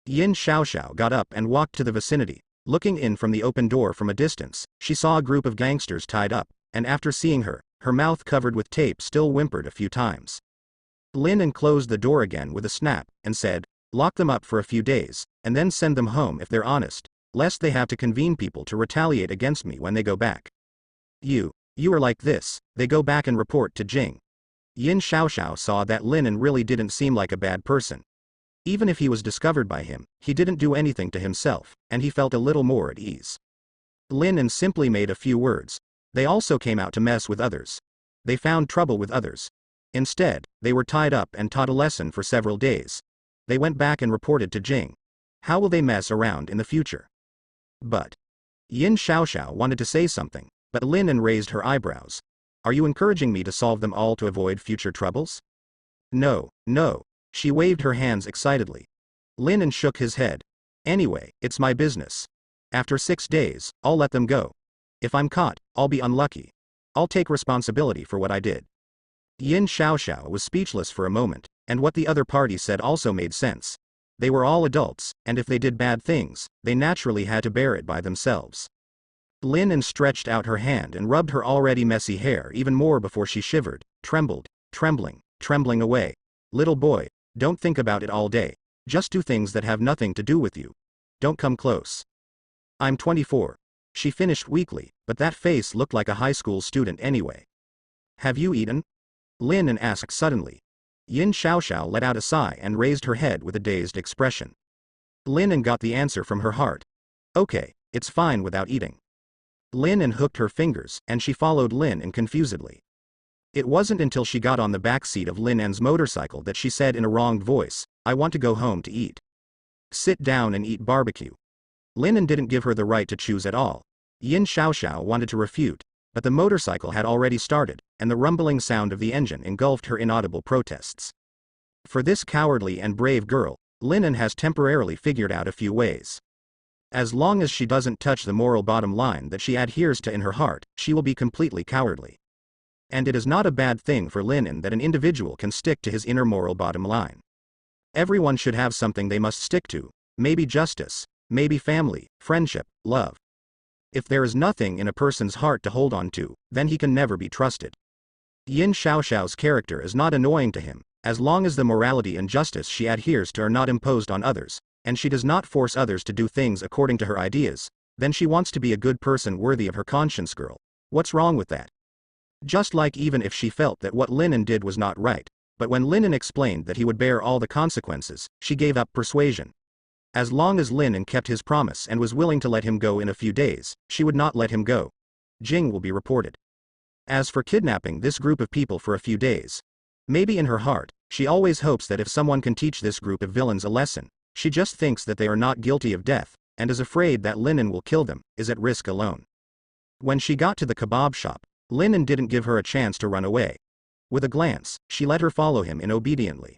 Yin Shasha got up and walked to the vicinity. Looking in from the open door from a distance, she saw a group of gangsters tied up, and after seeing her, her mouth covered with tape still whimpered a few times. Lin closed the door again with a snap, and said, lock them up for a few days, and then send them home if they're honest, lest they have to convene people to retaliate against me when they go back. You are like this, they go back and report to Jing. Yin Shasha saw that Lin really didn't seem like a bad person. Even if he was discovered by him, he didn't do anything to himself, and he felt a little more at ease. Lin simply made a few words. They also came out to mess with others. They found trouble with others. Instead, they were tied up and taught a lesson for several days. They went back and reported to Jing. How will they mess around in the future? But Yin Shasha wanted to say something, but Lin raised her eyebrows. Are you encouraging me to solve them all to avoid future troubles? No. She waved her hands excitedly. Lin shook his head. Anyway, it's my business. After 6 days, I'll let them go. If I'm caught, I'll be unlucky. I'll take responsibility for what I did. Yin Shasha was speechless for a moment, and what the other party said also made sense. They were all adults, and if they did bad things, they naturally had to bear it by themselves. Lin stretched out her hand and rubbed her already messy hair even more before she shivered, trembling away. Little boy, don't think about it all day. Just do things that have nothing to do with you. Don't come close. I'm 24. She finished weakly, but that face looked like a high school student anyway. Have you eaten? Lin asked suddenly. Yin Shasha let out a sigh and raised her head with a dazed expression. Lin got the answer from her heart. Okay, it's fine without eating. Lin hooked her fingers, and she followed Lin confusedly. It wasn't until she got on the back seat of Lin's motorcycle that she said in a wronged voice, I want to go home to eat. Sit down and eat barbecue. Lin didn't give her the right to choose at all. Yin Shasha wanted to refute, but the motorcycle had already started, and the rumbling sound of the engine engulfed her inaudible protests. For this cowardly and brave girl, Lin has temporarily figured out a few ways. As long as she doesn't touch the moral bottom line that she adheres to in her heart, she will be completely cowardly. And it is not a bad thing for Linen that an individual can stick to his inner moral bottom line. Everyone should have something they must stick to, maybe justice, maybe family, friendship, love. If there is nothing in a person's heart to hold on to, then he can never be trusted. Yin Shasha's character is not annoying to him, as long as the morality and justice she adheres to are not imposed on others, and she does not force others to do things according to her ideas, then she wants to be a good person worthy of her conscience. Girl, what's wrong with that? Just like even if she felt that what Linen did was not right, but when Linen explained that he would bear all the consequences, she gave up persuasion. As long as Linen kept his promise and was willing to let him go in a few days, she would not let him go. Jing will be reported. As for kidnapping this group of people for a few days, maybe in her heart, she always hopes that if someone can teach this group of villains a lesson, she just thinks that they are not guilty of death, and is afraid that Linen will kill them, is at risk alone. When she got to the kebab shop, Linen didn't give her a chance to run away. With a glance, she let her follow him in obediently.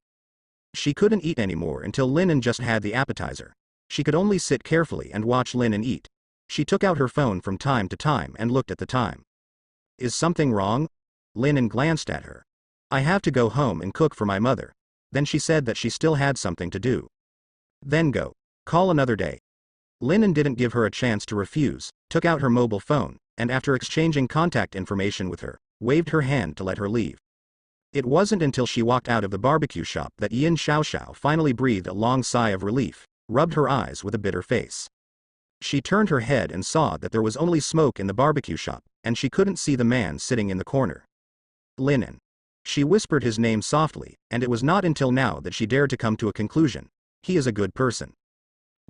She couldn't eat anymore until Linen just had the appetizer. She could only sit carefully and watch Linen eat. She took out her phone from time to time and looked at the time. Is something wrong? Linen glanced at her. I have to go home and cook for my mother. Then she said that she still had something to do. Then go. Call another day. Linen didn't give her a chance to refuse, took out her mobile phone, and after exchanging contact information with her, waved her hand to let her leave. It wasn't until she walked out of the barbecue shop that Yin Shasha finally breathed a long sigh of relief, rubbed her eyes with a bitter face. She turned her head and saw that there was only smoke in the barbecue shop, and she couldn't see the man sitting in the corner. Linen. She whispered his name softly, and it was not until now that she dared to come to a conclusion. He is a good person.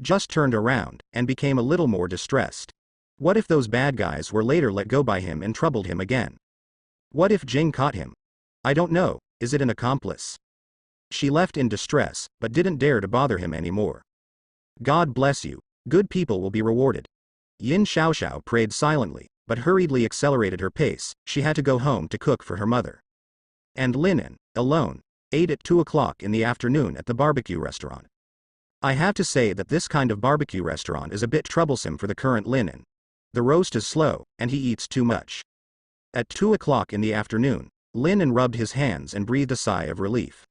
Just turned around, and became a little more distressed. What if those bad guys were later let go by him and troubled him again? What if Jing caught him? I don't know, is it an accomplice? She left in distress, but didn't dare to bother him anymore. God bless you, good people will be rewarded. Yin Shasha prayed silently, but hurriedly accelerated her pace. She had to go home to cook for her mother. And Linen, alone, ate at 2 o'clock in the afternoon at the barbecue restaurant. I have to say that this kind of barbecue restaurant is a bit troublesome for the current Linen. The roast is slow, and he eats too much. At 2 o'clock in the afternoon, Linen rubbed his hands and breathed a sigh of relief.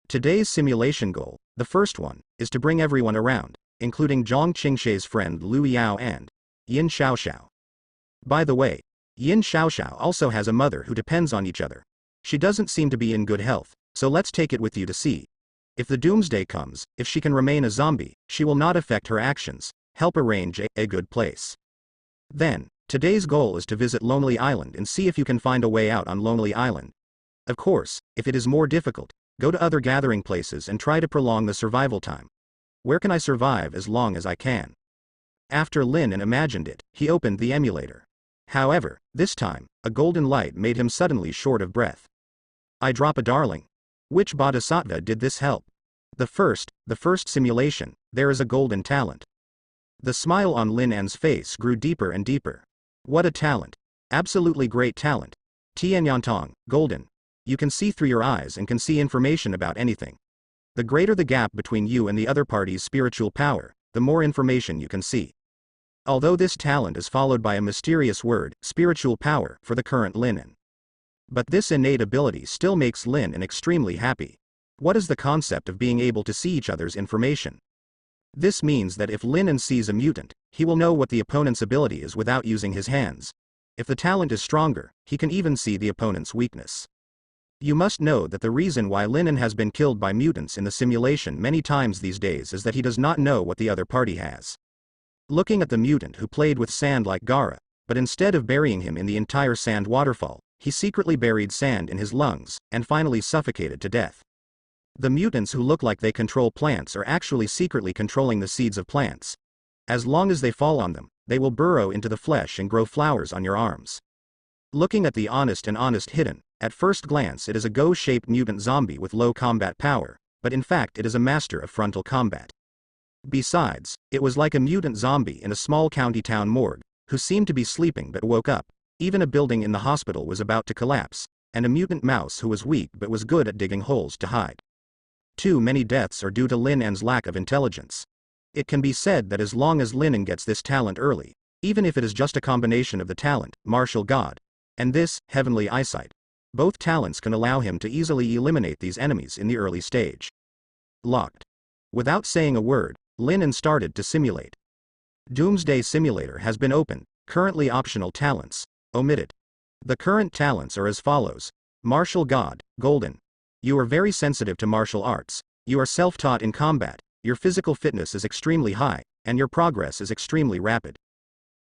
Today's simulation goal, the first one, is to bring everyone around, including Jong Chingue's friend Lu Yao and Yin Shasha. By the way, Yin Shasha also has a mother who depends on each other. She doesn't seem to be in good health, so let's take it with you to see. If the Doomsday comes, if she can remain a zombie, she will not affect her actions, help arrange a good place. Then, today's goal is to visit Lonely Island and see if you can find a way out on Lonely Island. Of course, if it is more difficult, go to other gathering places and try to prolong the survival time. Where can I survive as long as I can? After Linen imagined it, he opened the emulator. However, this time, a golden light made him suddenly short of breath. I drop a darling. Which bodhisattva did this help? The first simulation, there is a golden talent. The smile on Lin En's face grew deeper and deeper. What a talent. Absolutely great talent. Tianyantong, golden. You can see through your eyes and can see information about anything. The greater the gap between you and the other party's spiritual power, the more information you can see. Although this talent is followed by a mysterious word, spiritual power, for the current Linen. But this innate ability still makes Linen extremely happy. What is the concept of being able to see each other's information? This means that if Linen sees a mutant, he will know what the opponent's ability is without using his hands. If the talent is stronger, he can even see the opponent's weakness. You must know that the reason why Linen has been killed by mutants in the simulation many times these days is that he does not know what the other party has. Looking at the mutant who played with sand like Gara, but instead of burying him in the entire sand waterfall, he secretly buried sand in his lungs, and finally suffocated to death. The mutants who look like they control plants are actually secretly controlling the seeds of plants. As long as they fall on them, they will burrow into the flesh and grow flowers on your arms. Looking at the honest hidden, at first glance it is a Go-shaped mutant zombie with low combat power, but in fact it is a master of frontal combat. Besides, it was like a mutant zombie in a small county town morgue, who seemed to be sleeping but woke up. Even a building in the hospital was about to collapse, and a mutant mouse who was weak but was good at digging holes to hide. Too many deaths are due to Lin En's lack of intelligence. It can be said that as long as Linen gets this talent early, even if it is just a combination of the talent, martial god, and this, heavenly eyesight, Both talents can allow him to easily eliminate these enemies in the early stage. Locked. Without saying a word, Lin started to simulate. Doomsday Simulator has been opened. Currently optional talents. Omitted. The current talents are as follows. Martial God, Golden. You are very sensitive to martial arts. You are self-taught in combat. Your physical fitness is extremely high, and your progress is extremely rapid.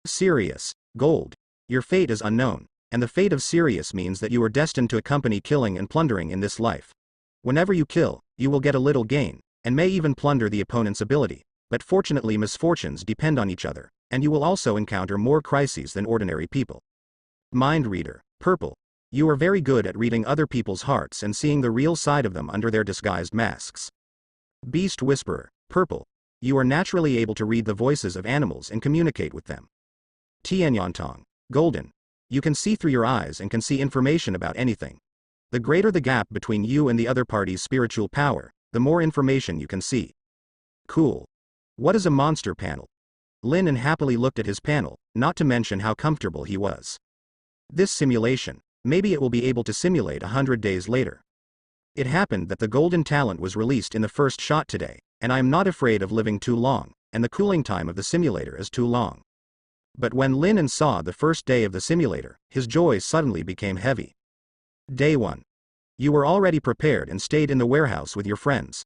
Serious, Gold. Your fate is unknown, and the fate of Sirius means that you are destined to accompany killing and plundering in this life. Whenever you kill, you will get a little gain, and may even plunder the opponent's ability, but fortunately misfortunes depend on each other, and you will also encounter more crises than ordinary people. Mind Reader, Purple. You are very good at reading other people's hearts and seeing the real side of them under their disguised masks. Beast Whisperer, Purple. You are naturally able to read the voices of animals and communicate with them. Tianyantong, Golden. You can see through your eyes and can see information about anything. The greater the gap between you and the other party's spiritual power, the more information you can see. Cool. What is a monster panel? Lin happily looked at his panel, not to mention how comfortable he was. This simulation, maybe it will be able to simulate 100 days later. It happened that the golden talent was released in the first shot today, and I am not afraid of living too long, and the cooling time of the simulator is too long. But when Lin saw the first day of the simulator, his joy suddenly became heavy. Day 1. You were already prepared and stayed in the warehouse with your friends.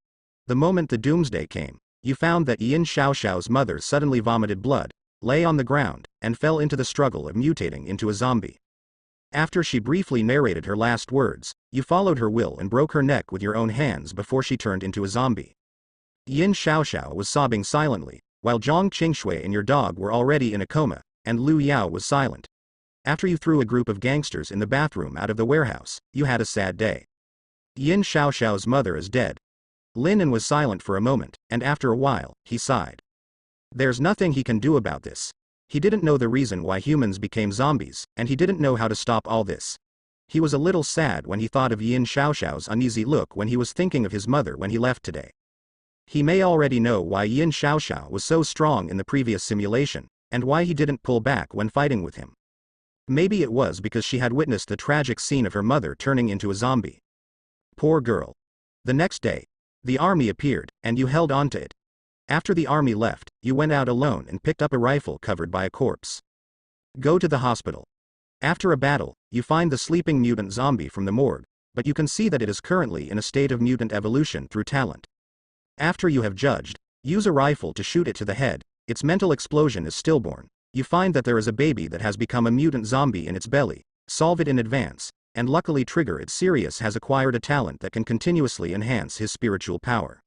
The moment the doomsday came, you found that Yin Shasha's mother suddenly vomited blood, lay on the ground, and fell into the struggle of mutating into a zombie. After she briefly narrated her last words, you followed her will and broke her neck with your own hands before she turned into a zombie. Yin Shasha was sobbing silently, while Jong Chingue and your dog were already in a coma, and Lu Yao was silent. After you threw a group of gangsters in the bathroom out of the warehouse, you had a sad day. Yin Shao's mother is dead. Lin was silent for a moment, and after a while, he sighed. There's nothing he can do about this. He didn't know the reason why humans became zombies, and he didn't know how to stop all this. He was a little sad when he thought of Yin Shao's uneasy look when he was thinking of his mother when he left today. He may already know why Yin Shasha was so strong in the previous simulation, and why he didn't pull back when fighting with him. Maybe it was because she had witnessed the tragic scene of her mother turning into a zombie. Poor girl. The next day, the army appeared, and you held on to it. After the army left, you went out alone and picked up a rifle covered by a corpse. Go to the hospital. After a battle, you find the sleeping mutant zombie from the morgue, but you can see that it is currently in a state of mutant evolution through talent. After you have judged, use a rifle to shoot it to the head. Its mental explosion is stillborn. You find that there is a baby that has become a mutant zombie in its belly. Solve it in advance, and luckily trigger it. Sirius has acquired a talent that can continuously enhance his spiritual power.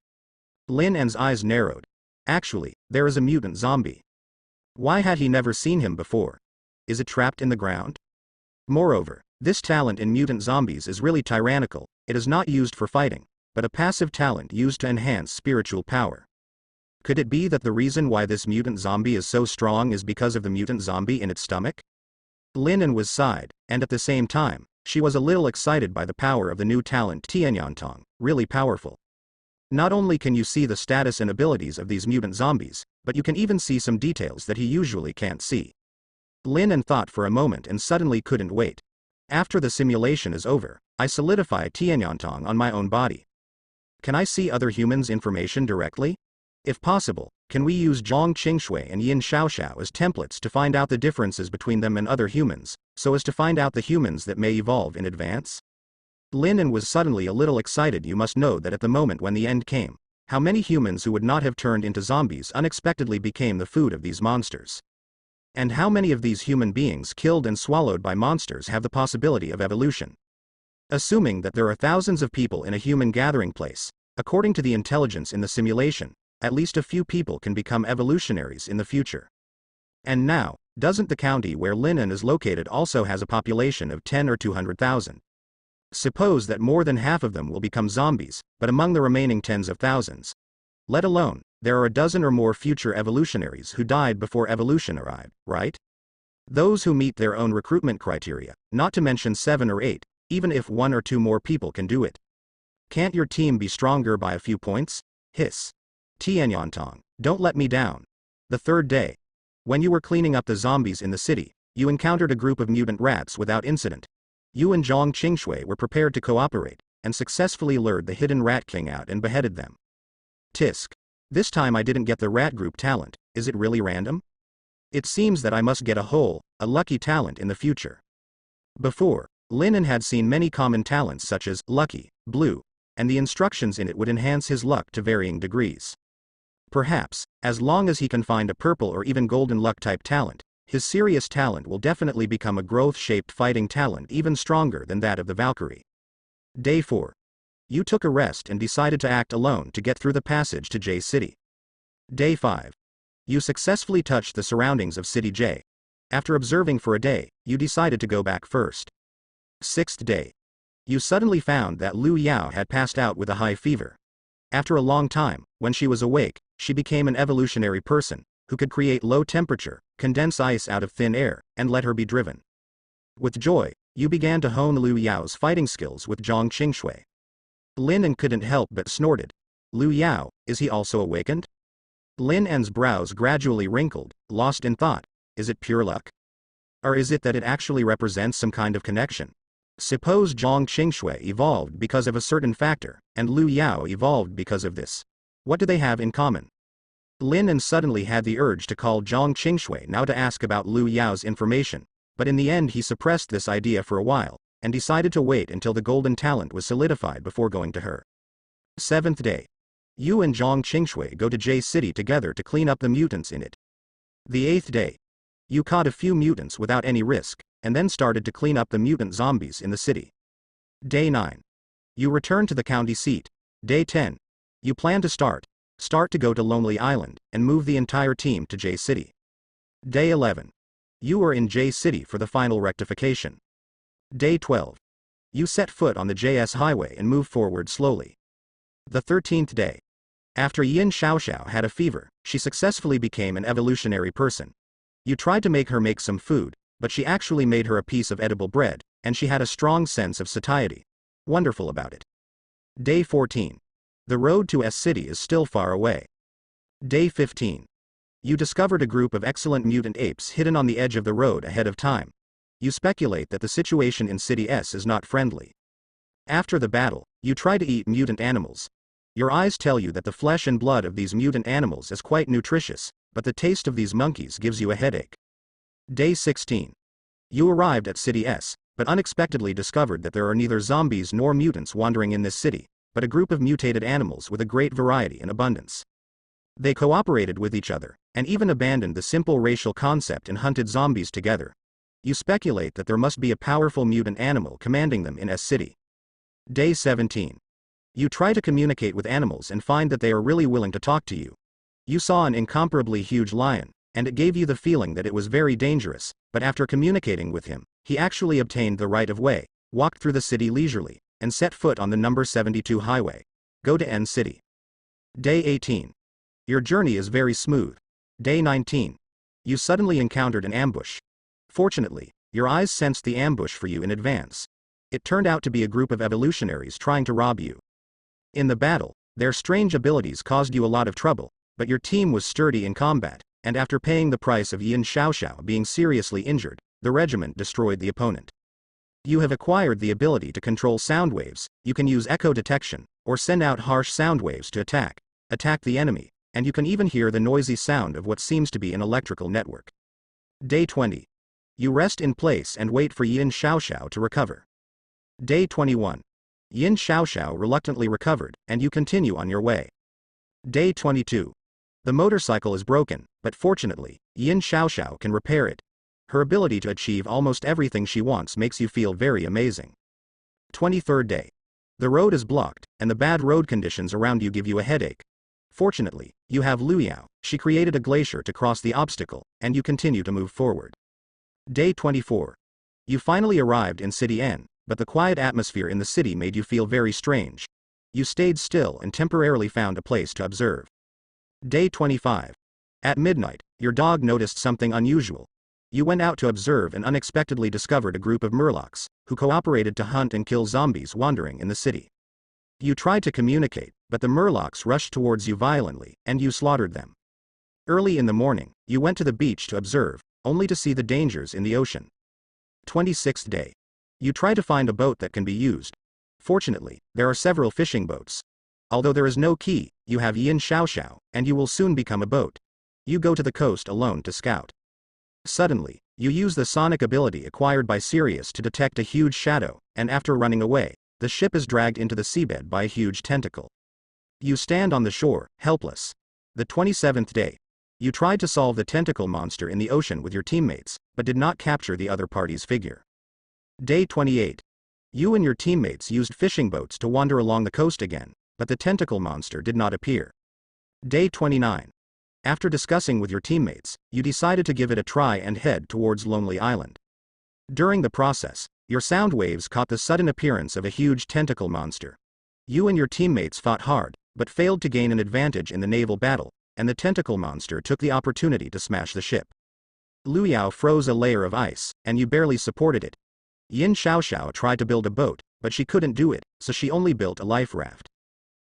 Lin's eyes narrowed. Actually, there is a mutant zombie. Why had he never seen him before? Is it trapped in the ground? Moreover, this talent in mutant zombies is really tyrannical. It is not used for fighting, but a passive talent used to enhance spiritual power. Could it be that the reason why this mutant zombie is so strong is because of the mutant zombie in its stomach? Lin was sighed, and at the same time, she was a little excited by the power of the new talent Tianyantong, really powerful. Not only can you see the status and abilities of these mutant zombies, but you can even see some details that he usually can't see. Lin thought for a moment and suddenly couldn't wait. After the simulation is over, I solidify Tianyantong on my own body. Can I see other humans' information directly? If possible, can we use Jong Chingue and Yin Shasha as templates to find out the differences between them and other humans, so as to find out the humans that may evolve in advance? Lin was suddenly a little excited. You must know that at the moment when the end came, how many humans who would not have turned into zombies unexpectedly became the food of these monsters. And how many of these human beings killed and swallowed by monsters have the possibility of evolution? Assuming that there are thousands of people in a human gathering place, according to the intelligence in the simulation, at least a few people can become evolutionaries in the future. And now, doesn't the county where Lin is located also has a population of 10 or 200,000? Suppose that more than half of them will become zombies, but among the remaining tens of thousands, let alone, there are a dozen or more future evolutionaries who died before evolution arrived, right? Those who meet their own recruitment criteria, not to mention 7 or 8, even if 1 or 2 more people can do it. Can't your team be stronger by a few points? Hiss. Tianyantong, don't let me down. The third day. When you were cleaning up the zombies in the city, you encountered a group of mutant rats without incident. You and Jong Chingue were prepared to cooperate, and successfully lured the hidden Rat King out and beheaded them. Tisk. This time I didn't get the rat group talent, is it really random? It seems that I must get a lucky talent in the future. Before, Lin had seen many common talents such as lucky, blue, and the instructions in it would enhance his luck to varying degrees. Perhaps, as long as he can find a purple or even golden luck type talent, his serious talent will definitely become a growth-shaped fighting talent even stronger than that of the Valkyrie. Day 4. You took a rest and decided to act alone to get through the passage to J City. Day 5. You successfully touched the surroundings of City J. After observing for a day, you decided to go back first. 6th day. You suddenly found that Lu Yao had passed out with a high fever. After a long time, when she was awake, she became an evolutionary person, who could create low temperature, condense ice out of thin air, and let her be driven. With joy, you began to hone Lu Yao's fighting skills with Jong Chingue. Lin couldn't help but snorted. Lu Yao, is he also awakened? Lin's brows gradually wrinkled, lost in thought. Is it pure luck? Or is it that it actually represents some kind of connection? Suppose Jong Chingue evolved because of a certain factor, and Lu Yao evolved because of this. What do they have in common? Lin suddenly had the urge to call Jong Chingue now to ask about Lu Yao's information, but in the end he suppressed this idea for a while, and decided to wait until the golden talent was solidified before going to her. 7th day. You and Jong Chingue go to J City together to clean up the mutants in it. The 8th day. You caught a few mutants without any risk, and then started to clean up the mutant zombies in the city. Day 9. You return to the county seat. Day 10. You plan to start to go to Lonely Island, and move the entire team to J City. Day 11. You are in J City for the final rectification. Day 12. You set foot on the JS highway and move forward slowly. The 13th day. After Yin Shasha had a fever, she successfully became an evolutionary person. You tried to make her make some food, but she actually made her a piece of edible bread, and she had a strong sense of satiety. Wonderful about it. Day 14. The road to S City is still far away. Day 15. You discovered a group of excellent mutant apes hidden on the edge of the road ahead of time. You speculate that the situation in City S is not friendly. After the battle, you try to eat mutant animals. Your eyes tell you that the flesh and blood of these mutant animals is quite nutritious, but the taste of these monkeys gives you a headache. Day 16. You arrived at City S, but unexpectedly discovered that there are neither zombies nor mutants wandering in this city, but a group of mutated animals with a great variety and abundance. They cooperated with each other, and even abandoned the simple racial concept and hunted zombies together. You speculate that there must be a powerful mutant animal commanding them in S City. Day 17. You try to communicate with animals and find that they are really willing to talk to you. You saw an incomparably huge lion, and it gave you the feeling that it was very dangerous, but after communicating with him, he actually obtained the right of way, walked through the city leisurely, and set foot on the number 72 highway. Go to N City. Day 18. Your journey is very smooth. Day 19. You suddenly encountered an ambush. Fortunately, your eyes sensed the ambush for you in advance. It turned out to be a group of evolutionaries trying to rob you. In the battle, their strange abilities caused you a lot of trouble, but your team was sturdy in combat, and after paying the price of Yin Shasha being seriously injured, the regiment destroyed the opponent. You have acquired the ability to control sound waves. You can use echo detection, or send out harsh sound waves to attack the enemy, and you can even hear the noisy sound of what seems to be an electrical network. Day 20. You rest in place and wait for Yin Shasha to recover. Day 21. Yin Shasha reluctantly recovered, and you continue on your way. Day 22. The motorcycle is broken, but fortunately, Yin Shasha can repair it. Her ability to achieve almost everything she wants makes you feel very amazing. 23rd day. The road is blocked, and the bad road conditions around you give you a headache. Fortunately, you have Lu Yao. She created a glacier to cross the obstacle, and you continue to move forward. Day 24. You finally arrived in City N, but the quiet atmosphere in the city made you feel very strange. You stayed still and temporarily found a place to observe. Day 25. At midnight, your dog noticed something unusual. You went out to observe and unexpectedly discovered a group of murlocs, who cooperated to hunt and kill zombies wandering in the city. You tried to communicate, but the murlocs rushed towards you violently, and you slaughtered them. Early in the morning, you went to the beach to observe, only to see the dangers in the ocean. 26th day. You try to find a boat that can be used. Fortunately, there are several fishing boats. Although there is no key, you have Yin Shasha, and you will soon become a boat. You go to the coast alone to scout. Suddenly, you use the sonic ability acquired by Sirius to detect a huge shadow, and after running away, the ship is dragged into the seabed by a huge tentacle. You stand on the shore, helpless. The 27th day. You tried to solve the tentacle monster in the ocean with your teammates, but did not capture the other party's figure. Day 28. You and your teammates used fishing boats to wander along the coast again, but the tentacle monster did not appear. Day 29. After discussing with your teammates, you decided to give it a try and head towards Lonely Island. During the process, your sound waves caught the sudden appearance of a huge tentacle monster. You and your teammates fought hard, but failed to gain an advantage in the naval battle, and the tentacle monster took the opportunity to smash the ship. Luyao froze a layer of ice, and you barely supported it. Yin Shasha tried to build a boat, but she couldn't do it, so she only built a life raft.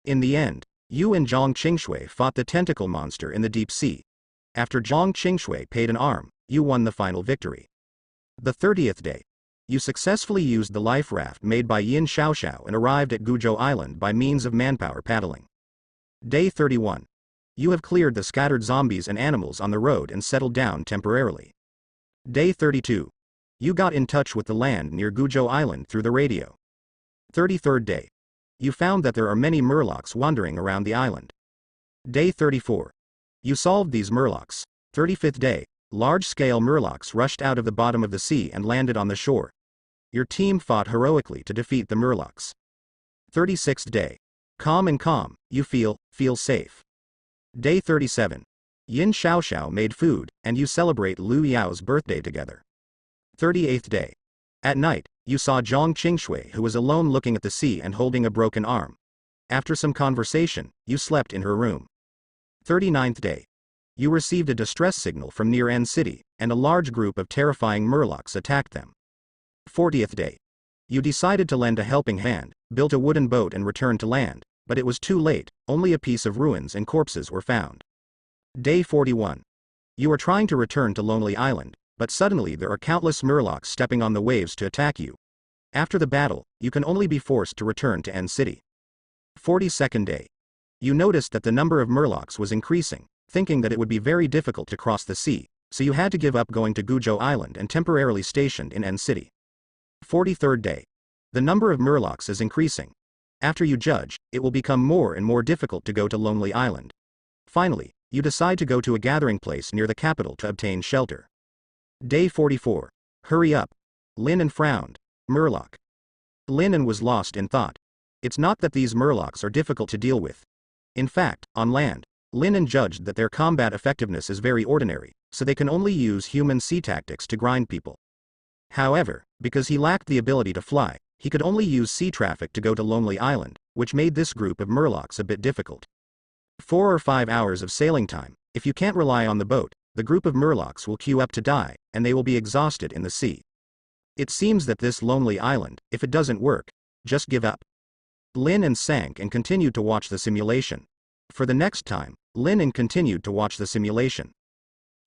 In the end, you and Jong Chingue fought the tentacle monster in the deep sea. After Jong Chingue paid an arm, you won the final victory. The 30th day. You successfully used the life raft made by Yin Shasha and arrived at Gujo Island by means of manpower paddling. Day 31. You have cleared the scattered zombies and animals on the road and settled down temporarily. Day 32. You got in touch with the land near Gujo Island through the radio. 33rd day. You found that there are many murlocs wandering around the island. Day 34. You solved these murlocs. 35th day. Large-scale murlocs rushed out of the bottom of the sea and landed on the shore. Your team fought heroically to defeat the murlocs. 36th day. Calm and calm, you feel safe. Day 37. Yin Shasha made food, and you celebrate Lu Yao's birthday together. 38th day. At night, you saw Jong Chingue, who was alone looking at the sea and holding a broken arm. After some conversation, you slept in her room. 39th day. You received a distress signal from near N City, and a large group of terrifying murlocs attacked them. 40th day. You decided to lend a helping hand, built a wooden boat and returned to land, but it was too late, only a piece of ruins and corpses were found. Day 41. You are trying to return to Lonely Island, but suddenly there are countless murlocs stepping on the waves to attack you. After the battle, you can only be forced to return to N City. 42nd day. You noticed that the number of murlocs was increasing, thinking that it would be very difficult to cross the sea, so you had to give up going to Gujo Island and temporarily stationed in N City. 43rd day. The number of murlocs is increasing. After you judge, it will become more and more difficult to go to Lonely Island. Finally, you decide to go to a gathering place near the capital to obtain shelter. Day 44. Hurry up. Lin frowned. Murloc. Lin was lost in thought. It's not that these murlocs are difficult to deal with. In fact, on land, Lin judged that their combat effectiveness is very ordinary, so they can only use human sea tactics to grind people. However, because he lacked the ability to fly, he could only use sea traffic to go to Lonely Island, which made this group of murlocs a bit difficult. 4 or 5 hours of sailing time. If you can't rely on the boat, the group of murlocs will queue up to die, and they will be exhausted in the sea. It seems that this Lonely Island, if it doesn't work, just give up. Lin sank and continued to watch the simulation. For the next time, Lin continued to watch the simulation.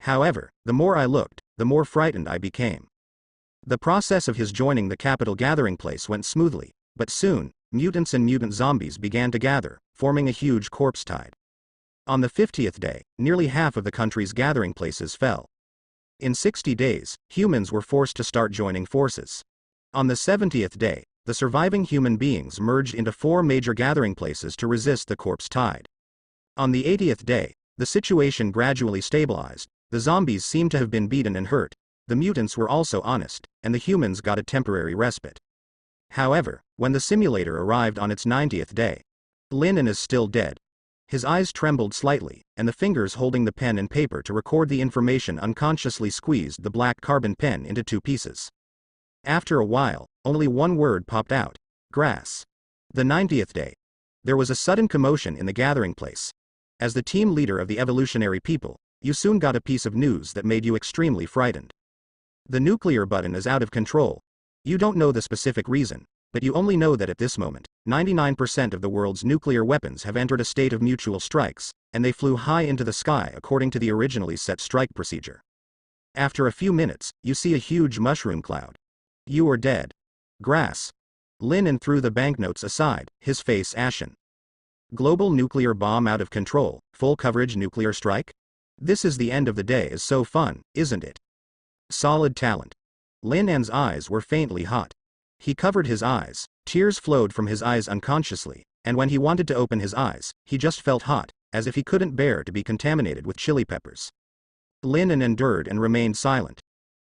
However, the more I looked, the more frightened I became. The process of his joining the capital gathering place went smoothly, but soon, mutants and mutant zombies began to gather, forming a huge corpse tide. On the 50th day, nearly half of the country's gathering places fell. In 60 days, humans were forced to start joining forces. On the 70th day, the surviving human beings merged into 4 major gathering places to resist the corpse tide. On the 80th day, the situation gradually stabilized, the zombies seemed to have been beaten and hurt, the mutants were also honest, and the humans got a temporary respite. However, when the simulator arrived on its 90th day, Lin is still dead. His eyes trembled slightly, and the fingers holding the pen and paper to record the information unconsciously squeezed the black carbon pen into 2 pieces. After a while, only one word popped out: grass. The 90th day. There was a sudden commotion in the gathering place. As the team leader of the evolutionary people, you soon got a piece of news that made you extremely frightened. The nuclear button is out of control. You don't know the specific reason, but you only know that at this moment, 99% of the world's nuclear weapons have entered a state of mutual strikes, and they flew high into the sky according to the originally set strike procedure. After a few minutes, you see a huge mushroom cloud. You are dead. Grass. Lin threw the banknotes aside, his face ashen. Global nuclear bomb out of control, full coverage nuclear strike? This is the end of the day is so fun, isn't it? Solid talent. Lin An's eyes were faintly hot. He covered his eyes, tears flowed from his eyes unconsciously, and when he wanted to open his eyes, he just felt hot, as if he couldn't bear to be contaminated with chili peppers. Lin An endured and remained silent.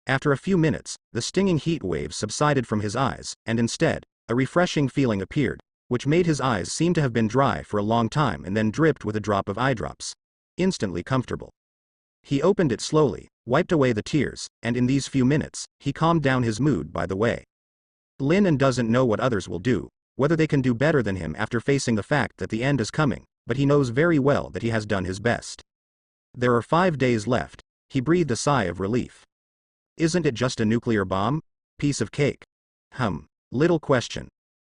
After a few minutes, the stinging heat waves subsided from his eyes, and instead, a refreshing feeling appeared, which made his eyes seem to have been dry for a long time and then dripped with a drop of eye drops. Instantly comfortable. He opened it slowly, wiped away the tears, and in these few minutes, he calmed down his mood by the way. Lin An doesn't know what others will do, whether they can do better than him after facing the fact that the end is coming, but he knows very well that he has done his best. There are 5 days left. He breathed a sigh of relief. Isn't it just a nuclear bomb? Piece of cake. Little question.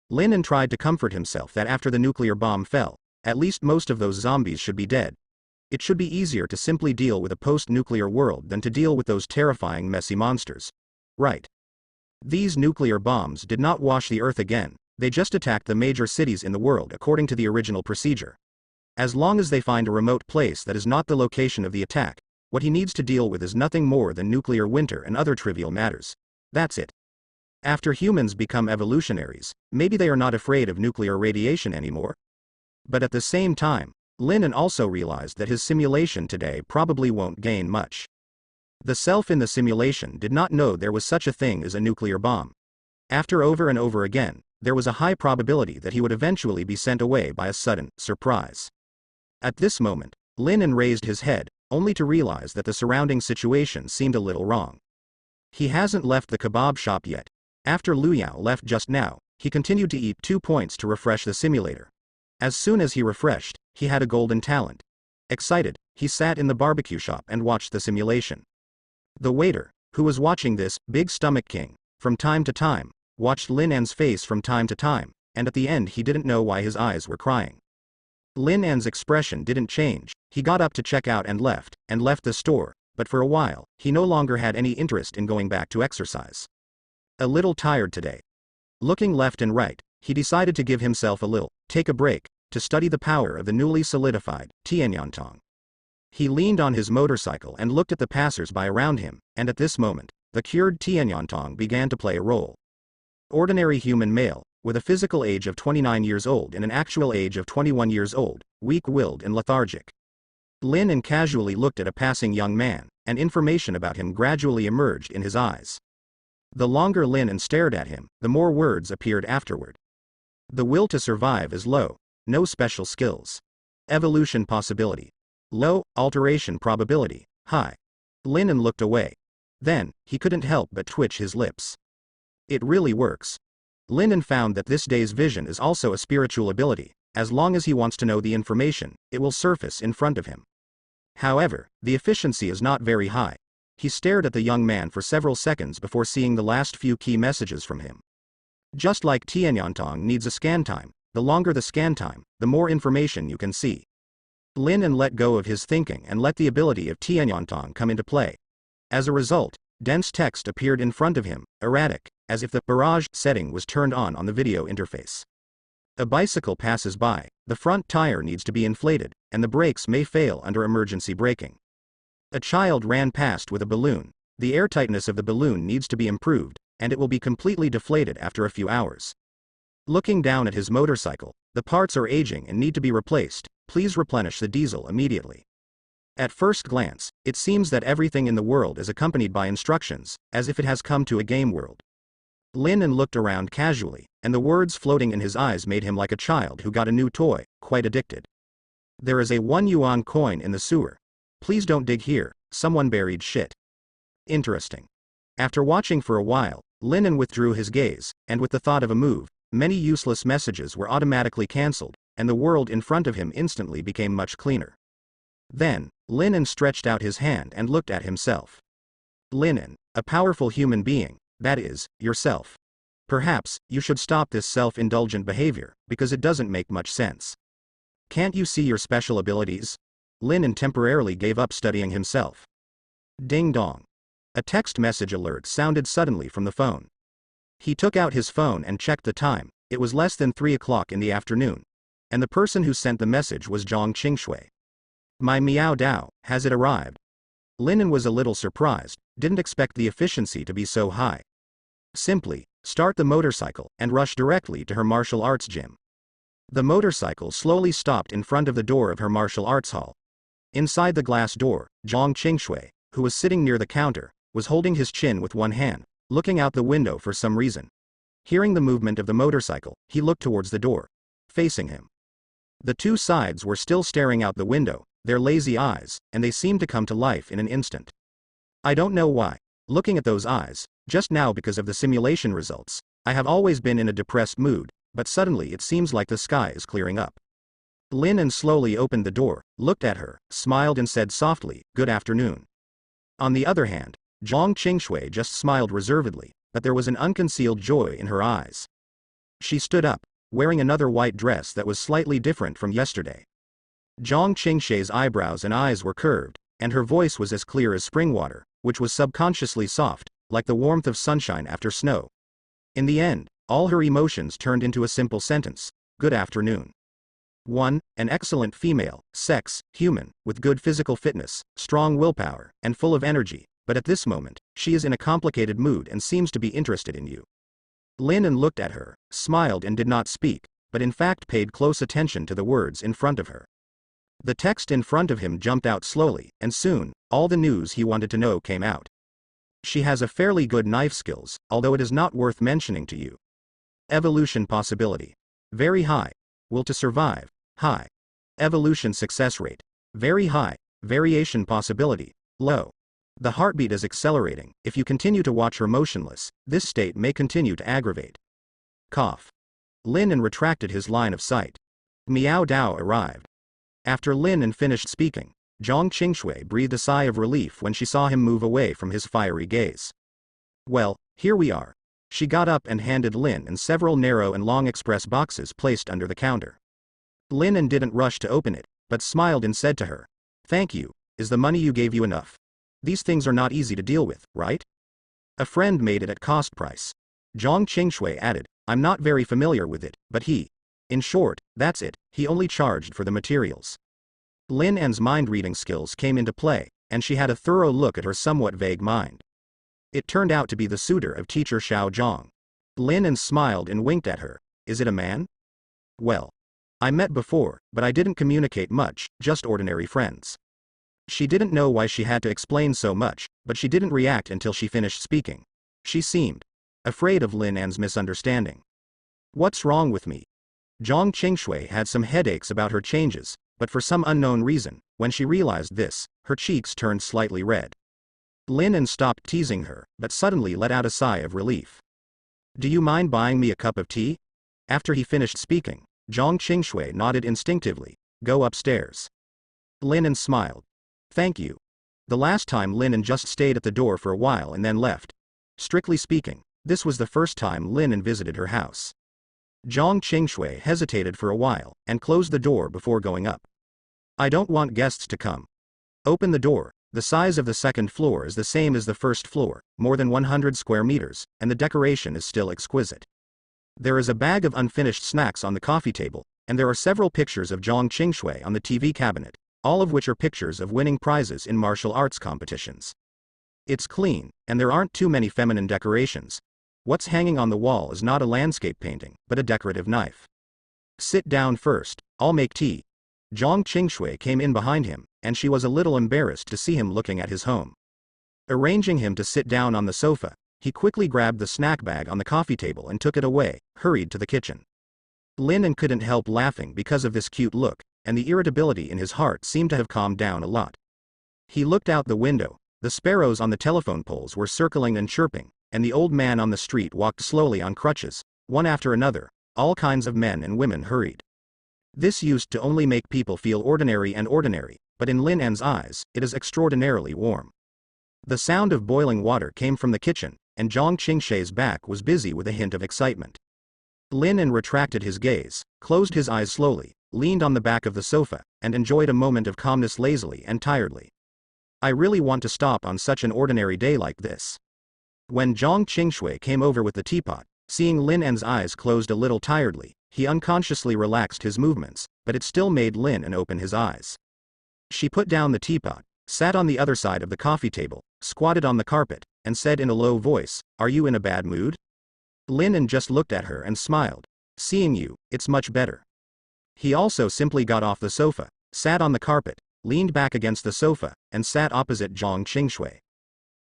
Lin An tried to comfort himself that after the nuclear bomb fell, at least most of those zombies should be dead. It should be easier to simply deal with a post-nuclear world than to deal with those terrifying messy monsters. Right. These nuclear bombs did not wash the Earth again, they just attacked the major cities in the world according to the original procedure. As long as they find a remote place that is not the location of the attack, what he needs to deal with is nothing more than nuclear winter and other trivial matters. That's it. After humans become evolutionaries, maybe they are not afraid of nuclear radiation anymore. But at the same time, Lin An also realized that his simulation today probably won't gain much. The self in the simulation did not know there was such a thing as a nuclear bomb. After over and over again, there was a high probability that he would eventually be sent away by a sudden surprise. At this moment, Lin An raised his head, only to realize that the surrounding situation seemed a little wrong. He hasn't left the kebab shop yet. After Liu Yao left just now, he continued to eat 2 points to refresh the simulator. As soon as he refreshed, he had a golden talent. Excited, he sat in the barbecue shop and watched the simulation. The waiter, who was watching this big stomach king, from time to time, watched Lin An's face from time to time, and at the end he didn't know why his eyes were crying. Lin An's expression didn't change. He got up to check out and left the store, but for a while, he no longer had any interest in going back to exercise. A little tired today. Looking left and right, he decided to give himself take a break, to study the power of the newly solidified Tianyantong. He leaned on his motorcycle and looked at the passers-by around him, and at this moment, the cured Tianyantong began to play a role. Ordinary human male, with a physical age of 29 years old and an actual age of 21 years old, weak-willed and lethargic. Lin An casually looked at a passing young man, and information about him gradually emerged in his eyes. The longer Lin An stared at him, the more words appeared afterward. The will to survive is low. No special skills. Evolution possibility. Low. Alteration probability. High. Lin An looked away. Then, he couldn't help but twitch his lips. It really works. Lin An found that this day's vision is also a spiritual ability. As long as he wants to know the information, it will surface in front of him. However, the efficiency is not very high. He stared at the young man for several seconds before seeing the last few key messages from him. Just like Tianyantong needs a scan time, the longer the scan time, the more information you can see. Lin An let go of his thinking and let the ability of Tianyantong come into play. As a result, dense text appeared in front of him, erratic, as if the barrage setting was turned on the video interface. A bicycle passes by, the front tire needs to be inflated, and the brakes may fail under emergency braking. A child ran past with a balloon. The airtightness of the balloon needs to be improved, and it will be completely deflated after a few hours. Looking down at his motorcycle, the parts are aging and need to be replaced. Please replenish the diesel immediately. At first glance, it seems that everything in the world is accompanied by instructions, as if it has come to a game world. Lin An looked around casually, and the words floating in his eyes made him like a child who got a new toy, quite addicted. There is a 1 yuan coin in the sewer. Please don't dig here, someone buried shit. Interesting. After watching for a while, Lin An withdrew his gaze, and with the thought of a move, many useless messages were automatically cancelled, and the world in front of him instantly became much cleaner. Then, Lin An stretched out his hand and looked at himself. Lin An, a powerful human being, that is, yourself. Perhaps, you should stop this self-indulgent behavior, because it doesn't make much sense. Can't you see your special abilities? Lin An temporarily gave up studying himself. Ding dong. A text message alert sounded suddenly from the phone. He took out his phone and checked the time. It was less than 3 o'clock in the afternoon. And the person who sent the message was Jong Chingue. My Miao Dao, has it arrived? Lin was a little surprised, didn't expect the efficiency to be so high. Simply, start the motorcycle and rush directly to her martial arts gym. The motorcycle slowly stopped in front of the door of her martial arts hall. Inside the glass door, Jong Chingue, who was sitting near the counter, was holding his chin with one hand, looking out the window for some reason. Hearing the movement of the motorcycle, he looked towards the door, facing him. The two sides were still staring out the window, their lazy eyes, and they seemed to come to life in an instant. I don't know why. Looking at those eyes, just now because of the simulation results, I have always been in a depressed mood, but suddenly it seems like the sky is clearing up. Lin slowly opened the door, looked at her, smiled and said softly, "Good afternoon." On the other hand, Jong Chingue just smiled reservedly, but there was an unconcealed joy in her eyes. She stood up, wearing another white dress that was slightly different from yesterday. Jong Chingue's eyebrows and eyes were curved, and her voice was as clear as spring water, which was subconsciously soft, like the warmth of sunshine after snow. In the end, all her emotions turned into a simple sentence: "Good afternoon." 1. An excellent female, sex, human, with good physical fitness, strong willpower, and full of energy, but at this moment, she is in a complicated mood and seems to be interested in you. Lin looked at her, smiled and did not speak, but in fact paid close attention to the words in front of her. The text in front of him jumped out slowly, and soon, all the news he wanted to know came out. She has a fairly good knife skills, although it is not worth mentioning to you. Evolution possibility: very high. Will to survive: high. Evolution success rate: very high. Variation possibility: low. The heartbeat is accelerating. If you continue to watch her motionless, this state may continue to aggravate. Cough. Lin retracted his line of sight. Miao Dao arrived. After Lin finished speaking, Jong Chingue breathed a sigh of relief when she saw him move away from his fiery gaze. Well, here we are. She got up and handed Lin several narrow and long express boxes placed under the counter. Lin didn't rush to open it, but smiled and said to her, "Thank you. Is the money you gave you enough? These things are not easy to deal with, right?" "A friend made it at cost price." Jong Chingue added, "I'm not very familiar with it, but he. In short, that's it, he only charged for the materials." Lin's mind-reading skills came into play, and she had a thorough look at her somewhat vague mind. It turned out to be the suitor of teacher Xiao Zhang. Lin smiled and winked at her. "Is it a man?" "Well, I met before, but I didn't communicate much, just ordinary friends." She didn't know why she had to explain so much, but she didn't react until she finished speaking. She seemed afraid of Lin's misunderstanding. "What's wrong with me?" Jong Chingue had some headaches about her changes, but for some unknown reason, when she realized this, her cheeks turned slightly red. Lin stopped teasing her, but suddenly let out a sigh of relief. "Do you mind buying me a cup of tea?" After he finished speaking, Jong Chingue nodded instinctively. "Go upstairs." Lin smiled. "Thank you." The last time Lin just stayed at the door for a while and then left. Strictly speaking, this was the first time Lin visited her house. Jong Chingue hesitated for a while, and closed the door before going up. "I don't want guests to come." "Open the door." The size of the second floor is the same as the first floor, more than 100 square meters, and the decoration is still exquisite. There is a bag of unfinished snacks on the coffee table, and there are several pictures of Jong Chingue on the TV cabinet, all of which are pictures of winning prizes in martial arts competitions. It's clean, and there aren't too many feminine decorations. What's hanging on the wall is not a landscape painting, but a decorative knife. "Sit down first, I'll make tea." Jong Chingue came in behind him, and she was a little embarrassed to see him looking at his home. Arranging him to sit down on the sofa, he quickly grabbed the snack bag on the coffee table and took it away, hurried to the kitchen. Lin couldn't help laughing because of this cute look, and the irritability in his heart seemed to have calmed down a lot. He looked out the window. The sparrows on the telephone poles were circling and chirping, and the old man on the street walked slowly on crutches. One after another, all kinds of men and women hurried. This used to only make people feel ordinary, but in Lin's eyes, it is extraordinarily warm. The sound of boiling water came from the kitchen, and Jong Chingue's back was busy with a hint of excitement. Lin retracted his gaze, closed his eyes slowly, leaned on the back of the sofa, and enjoyed a moment of calmness lazily and tiredly. "I really want to stop on such an ordinary day like this." When Jong Chingue came over with the teapot, seeing Lin En's eyes closed a little tiredly, he unconsciously relaxed his movements, but it still made Lin En open his eyes. She put down the teapot, sat on the other side of the coffee table, squatted on the carpet, and said in a low voice, "Are you in a bad mood?" Lin En just looked at her and smiled. "Seeing you, it's much better." He also simply got off the sofa, sat on the carpet, leaned back against the sofa, and sat opposite Jong Chingue.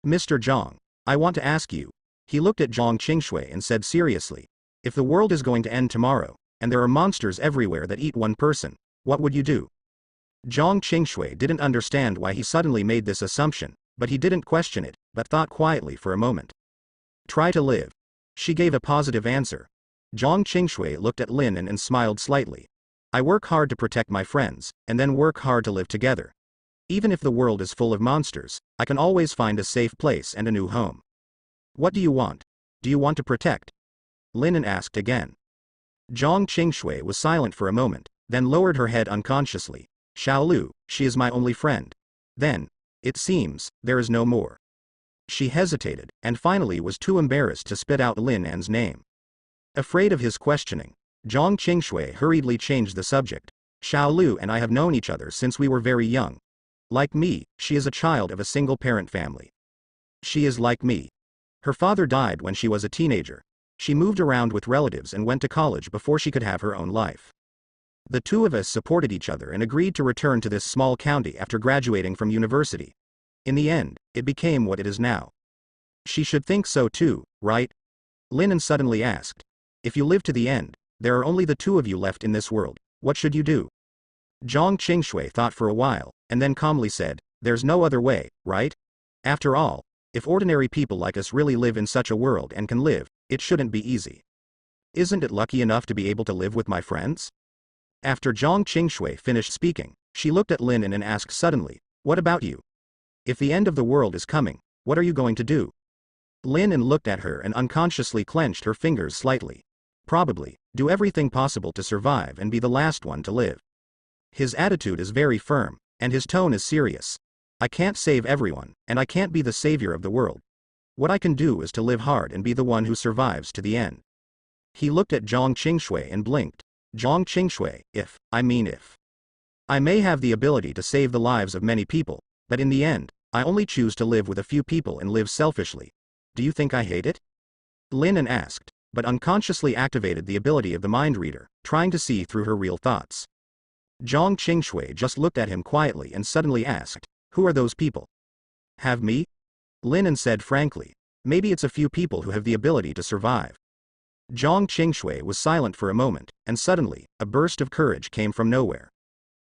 "Mr. Jong, I want to ask you." He looked at Jong Chingue and said seriously, "If the world is going to end tomorrow, and there are monsters everywhere that eat one person, what would you do?" Jong Chingue didn't understand why he suddenly made this assumption, but he didn't question it, but thought quietly for a moment. "Try to live." She gave a positive answer. Jong Chingue looked at Lin En and smiled slightly. "I work hard to protect my friends, and then work hard to live together. Even if the world is full of monsters, I can always find a safe place and a new home." "What do you want? Do you want to protect?" Lin En asked again. Jong Chingue was silent for a moment, then lowered her head unconsciously. "Xiaolu, she is my only friend. Then, it seems, there is no more." She hesitated, and finally was too embarrassed to spit out Lin En's name. Afraid of his questioning, Jong Chingue hurriedly changed the subject. "Xiaolu and I have known each other since we were very young. Like me, she is a child of a single-parent family. She is like me. Her father died when she was a teenager. She moved around with relatives and went to college before she could have her own life. The two of us supported each other and agreed to return to this small county after graduating from university. In the end, it became what it is now. She should think so too, right?" Lin En suddenly asked. "If you live to the end, there are only the two of you left in this world, what should you do?" Jong Chingue thought for a while, and then calmly said, "There's no other way, right? After all, if ordinary people like us really live in such a world and can live, it shouldn't be easy. Isn't it lucky enough to be able to live with my friends?" After Jong Chingue finished speaking, she looked at Lin En and asked suddenly, "What about you? If the end of the world is coming, what are you going to do?" Lin En looked at her and unconsciously clenched her fingers slightly. "Probably, do everything possible to survive and be the last one to live." His attitude is very firm, and his tone is serious. "I can't save everyone, and I can't be the savior of the world. What I can do is to live hard and be the one who survives to the end." He looked at Jong Chingue and blinked. "Jong Chingue, if I may have the ability to save the lives of many people, but in the end, I only choose to live with a few people and live selfishly. Do you think I hate it?" Lin En asked, but unconsciously activated the ability of the mind reader, trying to see through her real thoughts. Jong Chingue just looked at him quietly and suddenly asked, "Who are those people?" "Have me?" Lin En said frankly. "Maybe it's a few people who have the ability to survive." Jong Chingue was silent for a moment, and suddenly, a burst of courage came from nowhere.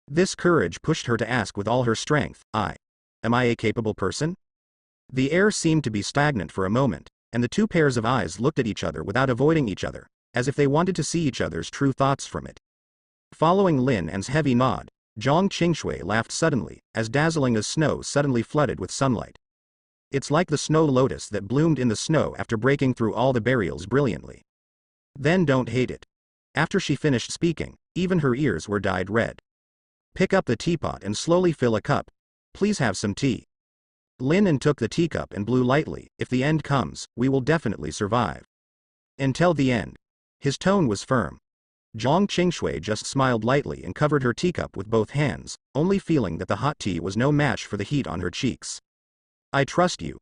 This courage pushed her to ask with all her strength, Am I a capable person?" The air seemed to be stagnant for a moment, and the two pairs of eyes looked at each other without avoiding each other, as if they wanted to see each other's true thoughts from it. Following Lin En's heavy nod, Jong Chingue laughed suddenly, as dazzling as snow suddenly flooded with sunlight. "It's like the snow lotus that bloomed in the snow after breaking through all the barriers brilliantly. Then don't hate it." After she finished speaking, even her ears were dyed red. "Pick up the teapot and slowly fill a cup. Please have some tea." Lin En took the teacup and blew lightly. "If the end comes, we will definitely survive. Until the end." His tone was firm. Jong Chingue just smiled lightly and covered her teacup with both hands, only feeling that the hot tea was no match for the heat on her cheeks. "I trust you."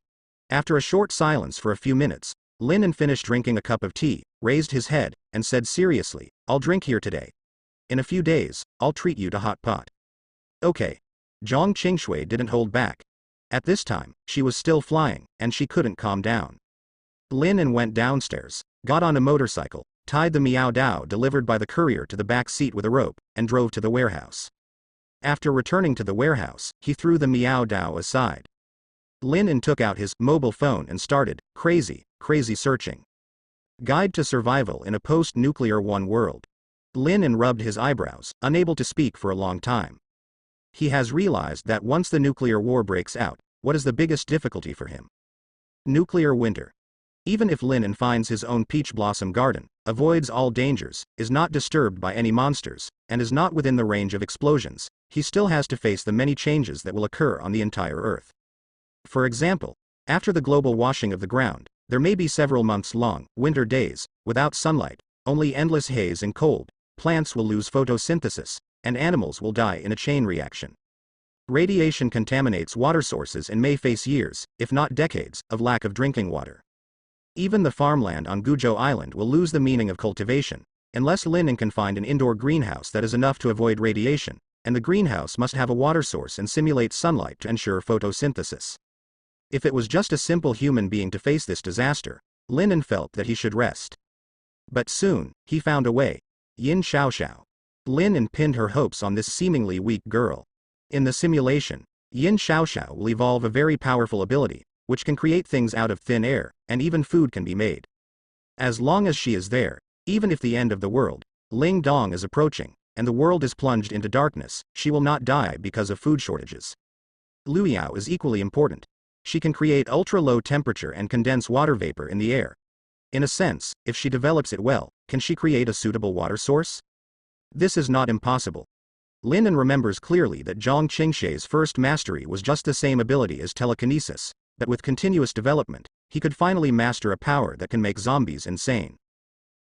After a short silence for a few minutes, Lin En finished drinking a cup of tea, raised his head, and said seriously, "I'll drink here today. In a few days, I'll treat you to hot pot." "Okay." Jong Chingue didn't hold back. At this time, she was still flying, and she couldn't calm down. Lin En went downstairs, got on a motorcycle, tied the Miao Dao delivered by the courier to the back seat with a rope, and drove to the warehouse. After returning to the warehouse, he threw the Miao Dao aside. Lin En took out his mobile phone and started crazy searching. Guide to Survival in a Post-Nuclear One World. Lin En rubbed his eyebrows, unable to speak for a long time. He has realized that once the nuclear war breaks out, what is the biggest difficulty for him? Nuclear winter. Even if Lin En finds his own peach blossom garden, avoids all dangers, is not disturbed by any monsters, and is not within the range of explosions, he still has to face the many changes that will occur on the entire Earth. For example, After the global washing of the ground, there may be several months-long, winter days, without sunlight, only endless haze and cold. Plants will lose photosynthesis, and animals will die in a chain reaction. Radiation contaminates water sources and may face years, if not decades, of lack of drinking water. Even the farmland on Guizhou Island will lose the meaning of cultivation, unless Lin can find an indoor greenhouse that is enough to avoid radiation, and the greenhouse must have a water source and simulate sunlight to ensure photosynthesis. If it was just a simple human being to face this disaster, Lin felt that he should rest. But soon, he found a way. Yin Shasha. Lin pinned her hopes on this seemingly weak girl. In the simulation, Yin Shasha will evolve a very powerful ability, which can create things out of thin air, and even food can be made. As long as she is there, even if the end of the world, Ling Dong is approaching, and the world is plunged into darkness, she will not die because of food shortages. Liu Yao is equally important. She can create ultra-low temperature and condense water vapor in the air. In a sense, if she develops it well, can she create a suitable water source? This is not impossible. Lin remembers clearly that Jong Chingue's first mastery was just the same ability as telekinesis, but with continuous development, he could finally master a power that can make zombies insane.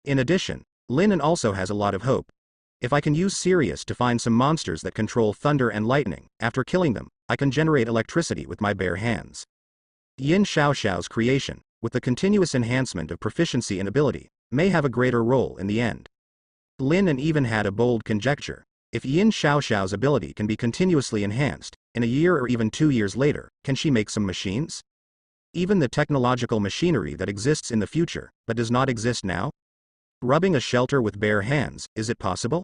In addition, Lin also has a lot of hope. If I can use Sirius to find some monsters that control thunder and lightning, after killing them, I can generate electricity with my bare hands. Yin Shasha's creation, with the continuous enhancement of proficiency and ability, may have a greater role in the end. Lin even had a bold conjecture. If Yin Shasha's ability can be continuously enhanced, in a year or even 2 years later, can she make some machines? Even the technological machinery that exists in the future, but does not exist now? Rubbing a shelter with bare hands, is it possible?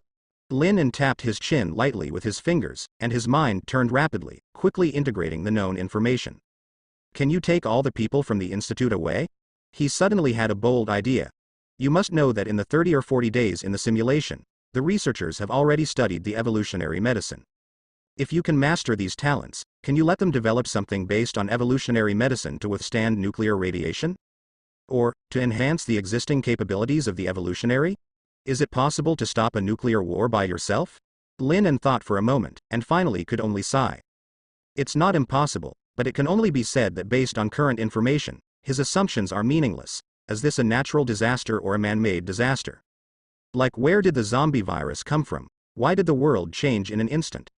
Lin tapped his chin lightly with his fingers, and his mind turned rapidly, quickly integrating the known information. Can you take all the people from the institute away? He suddenly had a bold idea. You must know that in the 30 or 40 days in the simulation, the researchers have already studied the evolutionary medicine. If you can master these talents, can you let them develop something based on evolutionary medicine to withstand nuclear radiation? Or, to enhance the existing capabilities of the evolutionary? Is it possible to stop a nuclear war by yourself? Lin thought for a moment, and finally could only sigh. It's not impossible, but it can only be said that based on current information, his assumptions are meaningless. Is this a natural disaster or a man-made disaster? Like, where did the zombie virus come from? Why did the world change in an instant?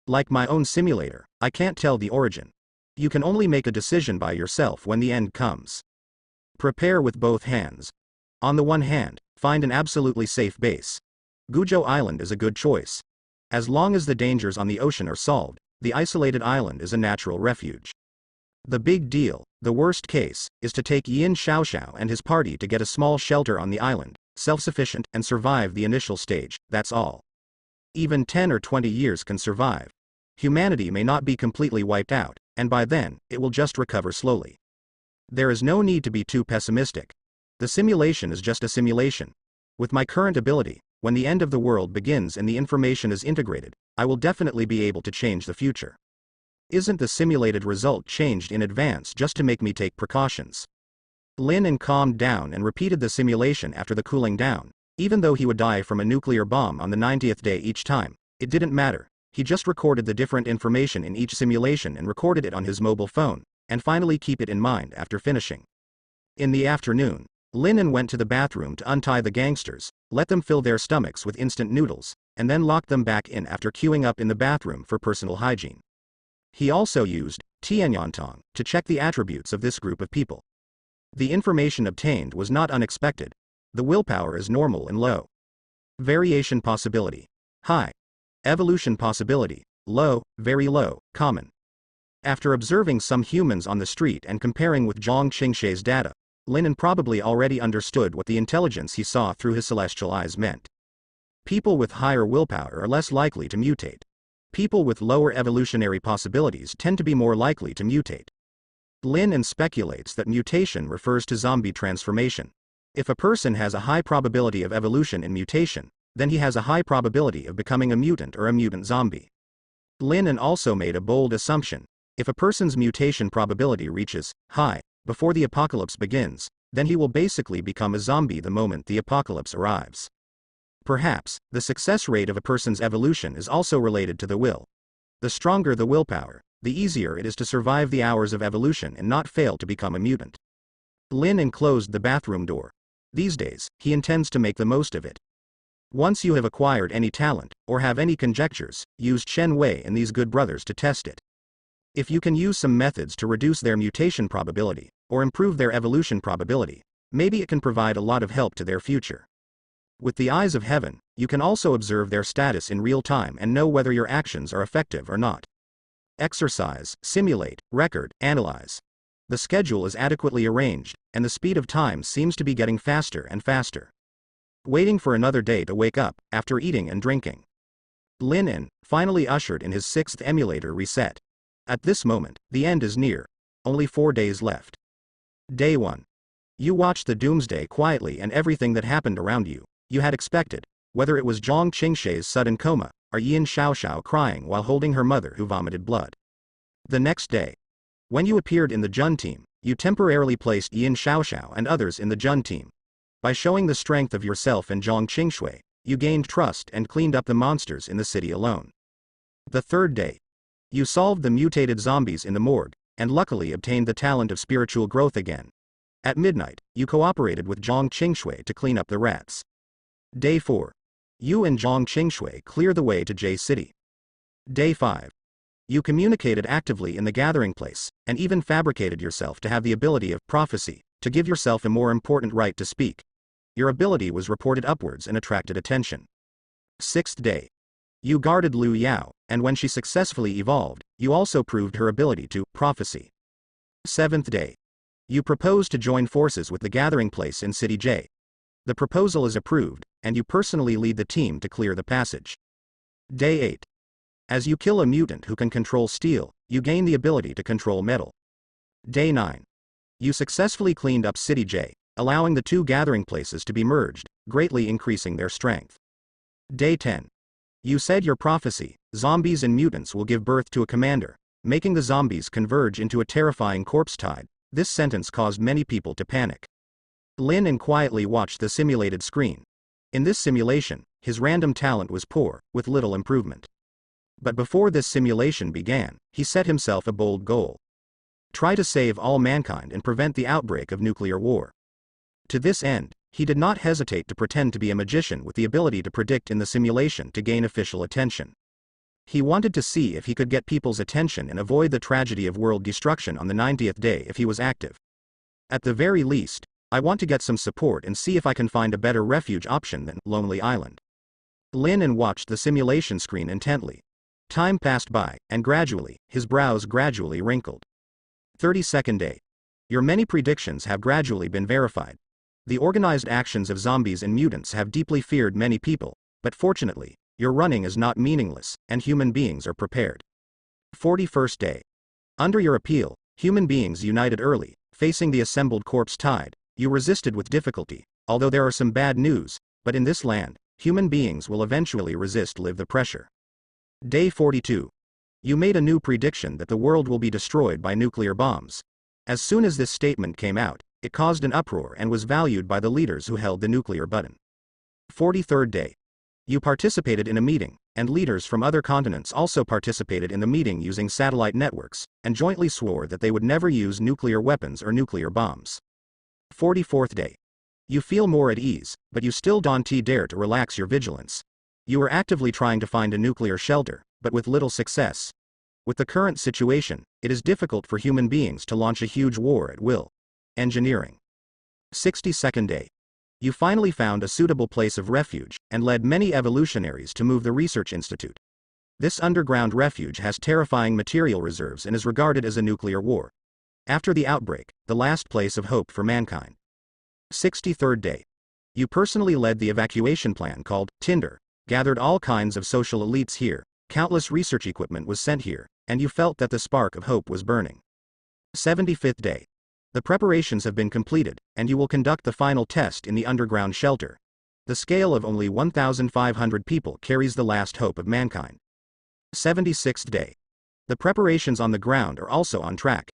Like my own simulator, I can't tell the origin. You can only make a decision by yourself when the end comes. Prepare with both hands. On the one hand, find an absolutely safe base. Guizhou Island is a good choice. As long as the dangers on the ocean are solved, the isolated island is a natural refuge. The big deal, the worst case, is to take Yin Shasha and his party to get a small shelter on the island, self-sufficient, and survive the initial stage, that's all. Even 10 or 20 years can survive. Humanity may not be completely wiped out, and by then, it will just recover slowly. There is no need to be too pessimistic. The simulation is just a simulation. With my current ability, when the end of the world begins and the information is integrated, I will definitely be able to change the future. Isn't the simulated result changed in advance just to make me take precautions? Lin calmed down and repeated the simulation after the cooling down. Even though he would die from a nuclear bomb on the 90th day each time, it didn't matter. He just recorded the different information in each simulation and recorded it on his mobile phone, and finally keep it in mind after finishing. In the afternoon, Lin went to the bathroom to untie the gangsters, let them fill their stomachs with instant noodles, and then locked them back in after queuing up in the bathroom for personal hygiene. He also used Tianyantong to check the attributes of this group of people. The information obtained was not unexpected. The willpower is normal and low. Variation possibility, high. Evolution possibility, low, very low, common. After observing some humans on the street and comparing with Jong Chingue's data, Lin probably already understood what the intelligence he saw through his celestial eyes meant. People with higher willpower are less likely to mutate. People with lower evolutionary possibilities tend to be more likely to mutate. Lin speculates that mutation refers to zombie transformation. If a person has a high probability of evolution in mutation, then he has a high probability of becoming a mutant or a mutant zombie. Lin also made a bold assumption. If a person's mutation probability reaches high before the apocalypse begins, then he will basically become a zombie the moment the apocalypse arrives. Perhaps, the success rate of a person's evolution is also related to the will. The stronger the willpower, the easier it is to survive the hours of evolution and not fail to become a mutant. Lin enclosed the bathroom door. These days, he intends to make the most of it. Once you have acquired any talent, or have any conjectures, use Chen Wei and these good brothers to test it. If you can use some methods to reduce their mutation probability, or improve their evolution probability, maybe it can provide a lot of help to their future. With the eyes of heaven, you can also observe their status in real time and know whether your actions are effective or not. Exercise, simulate, record, analyze. The schedule is adequately arranged, and the speed of time seems to be getting faster and faster. Waiting for another day to wake up, after eating and drinking. Lin finally ushered in his 6th emulator reset. At this moment, the end is near. Only 4 days left. Day 1. You watched the Doomsday quietly and everything that happened around you, you had expected, whether it was Jong Chingue's sudden coma, or Yin Shasha crying while holding her mother who vomited blood. The next day, when you appeared in the Jun team, you temporarily placed Yin Shasha and others in the Jun team. By showing the strength of yourself and Jong Chingue, you gained trust and cleaned up the monsters in the city alone. The 3rd day, you solved the mutated zombies in the morgue, and luckily obtained the talent of spiritual growth again. At midnight, you cooperated with Jong Chingue to clean up the rats. Day 4. You and Jong Chingue clear the way to J City. Day 5. You communicated actively in the gathering place, and even fabricated yourself to have the ability of prophecy, to give yourself a more important right to speak. Your ability was reported upwards and attracted attention. 6th day. You guarded Liu Yao, and when she successfully evolved, you also proved her ability to prophecy. 7th day. You proposed to join forces with the gathering place in City J. The proposal is approved, and you personally lead the team to clear the passage. Day 8. As you kill a mutant who can control steel, you gain the ability to control metal. Day 9. You successfully cleaned up City J, allowing the 2 gathering places to be merged, greatly increasing their strength. Day 10. You said your prophecy, zombies and mutants will give birth to a commander, making the zombies converge into a terrifying corpse tide. This sentence caused many people to panic. Lin quietly watched the simulated screen. In this simulation, his random talent was poor, with little improvement. But before this simulation began, he set himself a bold goal. Try to save all mankind and prevent the outbreak of nuclear war. To this end, he did not hesitate to pretend to be a magician with the ability to predict in the simulation to gain official attention. He wanted to see if he could get people's attention and avoid the tragedy of world destruction on the 90th day if he was active. At the very least, I want to get some support and see if I can find a better refuge option than Lonely Island. Lin watched the simulation screen intently. Time passed by, and gradually, his brows gradually wrinkled. 32nd day. Your many predictions have gradually been verified. The organized actions of zombies and mutants have deeply feared many people, but fortunately, your running is not meaningless, and human beings are prepared. 41st day. Under your appeal, human beings united early, facing the assembled corpse tide. You resisted with difficulty, although there are some bad news, but in this land, human beings will eventually live the pressure. Day 42. You made a new prediction that the world will be destroyed by nuclear bombs. As soon as this statement came out, it caused an uproar and was valued by the leaders who held the nuclear button. 43rd day. You participated in a meeting, and leaders from other continents also participated in the meeting using satellite networks, and jointly swore that they would never use nuclear weapons or nuclear bombs. 44th day. You feel more at ease, but you still don't dare to relax your vigilance. You are actively trying to find a nuclear shelter, but with little success. With the current situation, it is difficult for human beings to launch a huge war at will. Engineering. 62nd day. You finally found a suitable place of refuge, and led many evolutionaries to move the research institute. This underground refuge has terrifying material reserves and is regarded as a nuclear war. After the outbreak, the last place of hope for mankind. 63rd day. You personally led the evacuation plan called Tinder, gathered all kinds of social elites here, countless research equipment was sent here, and you felt that the spark of hope was burning. 75th day. The preparations have been completed, and you will conduct the final test in the underground shelter. The scale of only 1,500 people carries the last hope of mankind. 76th day. The preparations on the ground are also on track.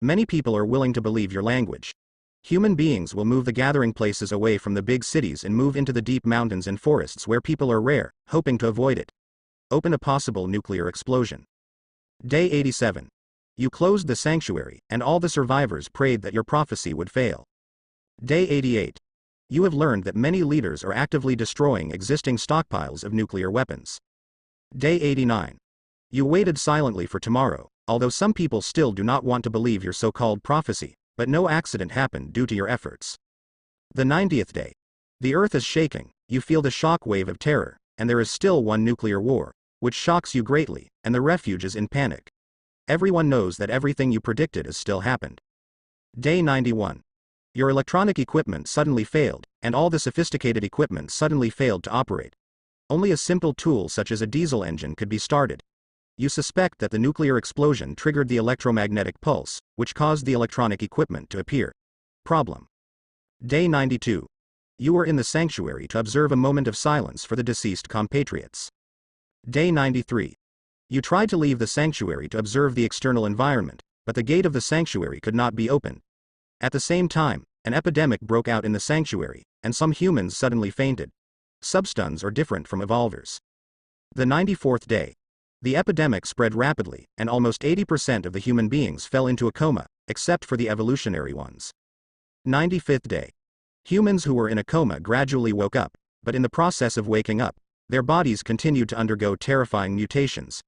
Many people are willing to believe your language. Human beings will move the gathering places away from the big cities and move into the deep mountains and forests where people are rare, hoping to avoid it. Open a possible nuclear explosion. Day 87. You closed the sanctuary, and all the survivors prayed that your prophecy would fail. Day 88. You have learned that many leaders are actively destroying existing stockpiles of nuclear weapons. Day 89. You waited silently for tomorrow, although some people still do not want to believe your so-called prophecy, but no accident happened due to your efforts. The 90th day. The earth is shaking, you feel the shock wave of terror, and there is still one nuclear war, which shocks you greatly, and the refuge is in panic. Everyone knows that everything you predicted has still happened. Day 91. Your electronic equipment suddenly failed, and all the sophisticated equipment suddenly failed to operate. Only a simple tool such as a diesel engine could be started. You suspect that the nuclear explosion triggered the electromagnetic pulse, which caused the electronic equipment to appear. Problem. Day 92. You were in the sanctuary to observe a moment of silence for the deceased compatriots. Day 93. You tried to leave the sanctuary to observe the external environment, but the gate of the sanctuary could not be opened. At the same time, an epidemic broke out in the sanctuary, and some humans suddenly fainted. Substuns are different from evolvers. The 94th day. The epidemic spread rapidly, and almost 80% of the human beings fell into a coma, except for the evolutionary ones. 95th day. Humans who were in a coma gradually woke up, but in the process of waking up, their bodies continued to undergo terrifying mutations.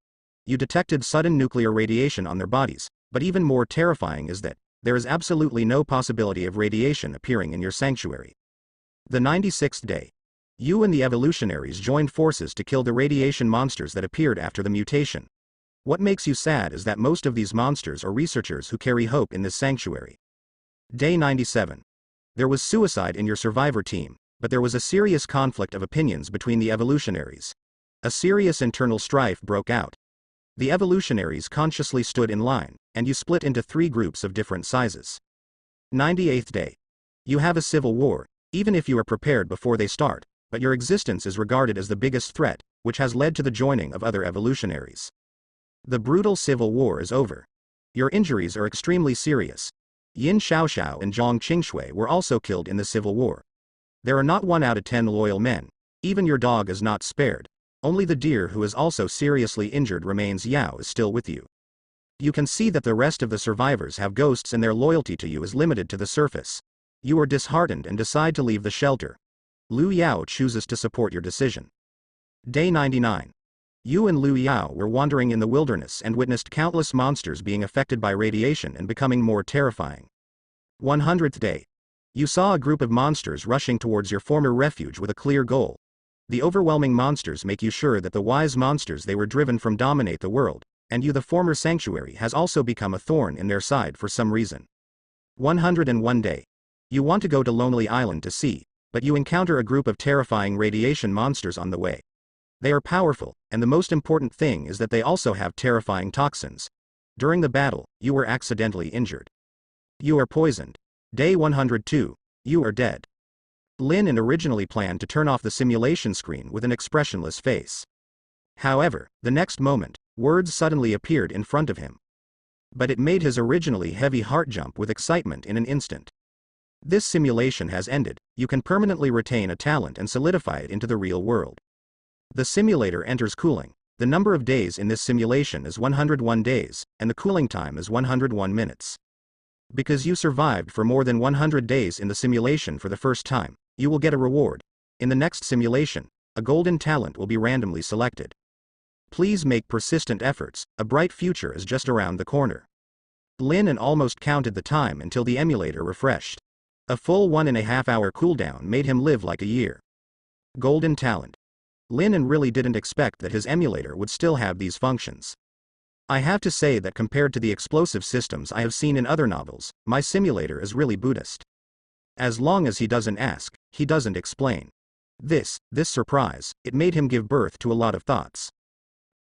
You detected sudden nuclear radiation on their bodies, but even more terrifying is that there is absolutely no possibility of radiation appearing in your sanctuary. The 96th day. You and the evolutionaries joined forces to kill the radiation monsters that appeared after the mutation. What makes you sad is that most of these monsters are researchers who carry hope in this sanctuary. Day 97. There was suicide in your survivor team, but there was a serious conflict of opinions between the evolutionaries. A serious internal strife broke out. The evolutionaries consciously stood in line, and you split into 3 groups of different sizes. 98th day. You have a civil war, even if you are prepared before they start, but your existence is regarded as the biggest threat, which has led to the joining of other evolutionaries. The brutal civil war is over. Your injuries are extremely serious. Yin Shasha and Jong Chingue were also killed in the civil war. There are not 1 out of 10 loyal men. Even your dog is not spared. Only the deer who is also seriously injured remains. Yao is still with you. You can see that the rest of the survivors have ghosts and their loyalty to you is limited to the surface. You are disheartened and decide to leave the shelter. Lu Yao chooses to support your decision. Day 99. You and Lu Yao were wandering in the wilderness and witnessed countless monsters being affected by radiation and becoming more terrifying. 100th day. You saw a group of monsters rushing towards your former refuge with a clear goal. The overwhelming monsters make you sure that the wise monsters they were driven from dominate the world, and you, the former sanctuary, has also become a thorn in their side for some reason. 101 day. You want to go to Lonely Island to see, but you encounter a group of terrifying radiation monsters on the way. They are powerful, and the most important thing is that they also have terrifying toxins. During the battle, you were accidentally injured. You are poisoned. Day 102. You are dead. Lin originally planned to turn off the simulation screen with an expressionless face. However, the next moment, words suddenly appeared in front of him. But it made his originally heavy heart jump with excitement in an instant. This simulation has ended. You can permanently retain a talent and solidify it into the real world. The simulator enters cooling. The number of days in this simulation is 101 days, and the cooling time is 101 minutes. Because you survived for more than 100 days in the simulation for the first time, you will get a reward. In the next simulation, a golden talent will be randomly selected. Please make persistent efforts, a bright future is just around the corner. Lin almost counted the time until the emulator refreshed. A full 1.5 hour cooldown made him live like a year. Golden talent. Lin really didn't expect that his emulator would still have these functions. I have to say that compared to the explosive systems I have seen in other novels, my simulator is really Buddhist. As long as he doesn't ask, he doesn't explain. This surprise, it made him give birth to a lot of thoughts.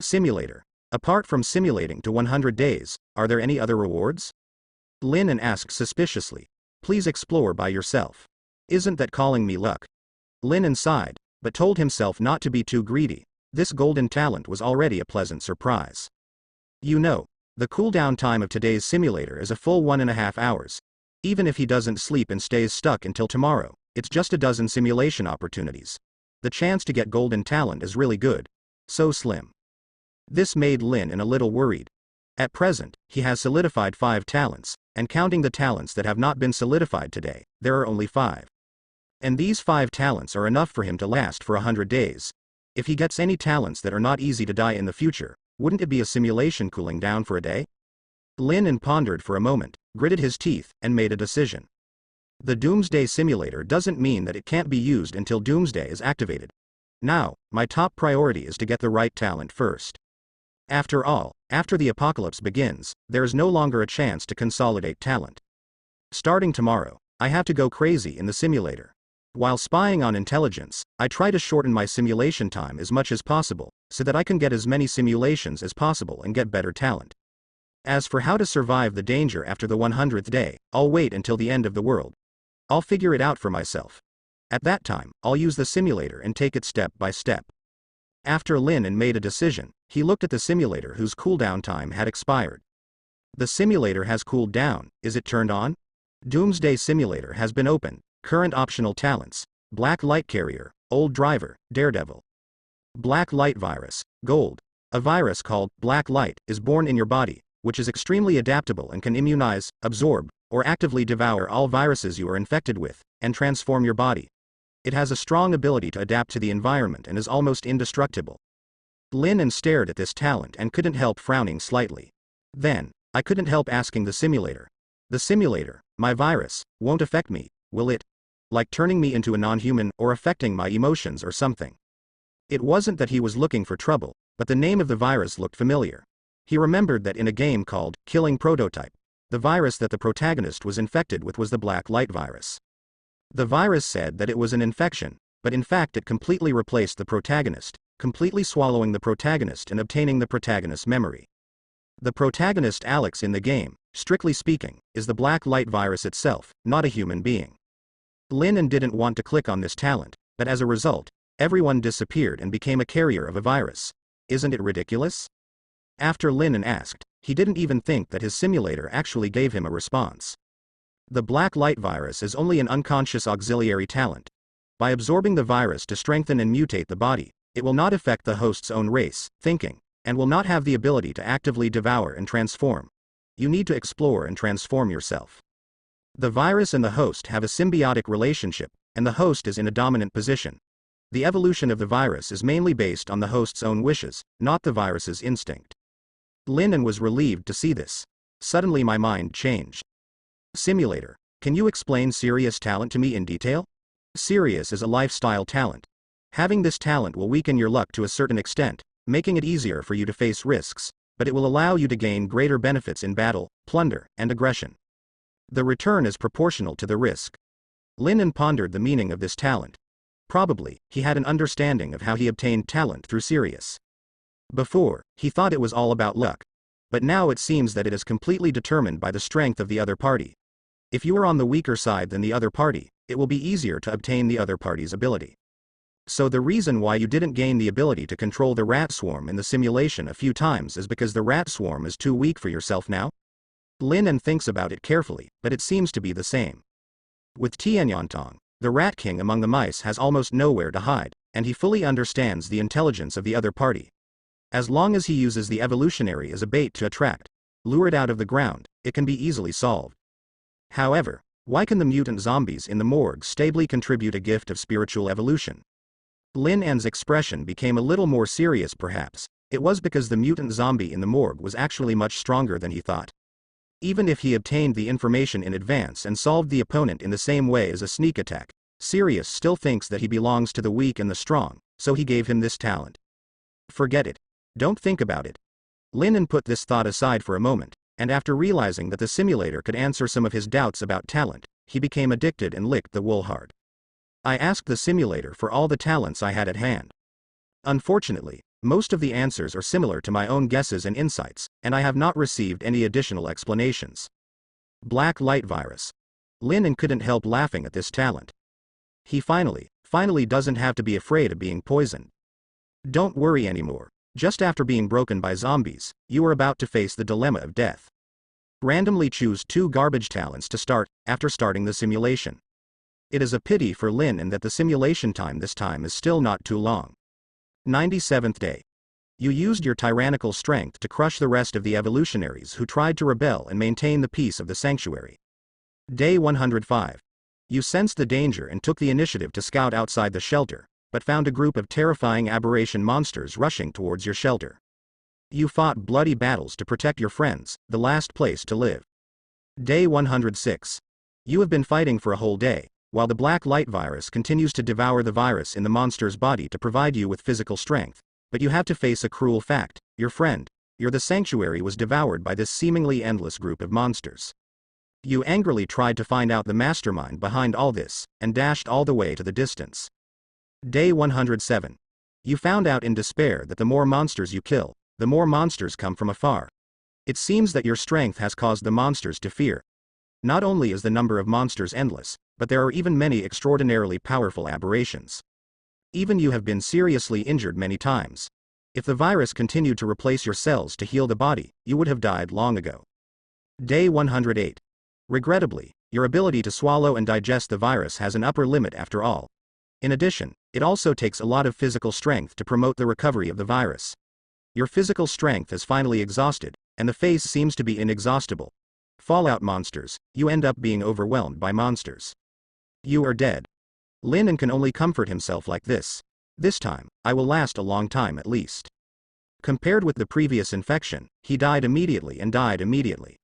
Simulator. Apart from simulating to 100 days, are there any other rewards? Lin asked suspiciously. Please explore by yourself. Isn't that calling me luck? Lin sighed, but told himself not to be too greedy. This golden talent was already a pleasant surprise. You know, the cooldown time of today's simulator is a full 1.5 hours. Even if he doesn't sleep and stays stuck until tomorrow, it's just a dozen simulation opportunities. The chance to get golden talent is really good. So slim. This made Lin a little worried. At present, he has solidified 5 talents, and counting the talents that have not been solidified today, there are only 5. And these 5 talents are enough for him to last for 100 days. If he gets any talents that are not easy to die in the future, wouldn't it be a simulation cooling down for a day? Lin pondered for a moment, gritted his teeth, and made a decision. The Doomsday simulator doesn't mean that it can't be used until Doomsday is activated. Now, my top priority is to get the right talent first. After all, after the apocalypse begins, there is no longer a chance to consolidate talent. Starting tomorrow, I have to go crazy in the simulator. While spying on intelligence, I try to shorten my simulation time as much as possible, so that I can get as many simulations as possible and get better talent. As for how to survive the danger after the 100th day, I'll wait until the end of the world. I'll figure it out for myself. At that time, I'll use the simulator and take it step by step. After Lin made a decision, he looked at the simulator whose cooldown time had expired. The simulator has cooled down. Is it turned on? Doomsday simulator has been opened. Current optional talents: Black Light Carrier, Old Driver, Daredevil. Black Light Virus, Gold. A virus called Black Light is born in your body, which is extremely adaptable and can immunize, absorb, or actively devour all viruses you are infected with, and transform your body. It has a strong ability to adapt to the environment and is almost indestructible. Lin stared at this talent and couldn't help frowning slightly. Then, I couldn't help asking the simulator. The simulator, my virus, won't affect me, will it? Like turning me into a non-human or affecting my emotions or something. It wasn't that he was looking for trouble, but the name of the virus looked familiar. He remembered that in a game called Killing Prototype, the virus that the protagonist was infected with was the Black Light virus. The virus said that it was an infection, but in fact it completely replaced the protagonist, completely swallowing the protagonist and obtaining the protagonist's memory. The protagonist Alex in the game, strictly speaking, is the Black Light virus itself, not a human being. Lin didn't want to click on this talent, but as a result, everyone disappeared and became a carrier of a virus. Isn't it ridiculous? After Lin asked, he didn't even think that his simulator actually gave him a response. The Black Light virus is only an unconscious auxiliary talent. By absorbing the virus to strengthen and mutate the body, it will not affect the host's own race, thinking, and will not have the ability to actively devour and transform. You need to explore and transform yourself. The virus and the host have a symbiotic relationship, and the host is in a dominant position. The evolution of the virus is mainly based on the host's own wishes, not the virus's instinct. Lin was relieved to see this. Suddenly my mind changed. Simulator, can you explain Sirius talent to me in detail? Sirius is a lifestyle talent. Having this talent will weaken your luck to a certain extent, making it easier for you to face risks, but it will allow you to gain greater benefits in battle, plunder, and aggression. The return is proportional to the risk. Lin pondered the meaning of this talent. Probably, he had an understanding of how he obtained talent through Sirius. Before, he thought it was all about luck. But now it seems that it is completely determined by the strength of the other party. If you are on the weaker side than the other party, it will be easier to obtain the other party's ability. So the reason why you didn't gain the ability to control the rat swarm in the simulation a few times is because the rat swarm is too weak for yourself now? Lin thinks about it carefully, but it seems to be the same. With Tianyantong, the rat king among the mice has almost nowhere to hide, and he fully understands the intelligence of the other party. As long as he uses the evolutionary as a bait to attract, lure it out of the ground, it can be easily solved. However, why can the mutant zombies in the morgue stably contribute a gift of spiritual evolution? Lin's expression became a little more serious perhaps. It was because the mutant zombie in the morgue was actually much stronger than he thought. Even if he obtained the information in advance and solved the opponent in the same way as a sneak attack, Sirius still thinks that he belongs to the weak and the strong, so he gave him this talent. Forget it. Don't think about it. Lin put this thought aside for a moment, and after realizing that the simulator could answer some of his doubts about talent, he became addicted and licked the wool hard. I asked the simulator for all the talents I had at hand. Unfortunately, most of the answers are similar to my own guesses and insights, and I have not received any additional explanations. Black Light Virus. Lin couldn't help laughing at this talent. He finally doesn't have to be afraid of being poisoned. Don't worry anymore. Just after being broken by zombies, you are about to face the dilemma of death. Randomly choose 2 garbage talents to start, after starting the simulation. It is a pity for Lin that the simulation time this time is still not too long. 97th day. You used your tyrannical strength to crush the rest of the evolutionaries who tried to rebel and maintain the peace of the sanctuary. Day 105. You sensed the danger and took the initiative to scout outside the shelter, but found a group of terrifying aberration monsters rushing towards your shelter. You fought bloody battles to protect your friends, the last place to live. Day 106. You have been fighting for a whole day, while the black light virus continues to devour the virus in the monster's body to provide you with physical strength, but you have to face a cruel fact: your friend, the sanctuary was devoured by this seemingly endless group of monsters. You angrily tried to find out the mastermind behind all this, and dashed all the way to the distance. Day 107. You found out in despair that the more monsters you kill, the more monsters come from afar. It seems that your strength has caused the monsters to fear. Not only is the number of monsters endless, but there are even many extraordinarily powerful aberrations. Even you have been seriously injured many times. If the virus continued to replace your cells to heal the body, you would have died long ago. Day 108. Regrettably, your ability to swallow and digest the virus has an upper limit after all. In addition, it also takes a lot of physical strength to promote the recovery of the virus. Your physical strength is finally exhausted, and the phase seems to be inexhaustible. Fallout monsters, you end up being overwhelmed by monsters. You are dead. Lin can only comfort himself like this. This time, I will last a long time at least. Compared with the previous infection, he died immediately and died immediately.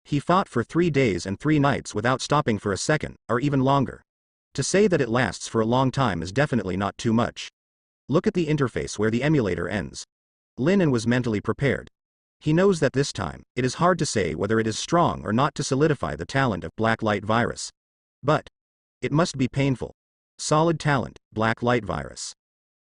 He fought for 3 days and 3 nights without stopping for a second, or even longer. To say that it lasts for a long time is definitely not too much. Look at the interface where the emulator ends. Lin was mentally prepared. He knows that this time, it is hard to say whether it is strong or not to solidify the talent of Black Light Virus. But it must be painful. Solid talent, Black Light Virus.